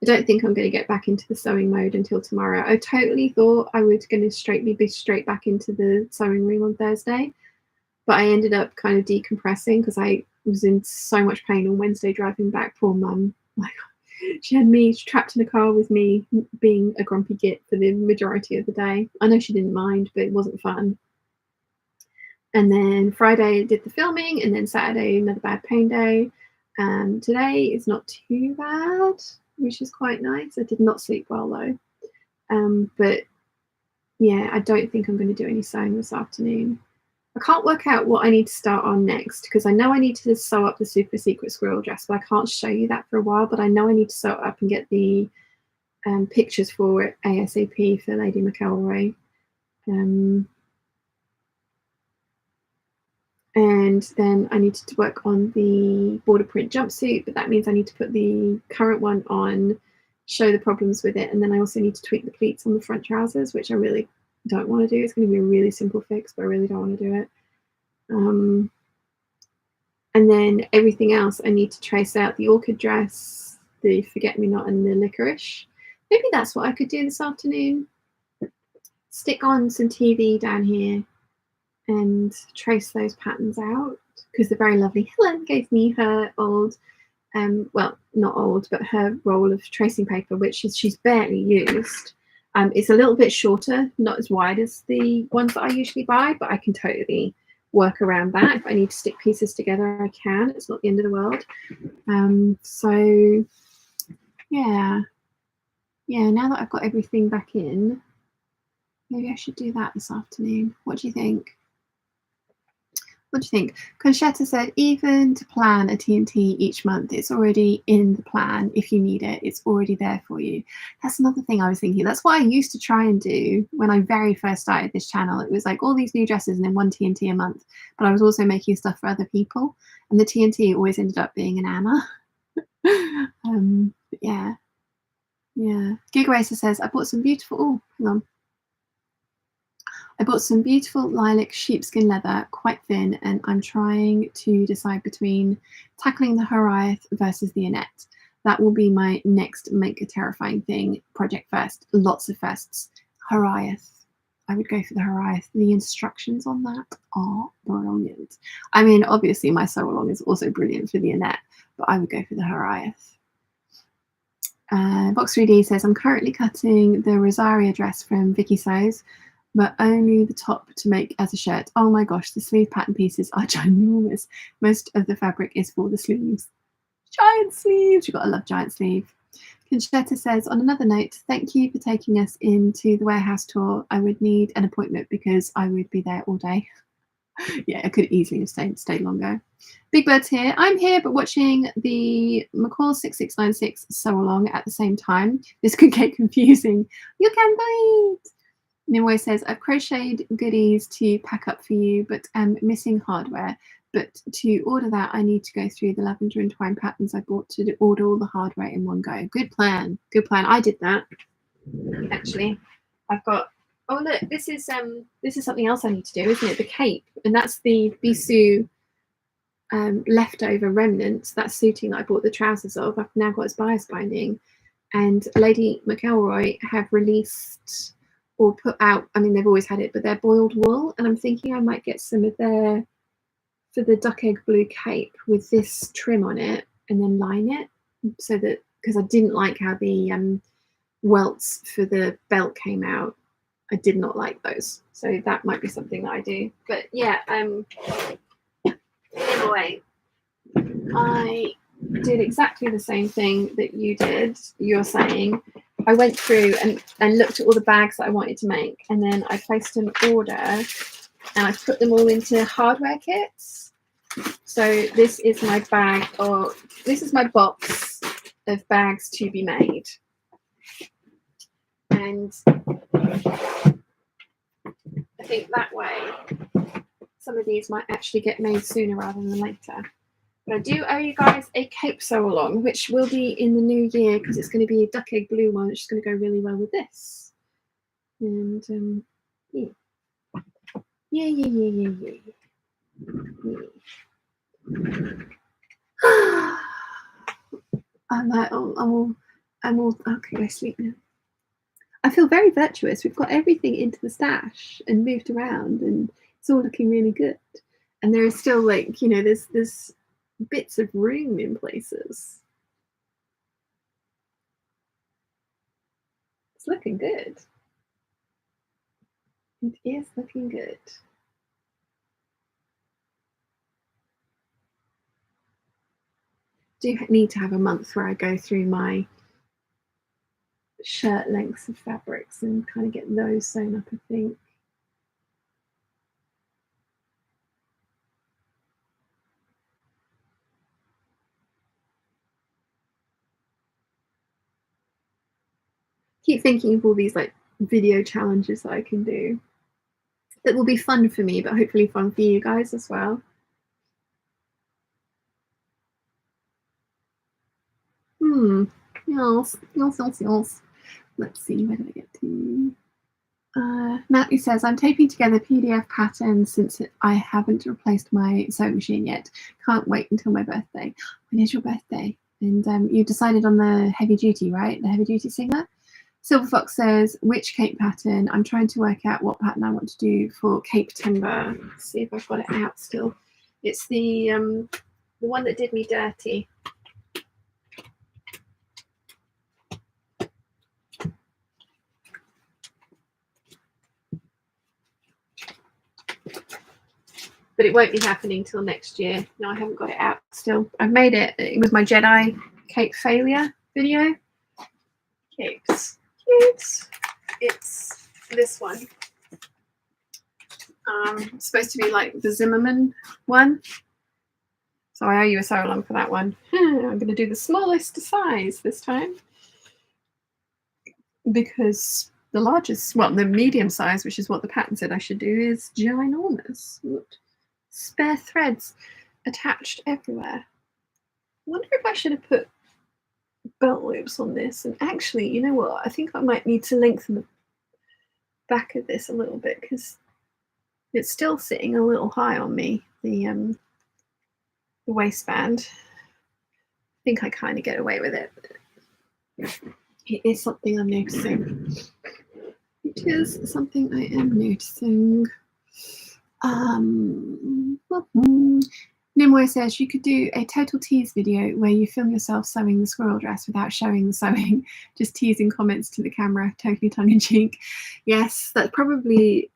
don't think I'm going to get back into the sewing mode until tomorrow. I totally thought I was going to be straight back into the sewing room on Thursday, but I ended up kind of decompressing because I was in so much pain on Wednesday driving back. Poor mum. Like, she had me trapped in a car with me being a grumpy git for the majority of the day. I know she didn't mind, but it wasn't fun. And then Friday did the filming, and then Saturday another bad pain day. Today is not too bad, which is quite nice. I did not sleep well though. But yeah, I don't think I'm going to do any sewing this afternoon. I can't work out what I need to start on next because I know I need to sew up the super secret squirrel dress, but I can't show you that for a while. But I know I need to sew it up and get the pictures for it ASAP for Lady McElroy. And then I need to work on the border print jumpsuit, but that means I need to put the current one on, show the problems with it, and then I also need to tweak the pleats on the front trousers, which I really don't want to do. It's going to be a really simple fix, but I really don't want to do it. And then everything else, I need to trace out the orchid dress, the forget-me-not, and the licorice. Maybe that's what I could do this afternoon. Stick on some TV down here and trace those patterns out because the very lovely Helen gave me her old, well, not old, but her roll of tracing paper, which she's barely used. It's a little bit shorter, not as wide as the ones that I usually buy, but I can totally work around that. If I need to stick pieces together, I can. It's not the end of the world. So yeah, now that I've got everything back in, maybe I should do that this afternoon. What do you think? What do you think? Conchetta said, even to plan a TNT each month, it's already in the plan. If you need it, it's already there for you. That's another thing I was thinking. That's what I used to try and do when I very first started this channel. It was like all these new dresses and then one TNT a month. But I was also making stuff for other people. And the TNT always ended up being an Anna. Yeah. Giga Racer says, I bought some beautiful, oh, hang on. I bought some beautiful lilac sheepskin leather, quite thin, and I'm trying to decide between tackling the Horiath versus the Annette. That will be my next Make a Terrifying Thing project first. Lots of firsts. Horiath. I would go for the Horiath. The instructions on that are brilliant. I mean, obviously my sew along is also brilliant for the Annette, but I would go for the Horiath. Box 3D says, I'm currently cutting the Rosaria dress from Vicky Sews, but only the top to make as a shirt. Oh my gosh, the sleeve pattern pieces are ginormous. Most of the fabric is for the sleeves. Giant sleeves, you've got to love giant sleeve. Conchetta says, on another note, thank you for taking us into the warehouse tour. I would need an appointment because I would be there all day. Yeah, I could easily have stayed longer. Big Bird's here. I'm here, but watching the McCall 6696 sew along at the same time. This could get confusing. You can wait. Nimue says, I've crocheted goodies to pack up for you, but am missing hardware. But to order that, I need to go through the lavender and twine patterns I bought to order all the hardware in one go. Good plan. Good plan. I did that. Actually, I've got. Oh look, this is something else I need to do, isn't it? The cape, and that's the Bisou leftover remnants. That suiting that I bought the trousers of. I've now got as bias binding, and Lady McElroy have released or put out. I mean, they've always had it, but they're boiled wool, and I'm thinking I might get some of their for the duck egg blue cape with this trim on it, and then line it so that because I didn't like how the welts for the belt came out. I did not like those, so that might be something that I do. But yeah, anyway, I did exactly the same thing that you did. You're saying I went through and looked at all the bags that I wanted to make, and then I placed an order, and I put them all into hardware kits. So this is my bag, or this is my box of bags to be made. And I think that way some of these might actually get made sooner rather than later. But I do owe you guys a cape sew along, which will be in the new year because it's going to be a duck egg blue one, which is going to go really well with this. And yeah. I'm all okay, go sleep now. I feel very virtuous. We've got everything into the stash and moved around, and it's all looking really good. And there is still, like, you know, there's bits of room in places. It's looking good. It is looking good. Do need to have a month where I go through my shirt lengths of fabrics and kind of get those sewn up, I think. Keep thinking of all these like video challenges that I can do that will be fun for me, but hopefully fun for you guys as well. Yes. Let's see, where did I get to? Matthew says, I'm taping together PDF patterns since I haven't replaced my sewing machine yet. Can't wait until my birthday. When is your birthday? And you decided on the heavy duty, right? The heavy duty singlet? Silver Fox says, which cape pattern? I'm trying to work out what pattern I want to do for Cape Timber. Let's see if I've got it out still. It's the one that did me dirty. But it won't be happening till next year. No, I haven't got it out still. I've made it. It was my Jedi cape failure video. Capes. It's this one. It's supposed to be like the Zimmerman one. So I owe you a sew along for that one. I'm going to do the smallest size this time. Because the largest, well, the medium size, which is what the pattern said I should do, is ginormous. Look. Spare threads attached everywhere. I wonder if I should have put belt loops on this. And actually, you know what? I think I might need to lengthen the back of this a little bit because it's still sitting a little high on me, the waistband. I think I kind of get away with it. It is something I'm noticing. It is something I am noticing. Nimue says you could do a total tease video where you film yourself sewing the squirrel dress without showing the sewing, just teasing comments to the camera, totally tongue-in-cheek. Yes, that probably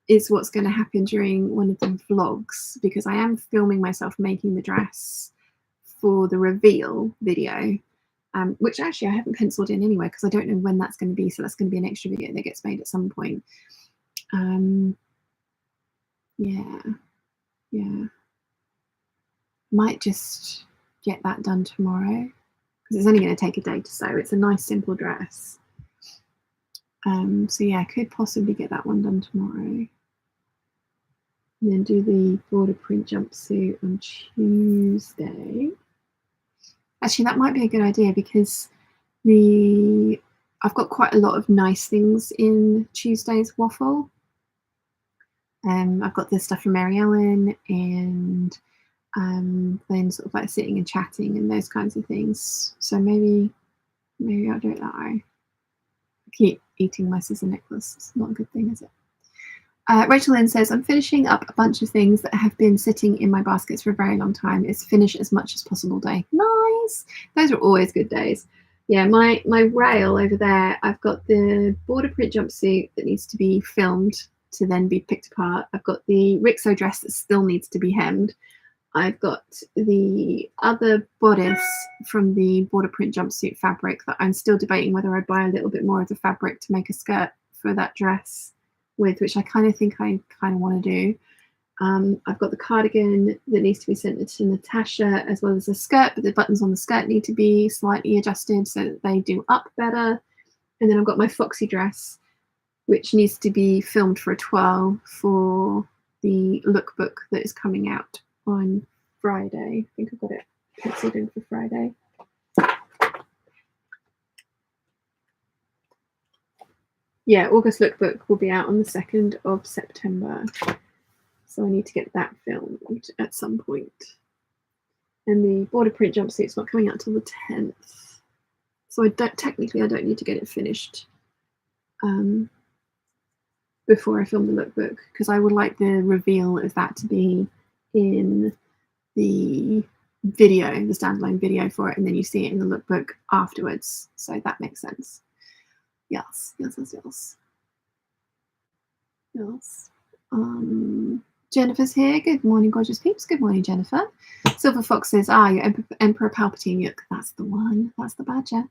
is what's going to happen during one of the vlogs, because I am filming myself making the dress for the reveal video, which actually I haven't penciled in anyway because I don't know when that's going to be. So that's going to be an extra video that gets made at some point. Yeah. Might just get that done tomorrow because it's only going to take a day to sew. It's a nice simple dress. So yeah, I could possibly get that one done tomorrow. And then do the border print jumpsuit on Tuesday. Actually, that might be a good idea because I've got quite a lot of nice things in Tuesday's waffle. I've got this stuff from Mary Ellen and then sort of like sitting and chatting and those kinds of things. So maybe I'll do it that way. I keep eating my scissor necklace. It's not a good thing, is it? Rachel Lynn says, I'm finishing up a bunch of things that have been sitting in my baskets for a very long time. It's finish as much as possible day. Nice. Those are always good days. Yeah, my rail over there, I've got the border print jumpsuit that needs to be filmed to then be picked apart. I've got the Rixo dress that still needs to be hemmed. I've got the other bodice from the border print jumpsuit fabric that I'm still debating whether I'd buy a little bit more of the fabric to make a skirt for that dress with, which I kind of think I kind of want to do. I've got the cardigan that needs to be sent to Natasha as well as a skirt, but the buttons on the skirt need to be slightly adjusted so that they do up better. And then I've got my Foxy dress, which needs to be filmed for a twirl for the lookbook that is coming out on Friday. I think I've got it penciled in for Friday. Yeah, August lookbook will be out on the 2nd of September. So I need to get that filmed at some point. And the border print jumpsuit's not coming out till the 10th. So technically I don't need to get it finished before I film the lookbook, because I would like the reveal of that to be in the video, the standalone video for it, and then you see it in the lookbook afterwards. So that makes sense. Yes. Jennifer's here. Good morning, gorgeous peeps. Good morning, Jennifer. Silver Fox says, your Emperor Palpatine look. That's the one. That's the badger.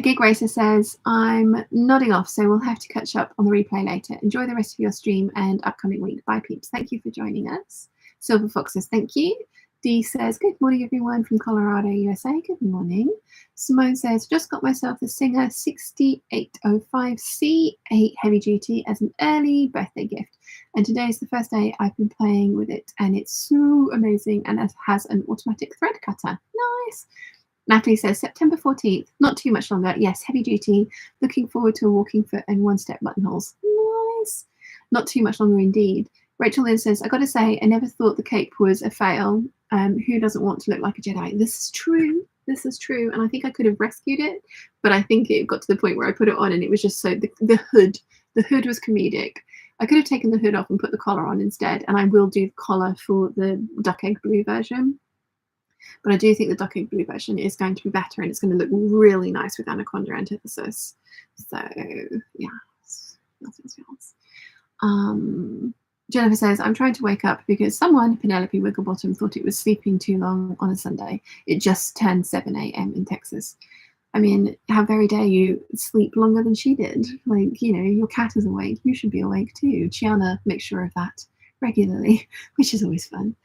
Gig Racer says, I'm nodding off, so we'll have to catch up on the replay later. Enjoy the rest of your stream and upcoming week. Bye, peeps. Thank you for joining us. Silver Fox says, thank you. Dee says, good morning, everyone from Colorado, USA. Good morning. Simone says, just got myself the Singer 6805C, a heavy duty, as an early birthday gift. And today is the first day I've been playing with it, and it's so amazing, and it has an automatic thread cutter. Nice. Natalie says, September 14th, not too much longer. Yes, heavy duty. Looking forward to a walking foot and one-step buttonholes. Nice. Not too much longer indeed. Rachel Lynn says, I got to say, I never thought the cape was a fail. Who doesn't want to look like a Jedi? This is true. This is true. And I think I could have rescued it, but I think it got to the point where I put it on and it was just so, the hood was comedic. I could have taken the hood off and put the collar on instead, and I will do the collar for the duck egg blue version. But I do think the duck egg blue version is going to be better, and it's going to look really nice with Anaconda antithesis. So, yes. Jennifer says, I'm trying to wake up because someone, Penelope Wigglebottom, thought it was sleeping too long on a Sunday. It just turned 7 a.m. in Texas. I mean, how very dare you sleep longer than she did? Like, you know, your cat is awake. You should be awake too. Chiana makes sure of that regularly, which is always fun.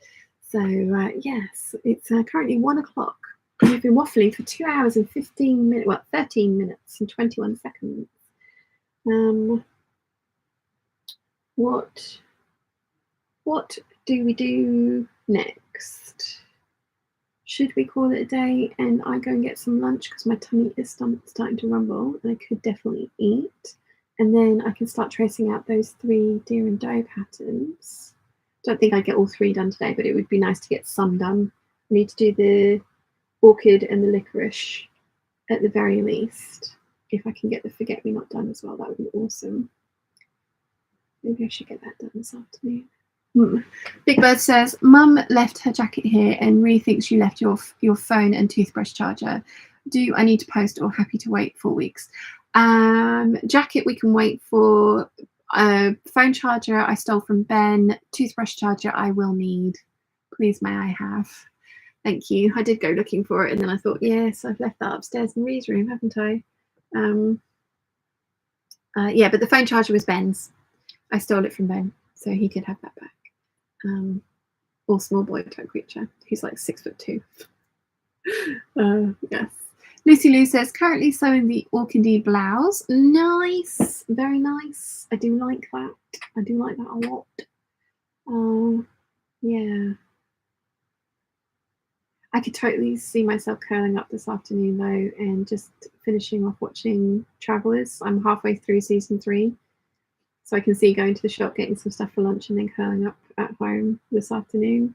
So, yes, it's currently 1 o'clock. We've been waffling for 2 hours and 15 minutes, well, 13 minutes and 21 seconds. What do we do next? Should we call it a day and I go and get some lunch because my tummy is starting to rumble and I could definitely eat, and then I can start tracing out those 3 deer and doe patterns. Don't think I get all 3 done today, but it would be nice to get some done. I need to do the orchid and the licorice at the very least. If I can get the forget-me-not done as well, that would be awesome. Maybe I should get that done this afternoon. Big Bird says, Mum left her jacket here and Ree thinks you left your phone and toothbrush charger. Do I need to post or happy to wait 4 weeks? Jacket we can wait for. Phone charger I stole from Ben. Toothbrush charger I will need. Please may I have. Thank you. I did go looking for it, and then I thought, yes, I've left that upstairs in Ree's room, haven't I? Yeah, but the phone charger was Ben's. I stole it from Ben, so he could have that back. Or small boy type creature. He's like 6'2". Yes. Lucy Lou says, currently sewing the orchidee blouse. Nice. Very nice. I do like that. I do like that a lot. Yeah. I could totally see myself curling up this afternoon though and just finishing off watching Travellers. I'm halfway through season 3. So I can see going to the shop, getting some stuff for lunch, and then curling up at home this afternoon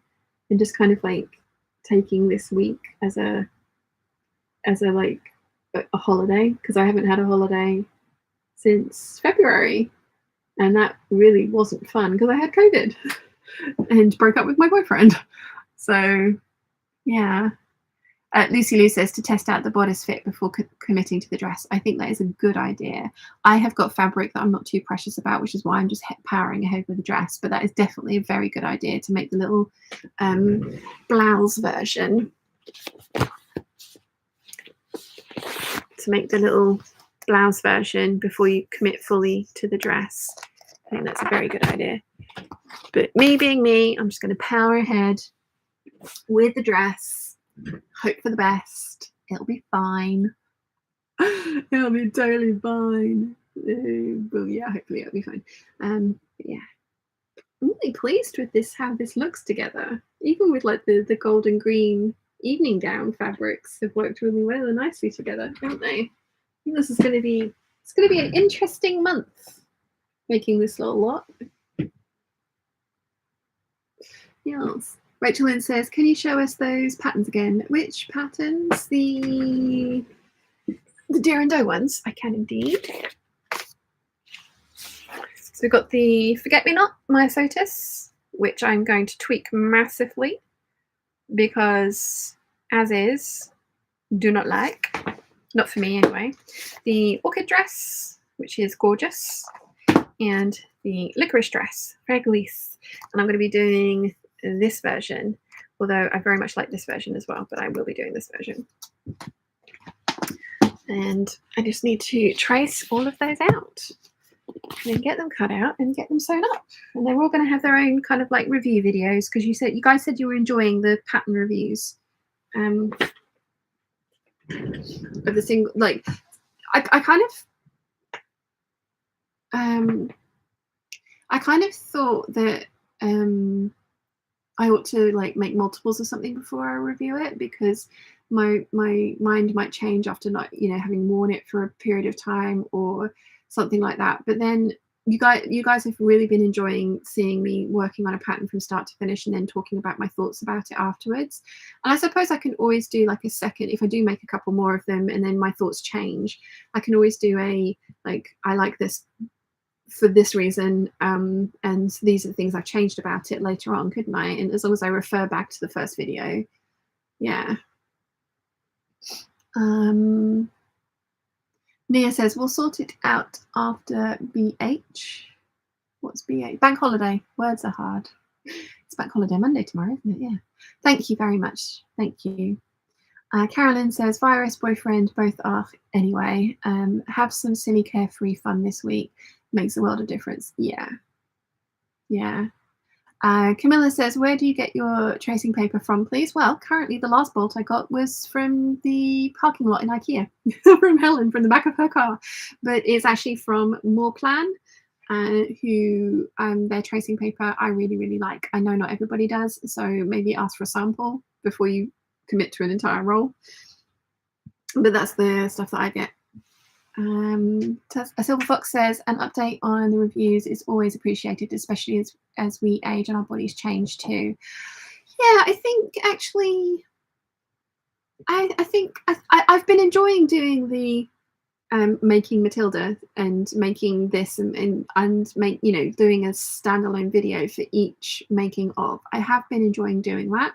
and just kind of like taking this week as a holiday, because I haven't had a holiday since February, and that really wasn't fun because I had COVID and broke up with my boyfriend. So yeah. Lucy Lou says to test out the bodice fit before committing to the dress. I think that is a good idea. I have got fabric that I'm not too precious about, which is why I'm just powering ahead with the dress, but that is definitely a very good idea to make the little blouse version. Before you commit fully to the dress. I think that's a very good idea. But me being me, I'm just going to power ahead with the dress, hope for the best. It'll be fine. It'll be totally fine. Well, yeah, hopefully it'll be fine. Yeah, I'm really pleased with this, how this looks together. Even with like the gold and green evening gown fabrics have worked really well and nicely together, haven't they? I think this is going to be an interesting month making this little lot. Yes. Rachel Lynn says, can you show us those patterns again? Which patterns? The deer and doe ones? I can indeed. So we've got the forget-me-not myosotis, which I'm going to tweak massively because as is, do not like. Not for me anyway. The orchid dress, which is gorgeous, and the licorice dress, Regulis. And I'm going to be doing this version, although I very much like this version as well, but I will be doing this version. And I just need to trace all of those out and then get them cut out and get them sewn up. And they're all going to have their own kind of like review videos, because you guys said you were enjoying the pattern reviews of the single. Like I kind of thought that I ought to like make multiples of something before I review it, because my mind might change after not, having worn it for a period of time or something like that. But then you guys have really been enjoying seeing me working on a pattern from start to finish and then talking about my thoughts about it afterwards. And I suppose I can always do like a second, if I do make a couple more of them and then my thoughts change, I can always do I like this for this reason, and these are the things I've changed about it later on, couldn't I? And as long as I refer back to the first video. Yeah. Nia says, we'll sort it out after BH. What's BH? Bank holiday. Words are hard. It's Bank Holiday Monday tomorrow, isn't it? Yeah. Thank you very much. Thank you. Carolyn says, virus, boyfriend, both are anyway. Have some silly carefree fun this week. Makes a world of difference. Yeah. Yeah. Camilla says, where do you get your tracing paper from, please? Well, currently the last bolt I got was from the parking lot in IKEA, from Helen, from the back of her car. But it's actually from Moorplan, who their tracing paper I really, really like. I know not everybody does, so maybe ask for a sample before you commit to an entire roll. But that's the stuff that I get. A Silver Fox says, an update on the reviews is always appreciated, especially as we age and our bodies change too. Yeah, I think actually I've been enjoying doing the making Matilda and making this and doing a standalone video for each making of. I have been enjoying doing that,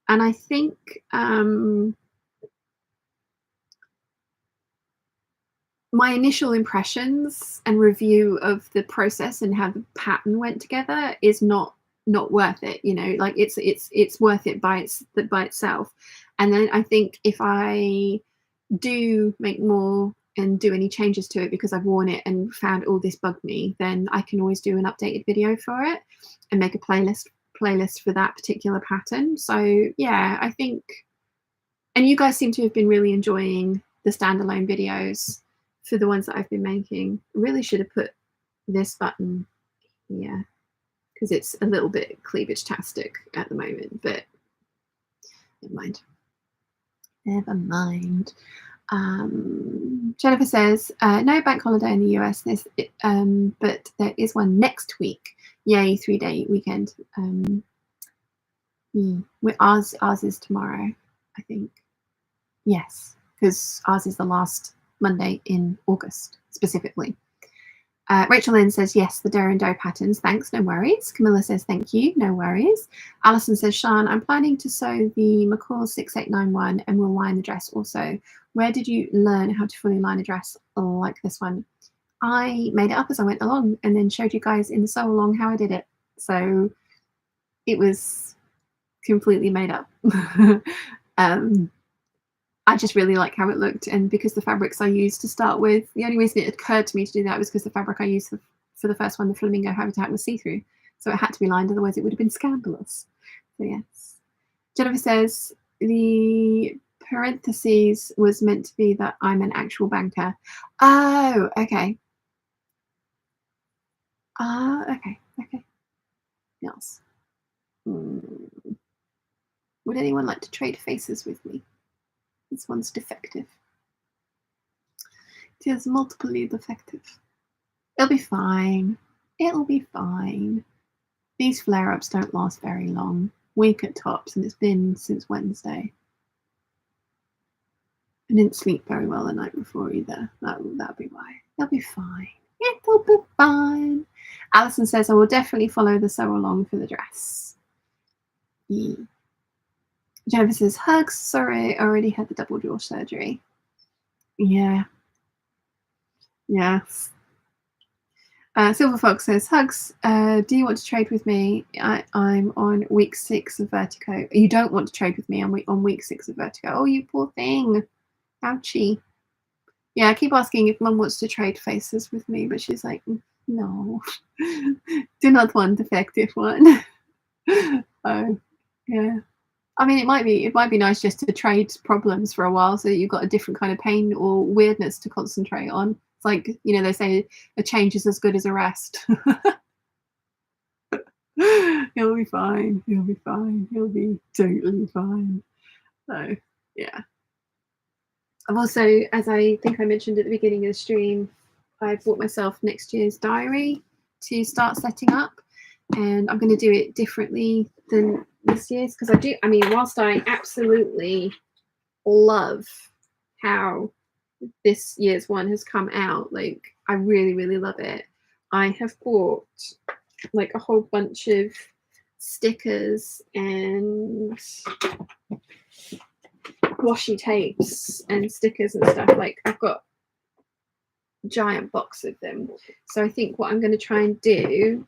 and I think my initial impressions and review of the process and how the pattern went together is not not worth it, you know, like it's worth it by itself. And then I think if I do make more and do any changes to it because I've worn it and found all this bugged me, then I can always do an updated video for it and make a playlist for that particular pattern. So yeah, I think, and you guys seem to have been really enjoying the standalone videos for the ones that I've been making. I really should have put this button here because it's a little bit cleavage-tastic at the moment, but never mind. Never mind. Jennifer says, no bank holiday in the US, but there is one next week. Yay, 3-day weekend. Ours is tomorrow, I think. Yes, because ours is the last Monday in August, specifically. Rachel Lynn says, yes, the Doe and Doe patterns. Thanks, no worries. Camilla says, thank you, no worries. Alison says, Sian, I'm planning to sew the McCall 6891 and will line the dress also. Where did you learn how to fully line a dress like this one? I made it up as I went along and then showed you guys in the sew along how I did it. So it was completely made up. I just really like how it looked, and because the fabrics I used to start with, the only reason it occurred to me to do that was because the fabric I used for the first one, the Flamingo Habitat, was see-through, so it had to be lined, otherwise it would have been scandalous. So yes. Jennifer says, the parentheses was meant to be that I'm an actual banker. Oh, okay. Okay. Yes. Would anyone like to trade faces with me? This one's defective. It is multiply defective. It'll be fine. It'll be fine. These flare-ups don't last very long. Week at tops, and it's been since Wednesday. I didn't sleep very well the night before either. That'll be why. It'll be fine. It'll be fine. Alison says, I will definitely follow the sew along for the dress. Yeah. Jennifer says, hugs, sorry, I already had the double jaw surgery. Yeah. Yes. Silver Fox says, hugs, do you want to trade with me? I'm on week 6 of Vertigo. You don't want to trade with me on week 6 of Vertigo. Oh, you poor thing. Ouchie. Yeah, I keep asking if Mum wants to trade faces with me, but she's like, no. Do not want defective one. Oh, yeah. I mean, it might be nice just to trade problems for a while so that you've got a different kind of pain or weirdness to concentrate on. It's like, you know, they say a change is as good as a rest. He'll be fine. He'll be fine. He'll be totally fine. So, yeah. I've also, as I think I mentioned at the beginning of the stream, I've bought myself next year's diary to start setting up. And I'm going to do it differently than this year's because I mean, whilst I absolutely love how this year's one has come out, like I really, really love it. I have bought like a whole bunch of stickers and washi tapes and stickers and stuff. Like I've got a giant box of them. So I think what I'm going to try and do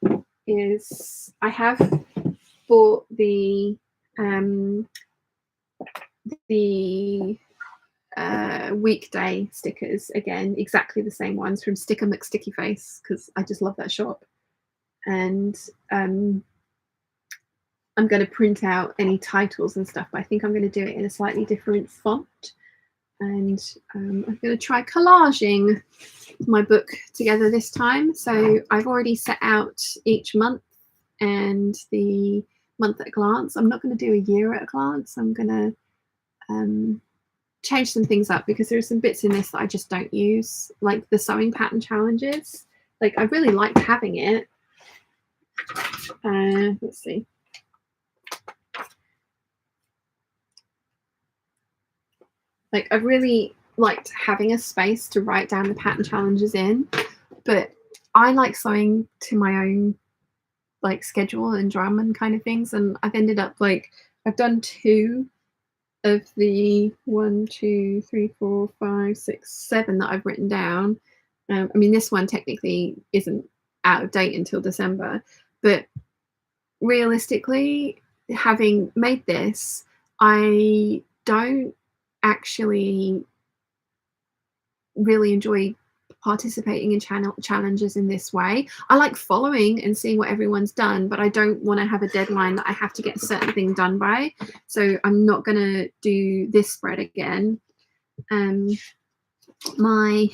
is I have bought the weekday stickers again, exactly the same ones from Sticker McSticky Face because I just love that shop, and I'm going to print out any titles and stuff, but I think I'm going to do it in a slightly different font, and I'm going to try collaging my book together this time. So I've already set out each month and the month at a glance. I'm not going to do a year at a glance. I'm going to change some things up because there are some bits in this that I just don't use, like the sewing pattern challenges. Like I really liked having it. Let's see. Like I really liked having a space to write down the pattern challenges in, but I like sewing to my own like schedule and drum and kind of things, and I've ended up like I've done 2 of the 1, 2, 3, 4, 5, 6, 7 that I've written down. I mean, this one technically isn't out of date until December, but realistically, having made this, I don't actually really enjoy participating in challenges in this way. I like following and seeing what everyone's done, but I don't want to have a deadline that I have to get a certain thing done by. So I'm not going to do this spread again. My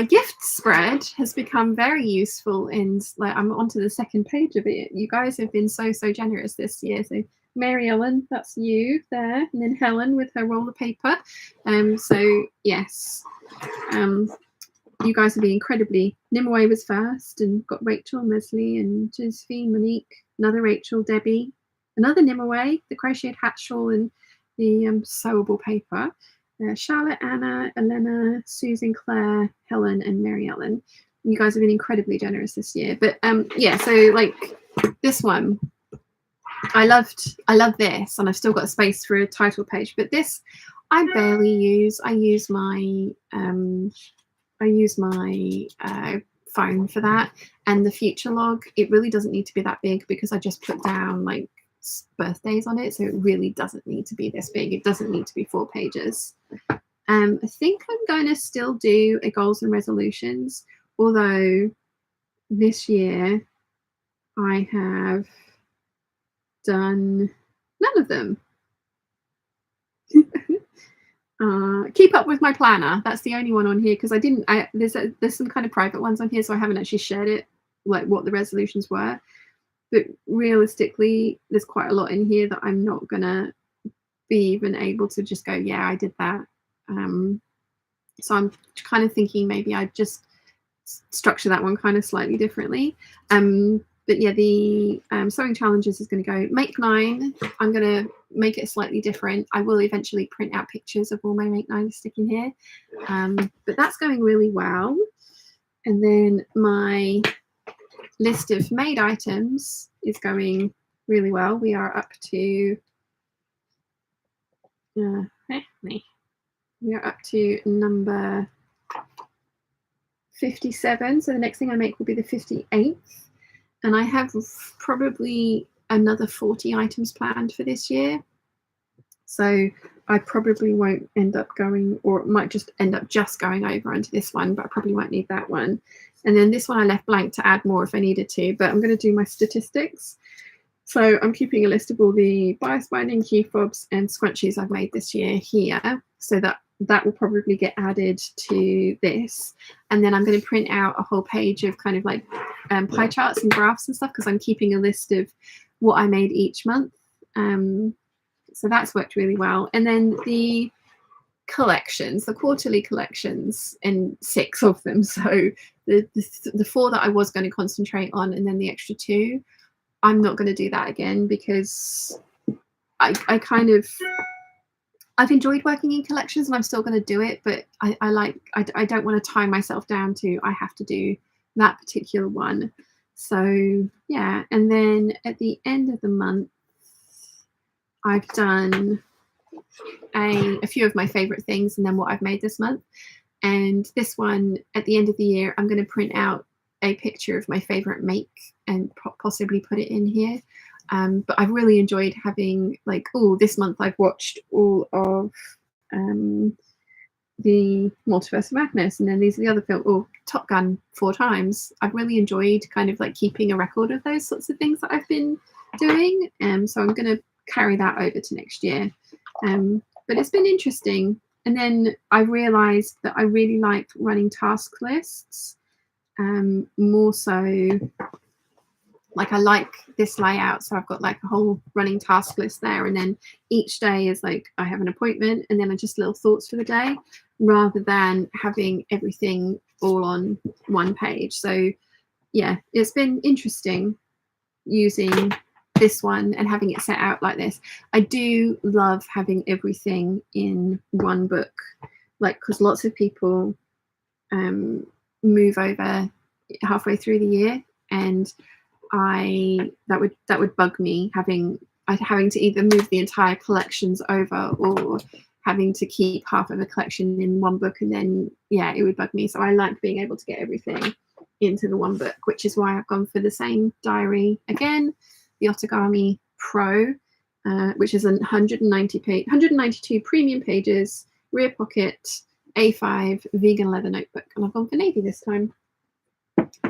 gift spread has become very useful, and like I'm onto the second page of it. You guys have been so generous this year. So Mary Ellen, that's you there, and then Helen with her roll of paper. So yes, you guys have been incredibly. Nimue was first, and got Rachel, Leslie, and Josephine, Monique, another Rachel, Debbie, another Nimue, the crocheted hat shawl, and the sewable paper. Charlotte, Anna, Elena, Susan, Claire, Helen, and Mary Ellen. You guys have been incredibly generous this year. But yeah, so like this one, I love this, and I've still got space for a title page. But this, I barely use. I use my phone for that, and the future log. It really doesn't need to be that big because I just put down like birthdays on it, so it really doesn't need to be this big. It doesn't need to be 4 pages. I think I'm going to still do a goals and resolutions, although this year I have done none of them. Keep up with my planner, that's the only one on here, because I didn't there's some kind of private ones on here, so I haven't actually shared it, like what the resolutions were. But realistically, there's quite a lot in here that I'm not gonna be even able to just go, yeah, I did that. So I'm kind of thinking maybe I'd just structure that one kind of slightly differently. But yeah, the sewing challenges is going to go make 9. I'm going to make it slightly different. I will eventually print out pictures of all my make 9 to stick in here. But that's going really well. And then my list of made items is going really well. We are up to number 57. So the next thing I make will be the 58th. And I have probably another 40 items planned for this year. So I probably won't end up going, or it might just end up just going over onto this one, but I probably won't need that one. And then this one I left blank to add more if I needed to, but I'm going to do my statistics. So I'm keeping a list of all the bias binding, key fobs, and scrunchies I've made this year here. So that will probably get added to this. And then I'm going to print out a whole page of kind of like pie charts and graphs and stuff, because I'm keeping a list of what I made each month. So that's worked really well. And then the collections, the quarterly collections, and 6 of them. So the 4 that I was going to concentrate on, and then the extra 2, I'm not going to do that again, because I've enjoyed working in collections, and I'm still going to do it, but I don't want to tie myself down to I have to do that particular one. So yeah, and then at the end of the month, I've done a few of my favorite things, and then what I've made this month. And this one, at the end of the year, I'm going to print out a picture of my favorite make and possibly put it in here. But I've really enjoyed having, like, this month I've watched all of the Multiverse of Madness, and then these are the other film, Top Gun 4 times. I've really enjoyed kind of like keeping a record of those sorts of things that I've been doing. So I'm going to carry that over to next year. But it's been interesting. And then I realized that I really like running task lists, more so. Like I like this layout, so I've got like a whole running task list there, and then each day is like I have an appointment, and then I just little thoughts for the day, rather than having everything all on one page. So yeah, it's been interesting using this one and having it set out like this. I do love having everything in one book, like, because lots of people move over halfway through the year, and that would bug me, having to either move the entire collections over or having to keep half of a collection in one book, and then yeah, it would bug me. So I like being able to get everything into the one book, which is why I've gone for the same diary again. the Otagami Pro, which is a 192 premium pages, rear pocket, A5 vegan leather notebook, and I've gone for navy this time.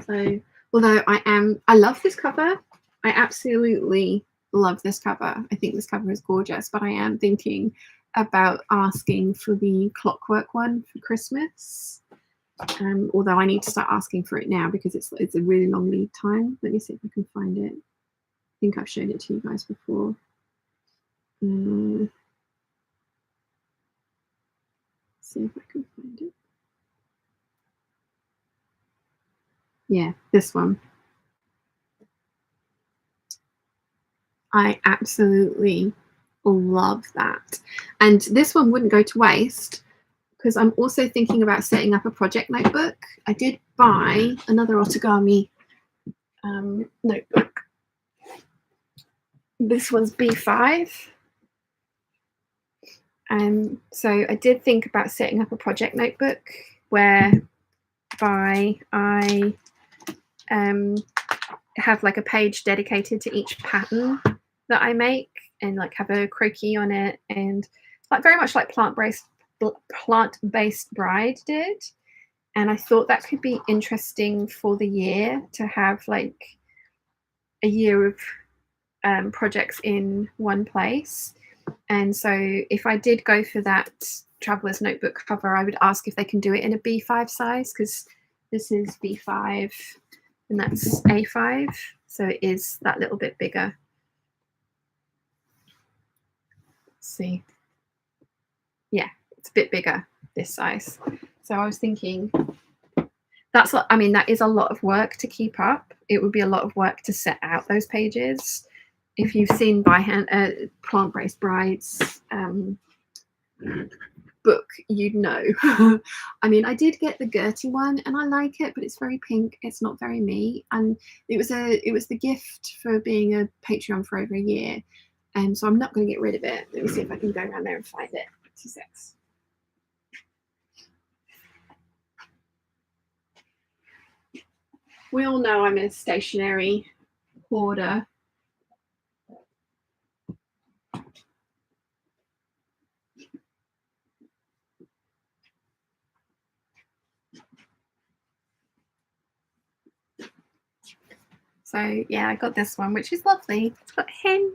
So although I love this cover, I absolutely love this cover. I think this cover is gorgeous, but I am thinking about asking for the clockwork one for Christmas. Although I need to start asking for it now because it's a really long lead time. Let me see if I can find it. I think I've shown it to you guys before. See if I can find it. Yeah, this one. I absolutely love that. And this one wouldn't go to waste because I'm also thinking about setting up a project notebook. I did buy another Otagami notebook. This one's B5. So I did think about setting up a project notebook whereby I have like a page dedicated to each pattern that I make and like have a croquis on it, and like very much like plant-based bride did. And I thought that could be interesting for the year to have like a year of projects in one place. And so if I did go for that traveler's notebook cover, I would ask if they can do it in a B5 size, because this is B5 and that's A5, so it is that little bit bigger. Let's see. Yeah, it's a bit bigger, this size. So I was thinking that's what I mean, that is a lot of work to keep up. It would be a lot of work to set out those pages. If you've seen by hand Plant-Based Brides book, you'd know. I mean, I did get the Gertie one and I like it, but it's very pink. It's not very me. And it was the gift for being a Patreon for over a year. And so I'm not going to get rid of it. Let me see if I can go around there and find it. 2 secs. We all know I'm a stationery hoarder. So yeah, I got this one, which is lovely. It's got hen.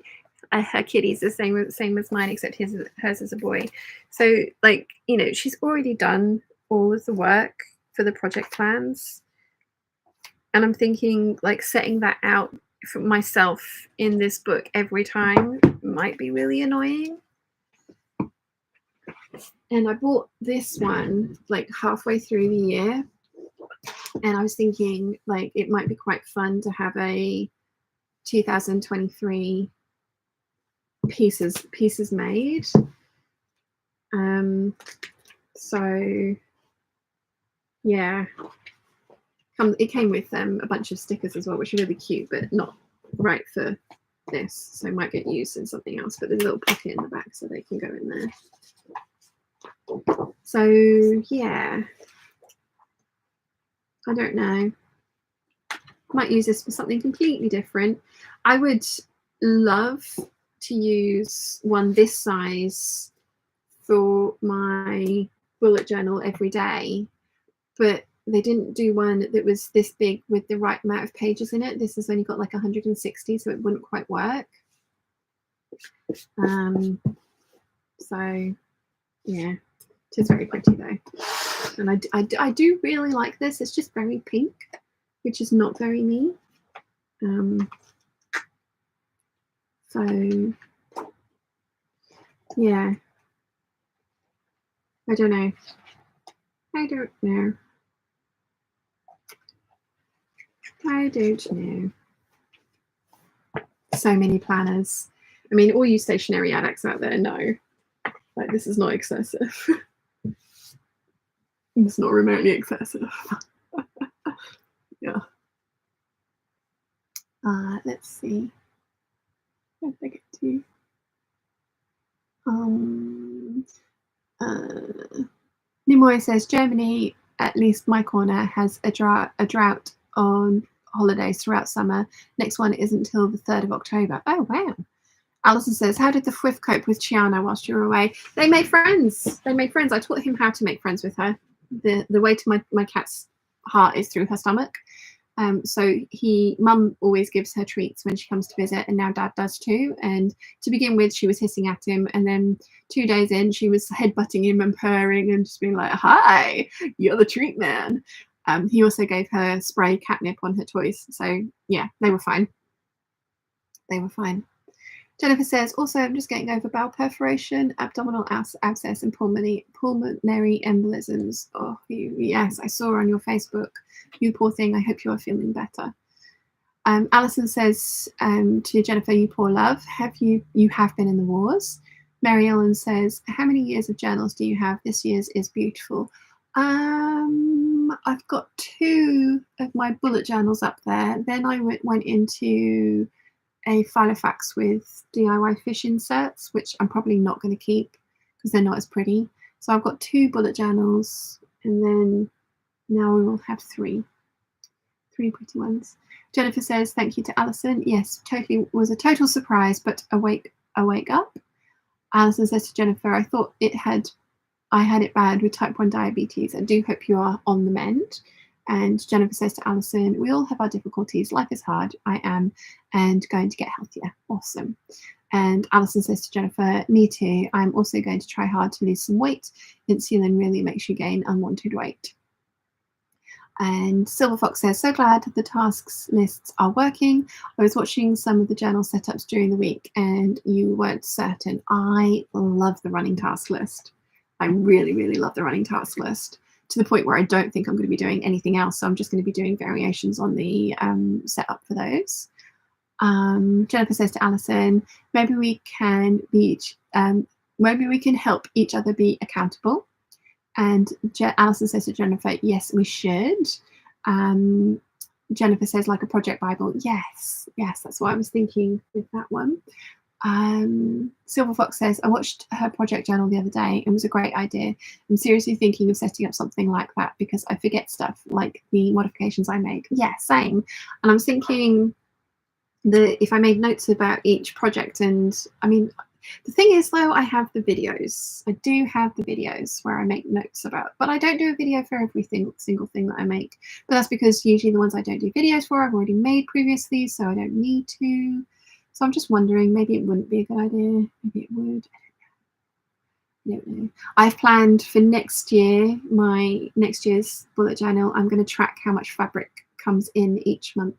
Her kitty's the same as mine, except hers is a boy. So like, you know, she's already done all of the work for the project plans, and I'm thinking like setting that out for myself in this book every time might be really annoying. And I bought this one like halfway through the year, and I was thinking like it might be quite fun to have a 2023 pieces made. So yeah, it came with a bunch of stickers as well, which are really cute, but not right for this, so might get used in something else. But there's a little pocket in the back so they can go in there. So yeah, I don't know, might use this for something completely different. I would love to use one this size for my bullet journal every day, but they didn't do one that was this big with the right amount of pages in it. This has only got like 160, so it wouldn't quite work. So yeah, it is very pretty though, and I do really like this. It's just very pink, which is not very me. So yeah, I don't know. I don't know. So many planners. I mean, all you stationery addicts out there know, like, this is not excessive. It's not remotely excessive. Yeah. Let's see. Where did I get to? Nimoy says, Germany, at least my corner, has a drought on holidays throughout summer. Next one isn't until the 3rd of October. Oh, wow. Alison says, how did the Fwiff cope with Chiana whilst you were away? They made friends. They made friends. I taught him how to make friends with her. The way to my cat's heart is through her stomach. So mum always gives her treats when she comes to visit, and now dad does too. And to begin with, she was hissing at him, and then 2 days in, she was headbutting him and purring and just being like, hi, you're the treat man. He also gave her spray catnip on her toys. So yeah, they were fine. They were fine. Jennifer says, also, I'm just getting over bowel perforation, abdominal abscess, and pulmonary embolisms. Oh, yes, I saw on your Facebook. You poor thing. I hope you are feeling better. Alison says to Jennifer, you poor love. You have been in the wars. Mary Ellen says, how many years of journals do you have? This year's is beautiful. I've got 2 of my bullet journals up there. Then I went into a Filofax with DIY fish inserts, which I'm probably not going to keep because they're not as pretty. So I've got 2 bullet journals, and then now we will have 3 pretty ones. Jennifer says, thank you to Alison. Yes, totally was a total surprise, but a wake up. Alison says to Jennifer, I thought I had it bad with type 1 diabetes. I do hope you are on the mend. And Jennifer says to Alison, we all have our difficulties. Life is hard. I am, and going to get healthier. Awesome. And Alison says to Jennifer, me too. I'm also going to try hard to lose some weight. Insulin really makes you gain unwanted weight. And Silver Fox says, so glad the tasks lists are working. I was watching some of the journal setups during the week and you weren't certain. I love the running task list. I really, really love the running task list, to the point where I don't think I'm going to be doing anything else. So I'm just going to be doing variations on the setup for those. Jennifer says to Alison, maybe we can help each other be accountable. And Alison says to Jennifer, yes, we should. Jennifer says, like a project Bible. Yes, that's what I was thinking with that one. Silver Fox says, I watched her project journal the other day. It was a great idea. I'm seriously thinking of setting up something like that because I forget stuff, like the modifications I make. Yeah, same. And I was thinking that if I made notes about each project, and I mean, the thing is though, I have the videos. I do have the videos where I make notes about, but I don't do a video for every single thing that I make. But that's because usually the ones I don't do videos for, I've already made previously, so I don't need to. So I'm just wondering, maybe it wouldn't be a good idea. Maybe it would. I don't know. I've planned for next year, my next year's bullet journal, I'm going to track how much fabric comes in each month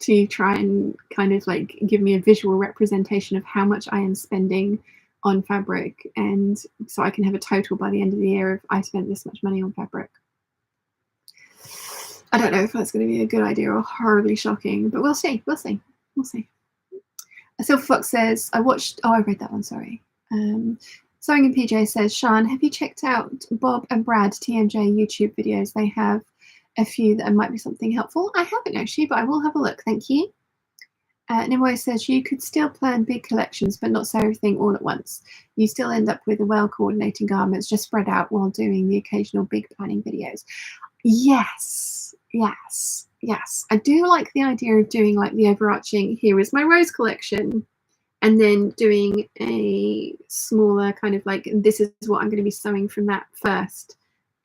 to try and kind of like give me a visual representation of how much I am spending on fabric. And so I can have a total by the end of the year if I spent this much money on fabric. I don't know if that's going to be a good idea or horribly shocking, but we'll see. We'll see. We'll see. Silver Fox says, I read that one, sorry. Sewing in PJ says, Sean, have you checked out Bob and Brad TMJ YouTube videos? They have a few that might be something helpful. I haven't actually, but I will have a look. Thank you. Nimue says, you could still plan big collections, but not sew everything all at once. You still end up with a well-coordinating garments just spread out while doing the occasional big planning videos. Yes. I do like the idea of doing like the overarching, here is my rose collection, and then doing a smaller kind of like, this is what I'm going to be sewing from that first,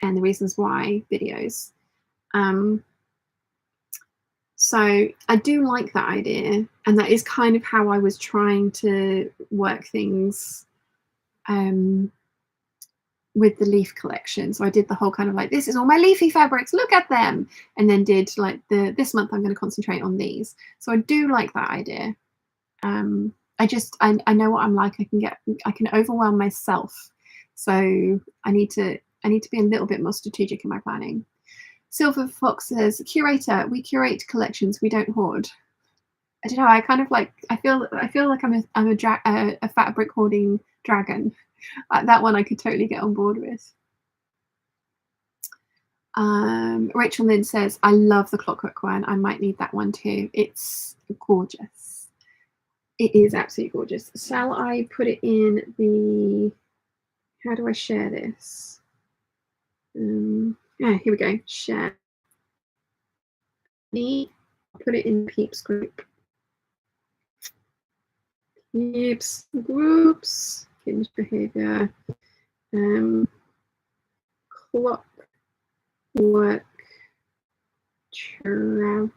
and the reasons why videos. So I do like that idea, and that is kind of how I was trying to work things with the leaf collection. So I did the whole kind of like, this is all my leafy fabrics, look at them, and then did like this month I'm going to concentrate on these. So I do like that idea. I know what I'm like. I can overwhelm myself, so I need to be a little bit more strategic in my planning. Silver Fox says, curator, we curate collections, we don't hoard. I don't know, I kind of like, I feel like I'm a fabric hoarding dragon. That one I could totally get on board with. Rachel Lynn says, I love the clockwork one. I might need that one too. It's gorgeous. It is absolutely gorgeous. Shall I put it in the, how do I share this? Yeah, here we go, share. put it in Peeps group. Peeps groups, Kittenish behaviour, clockwork travelers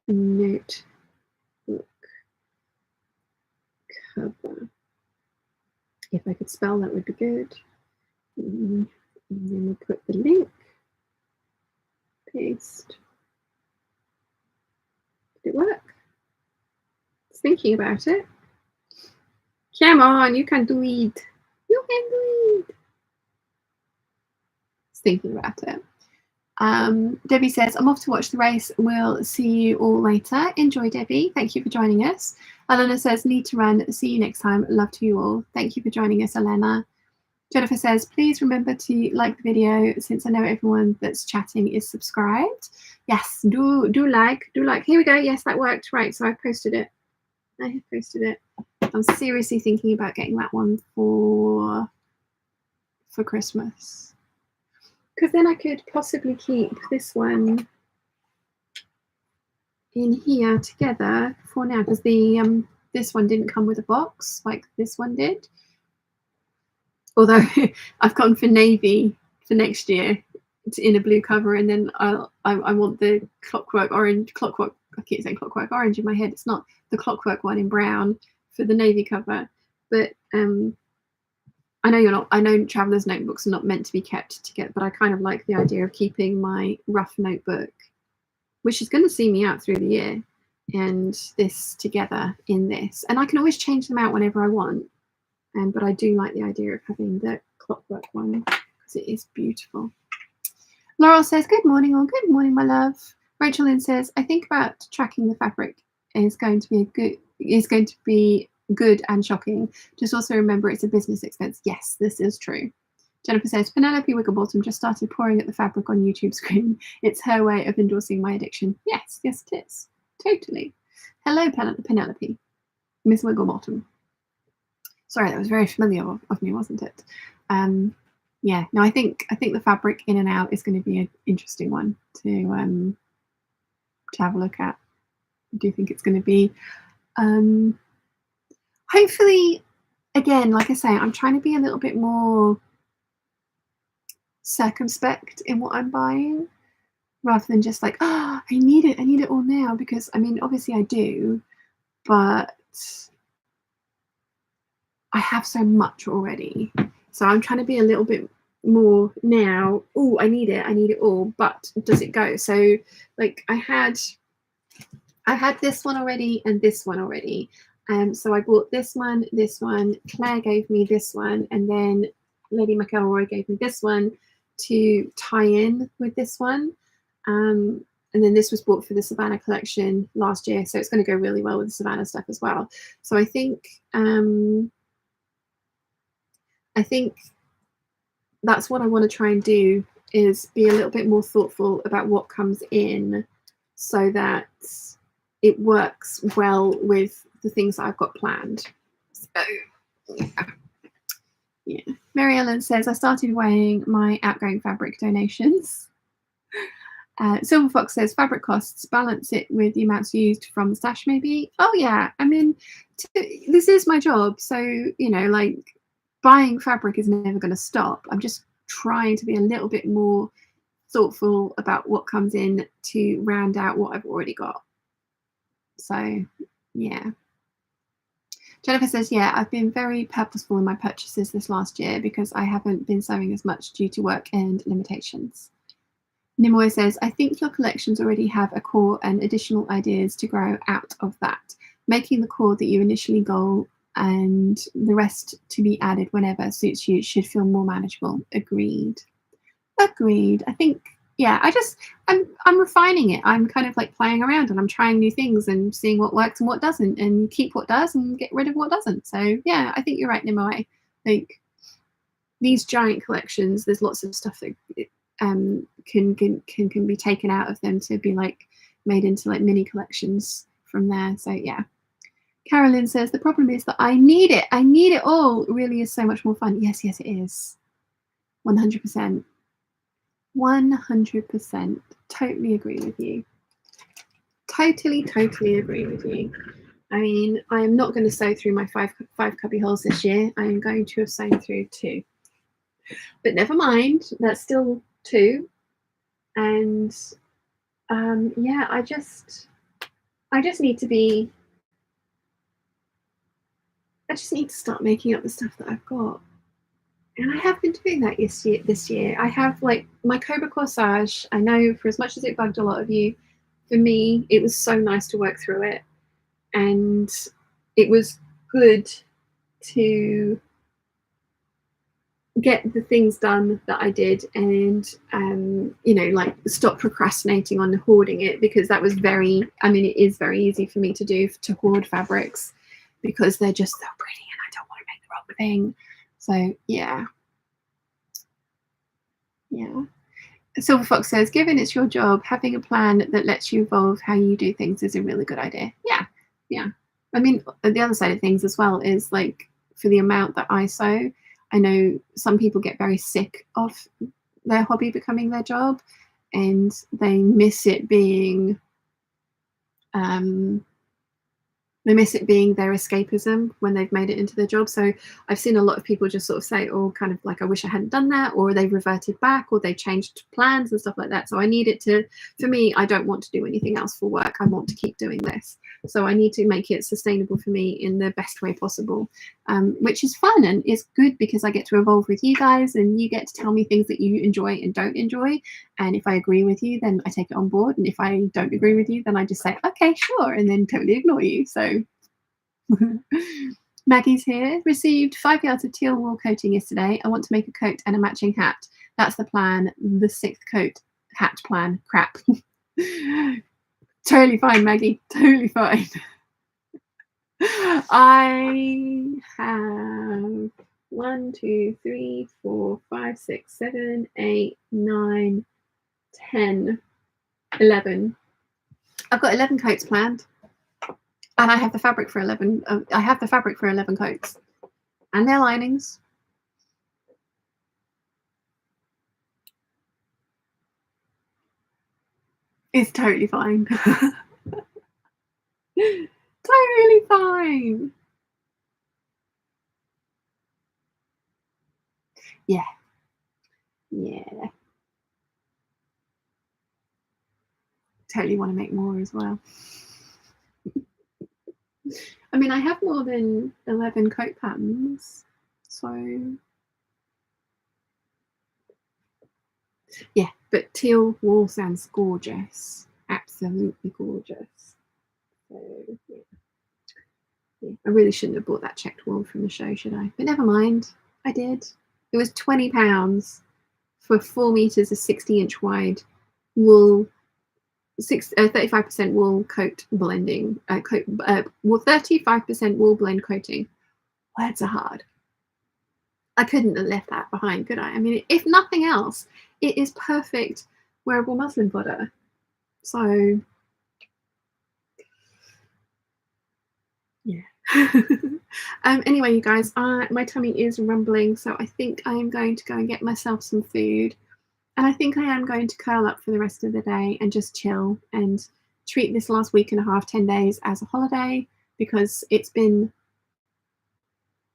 notebook cover. If I could spell, that would be good. And then we'll put the link. Paste. Did it work? It's thinking about it. Come on, you can do it. You can do it. It's thinking about it. Debbie says, I'm off to watch the race. We'll see you all later. Enjoy, Debbie. Thank you for joining us. Elena says, need to run. See you next time. Love to you all. Thank you for joining us, Elena. Jennifer says, please remember to like the video since I know everyone that's chatting is subscribed. Yes, do like. Here we go. Yes, that worked. Right, so I've posted it. I have posted it. I'm seriously thinking about getting that one for Christmas. Because then I could possibly keep this one in here together for now, because the this one didn't come with a box like this one did. Although I've gone for navy for next year in a blue cover, and then I want the clockwork orange, I keep saying clockwork orange in my head. It's not the clockwork one in brown for the navy cover. But I know travelers' notebooks are not meant to be kept together, but I kind of like the idea of keeping my rough notebook, which is going to see me out through the year, and this together in this. And I can always change them out whenever I want. But I do like the idea of having the clockwork one because it is beautiful. Laurel says, good morning, or good morning, my love. Rachel Lynn says, I think about tracking the fabric is going to be good and shocking. Just also remember it's a business expense. Yes, this is true. Jennifer says, Penelope Wigglebottom just started pouring at the fabric on YouTube screen. It's her way of endorsing my addiction. Yes, it is. Totally. Hello, Penelope. Miss Wigglebottom. Sorry, that was very familiar of me, wasn't it? Yeah, no, I think the fabric in and out is going to be an interesting one to have a look at. I do think it's going to be hopefully, again, like I say, I'm trying to be a little bit more circumspect in what I'm buying, rather than just like, oh, I need it all now, because I mean, obviously I do, but I have so much already. So I'm trying to be a little bit more now. Oh, I need it all, but does it go? So like I had this one already and this one already. So I bought this one. Claire gave me this one, and then Lady McElroy gave me this one to tie in with this one. And then this was bought for the Savannah collection last year, so it's going to go really well with the Savannah stuff as well. So I think that's what I want to try and do, is be a little bit more thoughtful about what comes in so that it works well with the things that I've got planned. So, yeah. Mary Ellen says, I started weighing my outgoing fabric donations. Silver Fox says, fabric costs, balance it with the amounts used from the stash maybe. Oh yeah, I mean, this is my job, so, you know, like, buying fabric is never going to stop. I'm just trying to be a little bit more thoughtful about what comes in to round out what I've already got. So, yeah. Jennifer says, yeah, I've been very purposeful in my purchases this last year because I haven't been sewing as much due to work and limitations. Nimoy says, I think your collections already have a core and additional ideas to grow out of that. Making the core that you initially goal and the rest to be added whenever suits you should feel more manageable. Agreed. I think, yeah, I'm refining it. I'm kind of like playing around and I'm trying new things and seeing what works and what doesn't, and keep what does and get rid of what doesn't. So yeah, I think you're right, Nimoy. Like, these giant collections, there's lots of stuff that can be taken out of them to be like made into like mini collections from there. So yeah. Carolyn says, the problem is that I need it all. It really is so much more fun. Yes, it is. 100%. 100%. Totally agree with you. Totally agree with you. I mean, I am not going to sew through my five cubby holes this year. I am going to have sewn through 2. But never mind, that's still 2. And yeah, I just need to be, I just need to start making up the stuff that I've got. And I have been doing that this year. I have, like, my Cobra corsage. I know, for as much as it bugged a lot of you, for me, it was so nice to work through it. And it was good to get the things done that I did, and you know, like, stop procrastinating on hoarding it, because that was very, I mean, it is very easy for me to do, to hoard fabrics, because they're just so pretty and I don't want to make the wrong thing. So yeah. Silver Fox says, given it's your job, having a plan that lets you evolve how you do things is a really good idea. Yeah. I mean, the other side of things as well is, like, for the amount that I sew, I know some people get very sick of their hobby becoming their job, and they miss it being their escapism when they've made it into their job. So I've seen a lot of people just sort of say, oh, kind of like, I wish I hadn't done that, or they've reverted back, or they changed plans and stuff like that. So I need it to, for me, I don't want to do anything else for work. I want to keep doing this. So I need to make it sustainable for me in the best way possible, which is fun and is good, because I get to evolve with you guys, and you get to tell me things that you enjoy and don't enjoy. And if I agree with you, then I take it on board. And if I don't agree with you, then I just say, okay, sure, and then totally ignore you. So Maggie's here. Received 5 yards of teal wool coating yesterday. I want to make a coat and a matching hat. That's the plan. The 6th coat hat plan. Crap. Totally fine, Maggie. Totally fine. I have 1, 2, 3, 4, 5, 6, 7, 8, 9, 10, 11. I've got 11 coats planned. And I have the fabric for 11. I have the fabric for 11 coats, and their linings. It's totally fine. Totally fine. Yeah. Totally want to make more as well. I mean, I have more than 11 coat patterns, so yeah. But teal wool sounds gorgeous, absolutely gorgeous. So yeah. I really shouldn't have bought that checked wool from the show, should I? But never mind, I did. It was £20 for 4 meters of 60-inch wide wool. 35% wool coat blending, 35% wool blend coating. Words are hard. I couldn't have left that behind, could I? I mean, if nothing else, it is perfect wearable muslin fodder. So yeah. Anyway, you guys, my tummy is rumbling, so I think I am going to go and get myself some food. And I think I am going to curl up for the rest of the day and just chill and treat this last week and a half, 10 days, as a holiday, because it's been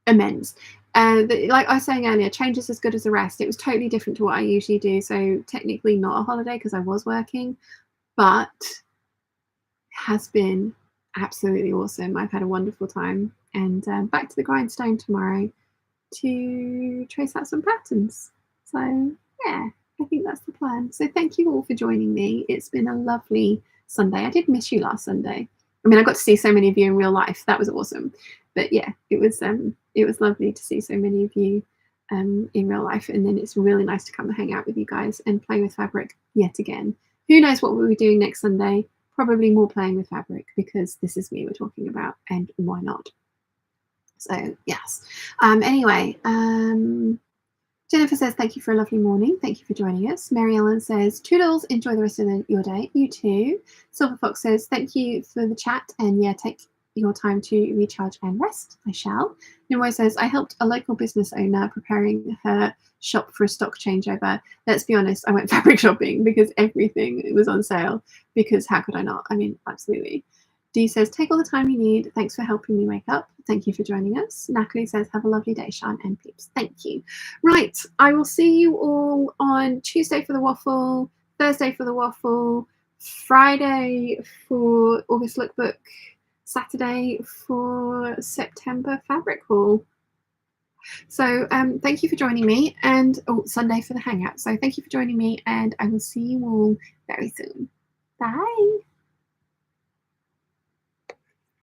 immense. Like I was saying earlier, change is as good as the rest. It was totally different to what I usually do. So technically not a holiday because I was working, but it has been absolutely awesome. I've had a wonderful time, and back to the grindstone tomorrow to trace out some patterns. So yeah, I think that's the plan. So thank you all for joining me. It's been a lovely Sunday. I did miss you last Sunday. I mean, I got to see so many of you in real life. That was awesome. But yeah, it was lovely to see so many of you in real life. And then it's really nice to come and hang out with you guys and play with fabric yet again. Who knows what we'll be doing next Sunday? Probably more playing with fabric, because this is me we're talking about, and why not? So yes. Anyway, Jennifer says, thank you for a lovely morning. Thank you for joining us. Mary Ellen says, toodles, enjoy the rest of your day. You too. Silver Fox says, thank you for the chat. And yeah, take your time to recharge and rest, I shall. Nimue says, I helped a local business owner preparing her shop for a stock changeover. Let's be honest, I went fabric shopping because everything was on sale, because how could I not? I mean, absolutely. Dee says, take all the time you need. Thanks for helping me wake up. Thank you for joining us. Natalie says, have a lovely day, Sian and Peeps. Thank you. Right, I will see you all on Tuesday for the waffle, Thursday for the waffle, Friday for August lookbook, Saturday for September fabric haul. So thank you for joining me, and Sunday for the hangout. So thank you for joining me, and I will see you all very soon. Bye.